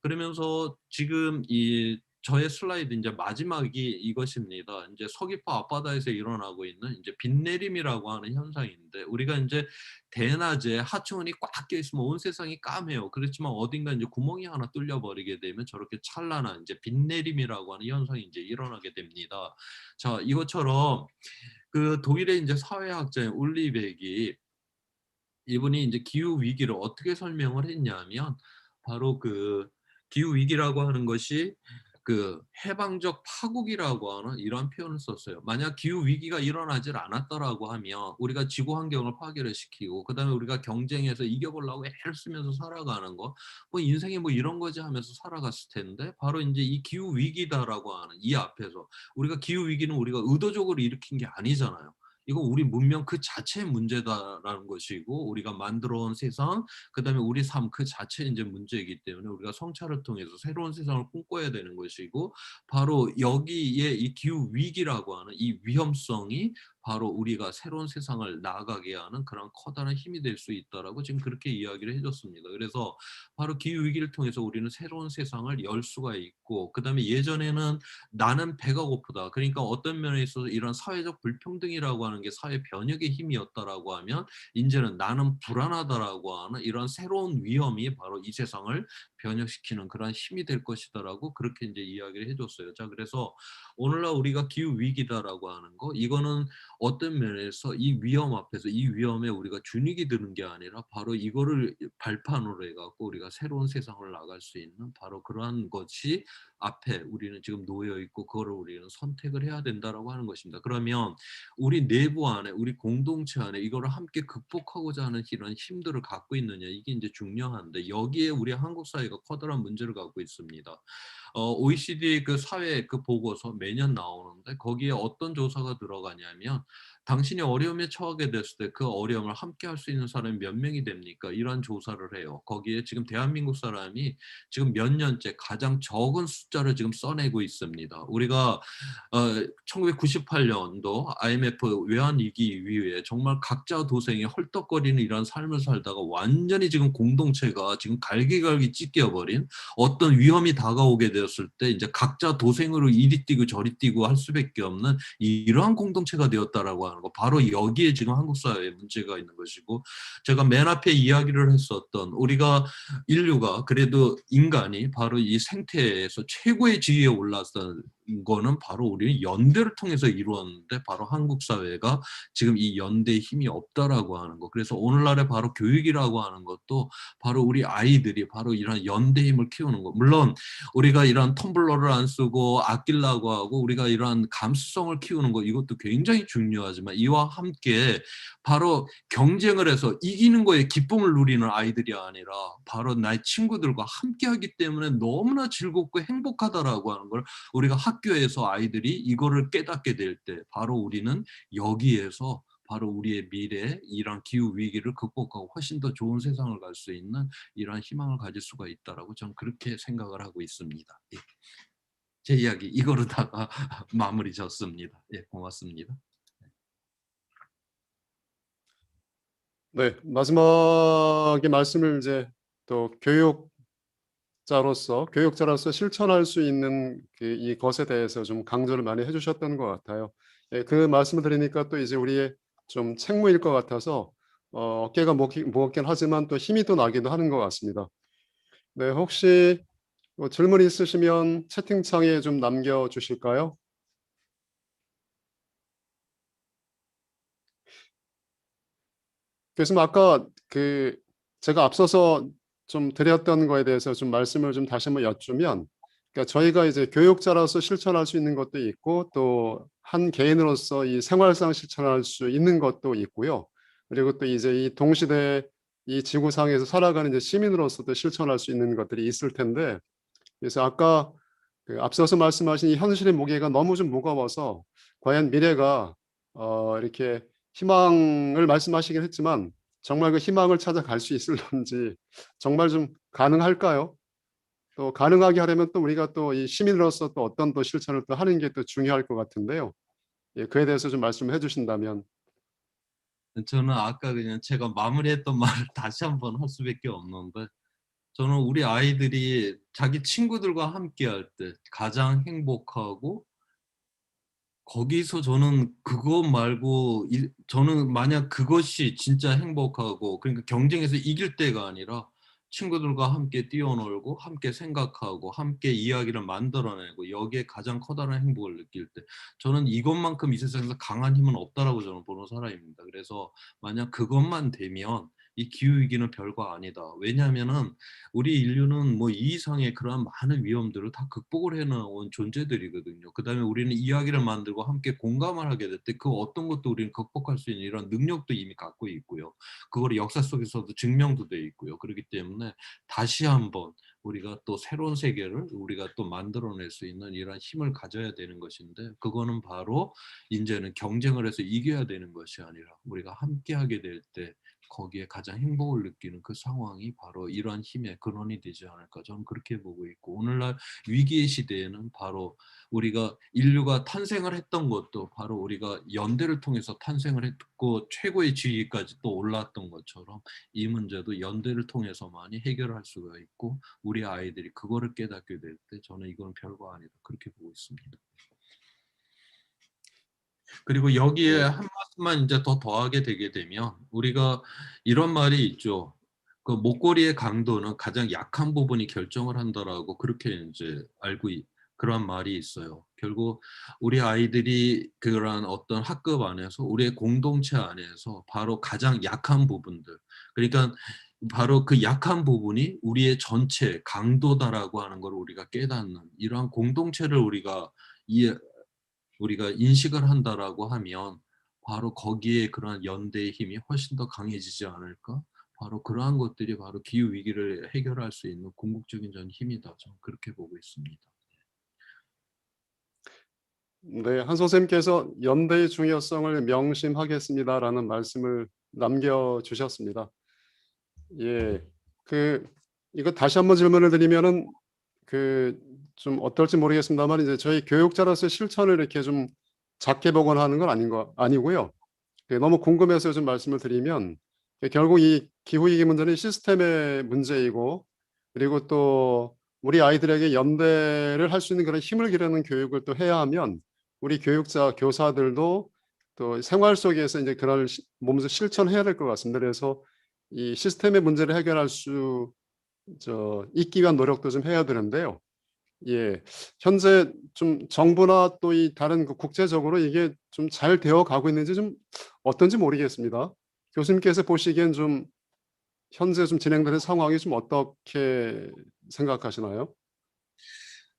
그러면서 지금 이 저의 슬라이드 이제 마지막이 이것입니다. 이제 서귀포 앞바다에서 일어나고 있는 이제 빗내림이라고 하는 현상인데 우리가 이제 대낮에 하천이 꽉 껴 있으면 온 세상이 까매요. 그렇지만 어딘가 이제 구멍이 하나 뚫려 버리게 되면 저렇게 찬란한 이제 빗내림이라고 하는 현상이 이제 일어나게 됩니다. 자, 이것처럼 그 독일의 이제 사회학자인 울리백이 이분이 이제 기후 위기를 어떻게 설명을 했냐면 바로 그 기후 위기라고 하는 것이 그 해방적 파국이라고 하는 이런 표현을 썼어요. 만약 기후 위기가 일어나질 않았다라고 하면 우리가 지구 환경을 파괴를 시키고 그다음에 우리가 경쟁에서 이겨보려고 애를 쓰면서 살아가는 거, 뭐 인생이 뭐 이런 거지 하면서 살아갔을 텐데 바로 이제 이 기후 위기다라고 하는 이 앞에서 우리가 기후 위기는 우리가 의도적으로 일으킨 게 아니잖아요. 이거 우리 문명 그 자체의 문제다라는 것이고 우리가 만들어온 세상 그다음에 우리 삶 그 자체의 이제 문제이기 때문에 우리가 성찰을 통해서 새로운 세상을 꿈꿔야 되는 것이고 바로 여기에 이 기후 위기라고 하는 이 위험성이 바로 우리가 새로운 세상을 나아가게 하는 그런 커다란 힘이 될 수 있다라고 지금 그렇게 이야기를 해줬습니다. 그래서 바로 기후 위기를 통해서 우리는 새로운 세상을 열 수가 있고 그다음에 예전에는 나는 배가 고프다. 그러니까 어떤 면에 있어서 이런 사회적 불평등이라고 하는 게 사회 변혁의 힘이었다라고 하면 이제는 나는 불안하다라고 하는 이런 새로운 위험이 바로 이 세상을 변혁시키는 그런 힘이 될 것이다라고 그렇게 이제 이야기를 해줬어요. 자, 그래서 오늘날 우리가 기후 위기다라고 하는 거 이거는 어떤 면에서 이 위험 앞에서 이 위험에 우리가 주눅이 드는 게 아니라 바로 이거를 발판으로 해갖고 우리가 새로운 세상을 나갈 수 있는 바로 그러한 것이 앞에 우리는 지금 놓여 있고 그거를 우리는 선택을 해야 된다라고 하는 것입니다. 그러면 우리 내부 안에 우리 공동체 안에 이거를 함께 극복하고자 하는 이런 힘들을 갖고 있느냐 이게 이제 중요한데 여기에 우리 한국 사회가 커다란 문제를 갖고 있습니다. OECD 그 사회 그 보고서 매년 나오는데 거기에 어떤 조사가 들어가냐면 당신이 어려움에 처하게 됐을 때 그 어려움을 함께 할 수 있는 사람이 몇 명이 됩니까? 이런 조사를 해요. 거기에 지금 대한민국 사람이 지금 몇 년째 가장 적은 숫자를 지금 써내고 있습니다. 우리가 1998년도 IMF 외환위기 이후에 정말 각자 도생이 헐떡거리는 이런 삶을 살다가 완전히 지금 공동체가 지금 갈기갈기 찢겨버린 어떤 위험이 다가오게 되었을 때 이제 각자 도생으로 이리 뛰고 저리 뛰고 할 수밖에 없는 이러한 공동체가 되었다라고 하는 거 바로 여기에 지금 한국 사회에 문제가 있는 것이고 제가 맨 앞에 이야기를 했었던 우리가 인류가 그래도 인간이 바로 이 생태에서 최고의 지위에 올랐던 거는 바로 우리는 연대를 통해서 이루었는데 바로 한국 사회가 지금 이 연대의 힘이 없다라고 하는 거. 그래서 오늘날의 바로 교육이라고 하는 것도 바로 우리 아이들이 바로 이런 연대 힘을 키우는 거. 물론 우리가 이런 텀블러를 안 쓰고 아끼려고 하고 우리가 이런 감수성을 키우는 거 이것도 굉장히 중요하지만 이와 함께 바로 경쟁을 해서 이기는 거에 기쁨을 누리는 아이들이 아니라 바로 나의 친구들과 함께하기 때문에 너무나 즐겁고 행복하다라고 하는 걸 우리가 학교에서 아이들이 이거를 깨닫게 될 때 바로 우리는 여기에서 바로 우리의 미래 이런 기후 위기를 극복하고 훨씬 더 좋은 세상을 갈 수 있는 이러한 희망을 가질 수가 있다라고 저는 그렇게 생각을 하고 있습니다. 예. 제 이야기 이거로다가 마무리 졌습니다. 예, 고맙습니다. 네, 마지막에 말씀을 이제 또 교육자로서 실천할 수 있는 이 것에 대해서 좀 강조를 많이 해주셨던 것 같아요. 예, 그 말씀을 드리니까 또 이제 우리의 좀 책무일 것 같아서 어깨가 무겁긴 하지만 또 힘이 또 나기도 하는 것 같습니다. 네, 혹시 뭐 질문 있으시면 채팅창에 좀 남겨주실까요? 교수님 아까 제가 앞서서 좀 드렸던 거에 대해서 좀 말씀을 좀 다시 한번 여쭈면 그러니까 저희가 이제 교육자로서 실천할 수 있는 것도 있고 또 한 개인으로서 이 생활상 실천할 수 있는 것도 있고요. 그리고 또 이제 이 동시대 이 지구상에서 살아가는 이제 시민으로서도 실천할 수 있는 것들이 있을 텐데 그래서 아까 그 앞서서 말씀하신 이 현실의 무게가 너무 좀 무거워서 과연 미래가 이렇게 희망을 말씀하시긴 했지만 정말 그 희망을 찾아갈 수 있을런지 정말 좀 가능할까요? 또 가능하게 하려면 또 우리가 또 이 시민으로서 또 어떤 또 실천을 또 하는 게 또 중요할 것 같은데요. 예, 그에 대해서 좀 말씀해 주신다면. 저는 아까 그냥 제가 마무리했던 말을 다시 한번 할 수밖에 없는데 저는 우리 아이들이 자기 친구들과 함께 할 때 가장 행복하고 거기서 저는 그것 말고 저는 만약 그것이 진짜 행복하고 그러니까 경쟁에서 이길 때가 아니라 친구들과 함께 뛰어놀고 함께 생각하고 함께 이야기를 만들어내고 여기에 가장 커다란 행복을 느낄 때 저는 이것만큼 이 세상에서 강한 힘은 없다라고 저는 보는 사람입니다. 그래서 만약 그것만 되면 이 기후위기는 별거 아니다. 왜냐하면은 우리 인류는 뭐 이 이상의 그러한 많은 위험들을 다 극복을 해나온 존재들이거든요. 그 다음에 우리는 이야기를 만들고 함께 공감을 하게 될 때 그 어떤 것도 우리는 극복할 수 있는 이런 능력도 이미 갖고 있고요. 그걸 역사 속에서도 증명도 돼 있고요. 그렇기 때문에 다시 한번 우리가 또 새로운 세계를 우리가 또 만들어낼 수 있는 이런 힘을 가져야 되는 것인데 그거는 바로 이제는 경쟁을 해서 이겨야 되는 것이 아니라 우리가 함께 하게 될 때 거기에 가장 행복을 느끼는 그 상황이 바로 이러한 힘의 근원이 되지 않을까 저는 그렇게 보고 있고 오늘날 위기의 시대에는 바로 우리가 인류가 탄생을 했던 것도 바로 우리가 연대를 통해서 탄생을 했고 최고의 지위까지 또 올랐던 것처럼 이 문제도 연대를 통해서만이 해결할 수가 있고 우리 아이들이 그거를 깨닫게 될 때 저는 이건 별거 아니다 그렇게 보고 있습니다. 그리고 여기에 네. 한 말씀만 이제 더 더하게 되게 되면 우리가 이런 말이 있죠. 그 목걸이의 강도는 가장 약한 부분이 결정을 한다라고 그렇게 이제 그런 말이 있어요. 결국 우리 아이들이 그런 어떤 학급 안에서 우리의 공동체 안에서 바로 가장 약한 부분들 그러니까 바로 그 약한 부분이 우리의 전체 강도다라고 하는 걸 우리가 깨닫는 이러한 공동체를 우리가 인식을 한다라고 하면 바로 거기에 그러한 연대의 힘이 훨씬 더 강해지지 않을까? 바로 그러한 것들이 바로 기후 위기를 해결할 수 있는 궁극적인 전 힘이다. 저는 그렇게 보고 있습니다. 네, 한 선생님께서 연대의 중요성을 명심하겠습니다라는 말씀을 남겨주셨습니다. 예, 이거 다시 한번 질문을 드리면은 좀 어떨지 모르겠습니다만 이제 저희 교육자로서 실천을 이렇게 좀 작게 보거나 하는 건 아니고요. 너무 궁금해서 좀 말씀을 드리면 결국 이 기후위기 문제는 시스템의 문제이고 그리고 또 우리 아이들에게 연대를 할 수 있는 그런 힘을 기르는 교육을 또 해야 하면 우리 교육자, 교사들도 또 생활 속에서 이제 그런 몸소 실천해야 될 것 같습니다. 그래서 이 시스템의 문제를 해결할 수 있기 위한 노력도 좀 해야 되는데요. 예. 현재 좀 정부나 또 이 다른 국제적으로 이게 좀 잘 되어 가고 있는지 좀 어떤지 모르겠습니다. 교수님께서 보시기엔 좀 현재 좀 진행되는 상황이 좀 어떻게 생각하시나요?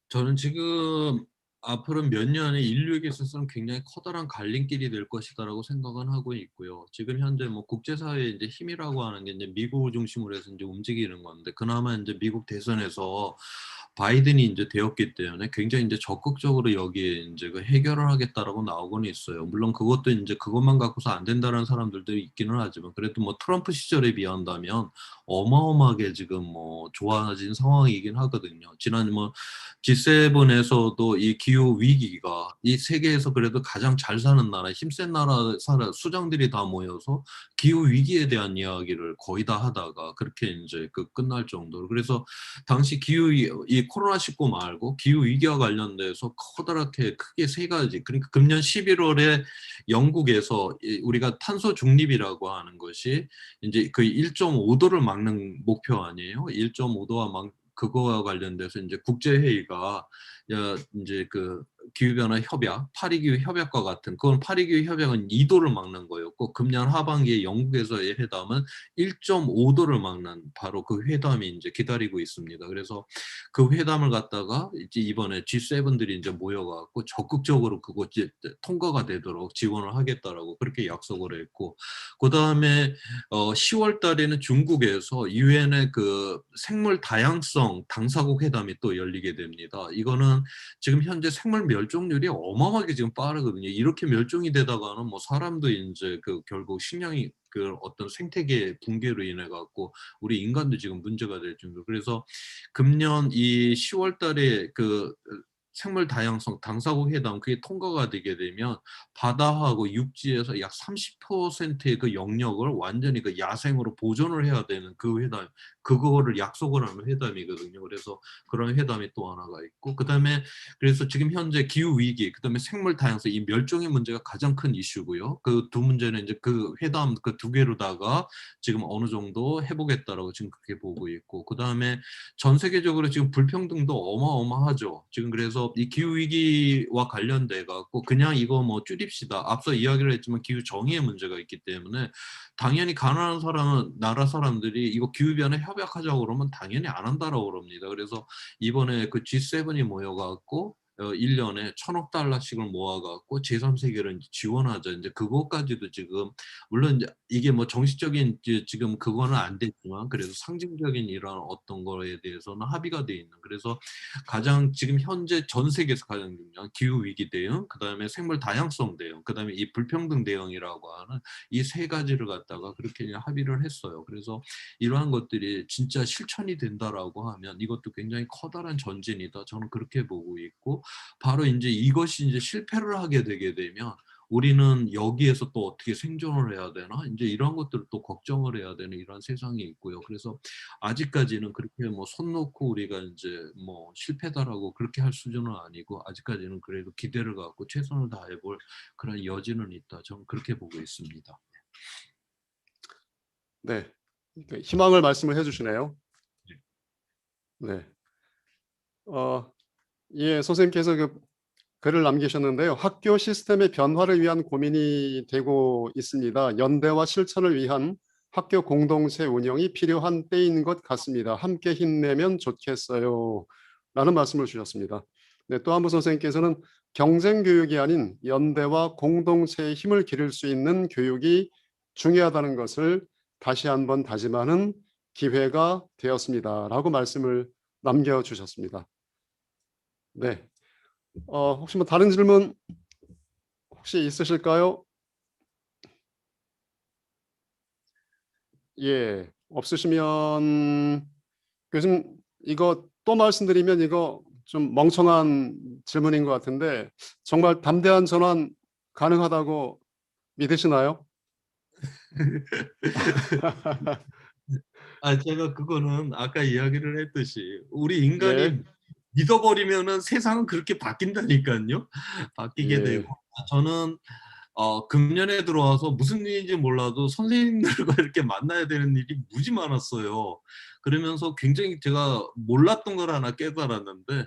저는 지금 앞으로 몇 년에 인류에게 있어서는 굉장히 커다란 갈림길이 될 것이다라고 생각은 하고 있고요. 지금 현재 뭐 국제사회의 이제 힘이라고 하는 게 이제 미국을 중심으로 해서 이제 움직이는 건데 그나마 이제 미국 대선에서 바이든이 이제 되었기 때문에 굉장히 이제 적극적으로 여기에 이제 그 해결을 하겠다라고 나오고는 있어요. 물론 그것도 이제 그것만 갖고서 안 된다는 사람들도 있기는 하지만 그래도 뭐 트럼프 시절에 비한다면 어마어마하게 지금 뭐 좋아진 상황이긴 하거든요. 지난 뭐 G7에서도 이 기후 위기가 이 세계에서 그래도 가장 잘 사는 나라, 힘센 나라 수장들이 다 모여서 기후 위기에 대한 이야기를 거의 다 하다가 그렇게 이제 끝날 정도로 그래서 당시 이 코로나19 말고 기후 위기와 관련돼서 커다랗게 크게 세 가지 그러니까 금년 11월에 영국에서 우리가 탄소 중립이라고 하는 것이 이제 그 1.5도를 막는 목표 아니에요? 1.5도와 그거와 관련돼서 이제 국제회의가 이제 기후변화 협약, 파리기후 협약과 같은 그건 파리기후 협약은 2도를 막는 거였고 금년 하반기에 영국에서의 회담은 1.5도를 막는 바로 그 회담이 이제 기다리고 있습니다. 그래서 그 회담을 갖다가 이제 이번에 G7들이 이제 모여갖고 적극적으로 그거 이제 통과가 되도록 지원을 하겠다라고 그렇게 약속을 했고 그 다음에 10월 달에는 중국에서 유엔의 그 생물 다양성 당사국 회담이 또 열리게 됩니다. 이거는 지금 현재 생물 멸종률이 어마어마하게 지금 빠르거든요. 이렇게 멸종이 되다가는 뭐 사람도 이제 그 결국 식량이 그 어떤 생태계 붕괴로 인해 갖고 우리 인간도 지금 문제가 될 정도. 그래서 금년 이 10월 달에 그 생물 다양성 당사국 회담 그게 통과가 되게 되면 바다하고 육지에서 약 30%의 그 영역을 완전히 그 야생으로 보존을 해야 되는 그 회담, 그거를 약속을 하는 회담이거든요. 그래서 그런 회담이 또 하나가 있고 그다음에 그래서 지금 현재 기후 위기, 그다음에 생물 다양성 이 멸종의 문제가 가장 큰 이슈고요. 그 두 문제는 이제 그 회담 그 두 개로다가 지금 어느 정도 해보겠다라고 지금 그렇게 보고 있고 그다음에 전 세계적으로 지금 불평등도 어마어마하죠. 지금 그래서 이 기후 위기와 관련돼 갖고 그냥 이거 뭐 줄입시다. 앞서 이야기를 했지만 기후 정의의 문제가 있기 때문에 당연히 가난한 사람은 나라 사람들이 이거 기후 변화 협약하자고 그러면 당연히 안 한다라고 그럽니다. 그래서 이번에 그 G7이 모여 갖고 1년에 1,000억 달러씩을 모아갖고 제3세계를 지원하자. 이제 그것까지도 지금 물론 이제 이게 뭐 정식적인 지금 그거는 안 됐지만 그래서 상징적인 이런 어떤 거에 대해서는 합의가 돼 있는. 그래서 가장 지금 현재 전 세계에서 가장 중요한 기후 위기 대응, 그다음에 생물 다양성 대응, 그다음에 이 불평등 대응이라고 하는 이 세 가지를 갖다가 그렇게 합의를 했어요. 그래서 이러한 것들이 진짜 실천이 된다라고 하면 이것도 굉장히 커다란 전진이다. 저는 그렇게 보고 있고. 바로 이제 이것이 이제 실패를 하게 되게 되면 우리는 여기에서 또 어떻게 생존을 해야 되나 이제 이런 것들을 또 걱정을 해야 되는 이런 세상이 있고요. 그래서 아직까지는 그렇게 뭐 손 놓고 우리가 이제 뭐 실패다라고 그렇게 할 수준은 아니고 아직까지는 그래도 기대를 갖고 최선을 다해볼 그런 여지는 있다. 저는 그렇게 보고 있습니다. 네, 희망을 말씀을 해주시네요. 네, 예, 선생님께서 그 글을 남기셨는데요. 학교 시스템의 변화를 위한 고민이 되고 있습니다. 연대와 실천을 위한 학교 공동체 운영이 필요한 때인 것 같습니다. 함께 힘내면 좋겠어요. 라는 말씀을 주셨습니다. 네, 또 한 분 선생님께서는 경쟁 교육이 아닌 연대와 공동체의 힘을 기를 수 있는 교육이 중요하다는 것을 다시 한번 다짐하는 기회가 되었습니다. 라고 말씀을 남겨주셨습니다. 네. 혹시 뭐 다른 질문 혹시 있으실까요? 예, 없으시면 교수님 이거 또 말씀드리면 이거 좀 멍청한 질문인 것 같은데 정말 담대한 전환 가능하다고 믿으시나요? 제가 그거는 아까 이야기를 했듯이 우리 인간이 예, 믿어버리면은 세상은 그렇게 바뀐다니까요. 바뀌게 되고 예, 저는 금년에 들어와서 무슨 일인지 몰라도 선생님들과 이렇게 만나야 되는 일이 무지 많았어요. 그러면서 굉장히 제가 몰랐던 걸 하나 깨달았는데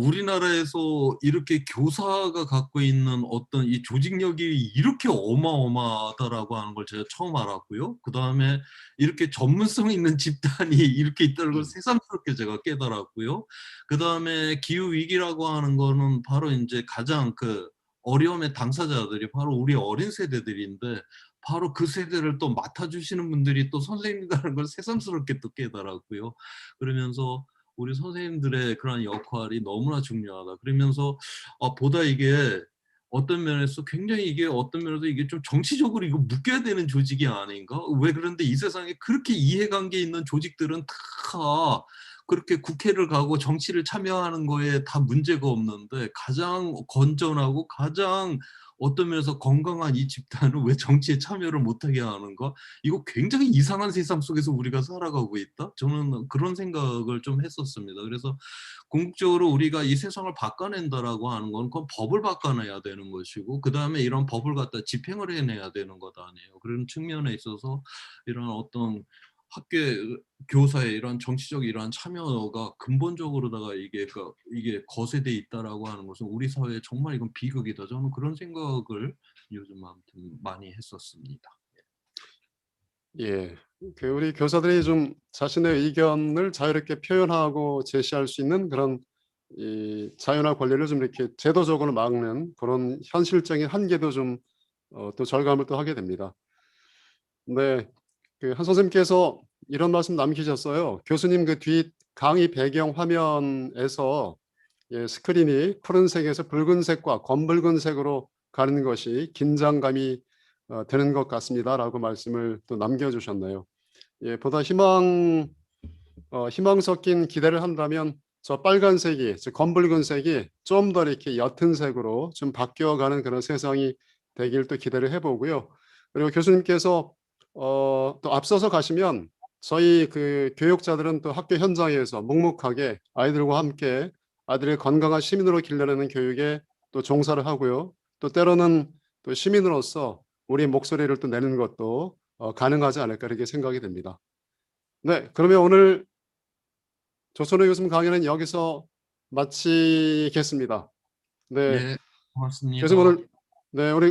우리나라에서 이렇게 교사가 갖고 있는 어떤 이 조직력이 이렇게 어마어마하다라고 하는 걸 제가 처음 알았고요. 그다음에 이렇게 전문성 있는 집단이 이렇게 있다는 걸 새삼스럽게 제가 깨달았고요. 그다음에 기후 위기라고 하는 거는 바로 이제 가장 그 어려움의 당사자들이 바로 우리 어린 세대들인데 바로 그 세대를 또 맡아주시는 분들이 또 선생님이라는 걸 새삼스럽게 또 깨달았고요. 그러면서 우리 선생님들의 그런 역할이 너무나 중요하다. 그러면서 보다 이게 어떤 면에서 굉장히 이게 어떤 면에서 이게 좀 정치적으로 이거 묶여야 되는 조직이 아닌가? 왜 그런데 이 세상에 그렇게 이해관계 있는 조직들은 다 그렇게 국회를 가고 정치를 참여하는 거에 다 문제가 없는데 가장 건전하고 가장 어떤 면에서 건강한 이 집단은 왜 정치에 참여를 못하게 하는가? 이거 굉장히 이상한 세상 속에서 우리가 살아가고 있다? 저는 그런 생각을 좀 했었습니다. 그래서 궁극적으로 우리가 이 세상을 바꿔낸다라고 하는 건 그건 법을 바꿔내야 되는 것이고 그다음에 이런 법을 갖다 집행을 해내야 되는 것 아니에요. 그런 측면에 있어서 이런 어떤 학교 교사의 이런 정치적 이러한 참여가 근본적으로다가 이게 거세돼 있다라고 하는 것은 우리 사회에 정말 이건 비극이다. 저는 그런 생각을 요즘 아무튼 많이 했었습니다. 예, 우리 교사들이 좀 자신의 의견을 자유롭게 표현하고 제시할 수 있는 그런 이 자유나 권리를 좀 이렇게 제도적으로 막는 그런 현실적인 한계도 좀 또 절감을 또 하게 됩니다. 네, 한 선생님께서 이런 말씀 남기셨어요. 교수님 그 뒤 강의 배경 화면에서 스크린이 푸른색에서 붉은색과 검붉은색으로 가는 것이 긴장감이 되는 것 같습니다라고 말씀을 또 남겨주셨네요. 보다 희망 섞인 기대를 한다면 저 빨간색이, 저 검붉은색이 좀 더 이렇게 옅은 색으로 좀 바뀌어가는 그런 세상이 되길 또 기대를 해보고요. 그리고 교수님께서 또 앞서서 가시면 저희 그 교육자들은 또 학교 현장에서 묵묵하게 아이들과 함께 아이들의 건강한 시민으로 길러내는 교육에 또 종사를 하고요. 또 때로는 또 시민으로서 우리 목소리를 또 내는 것도 가능하지 않을까 이렇게 생각이 됩니다. 네, 그러면 오늘 조선의 교수님 강의는 여기서 마치겠습니다. 네, 네, 고맙습니다. 교수님 오늘 우리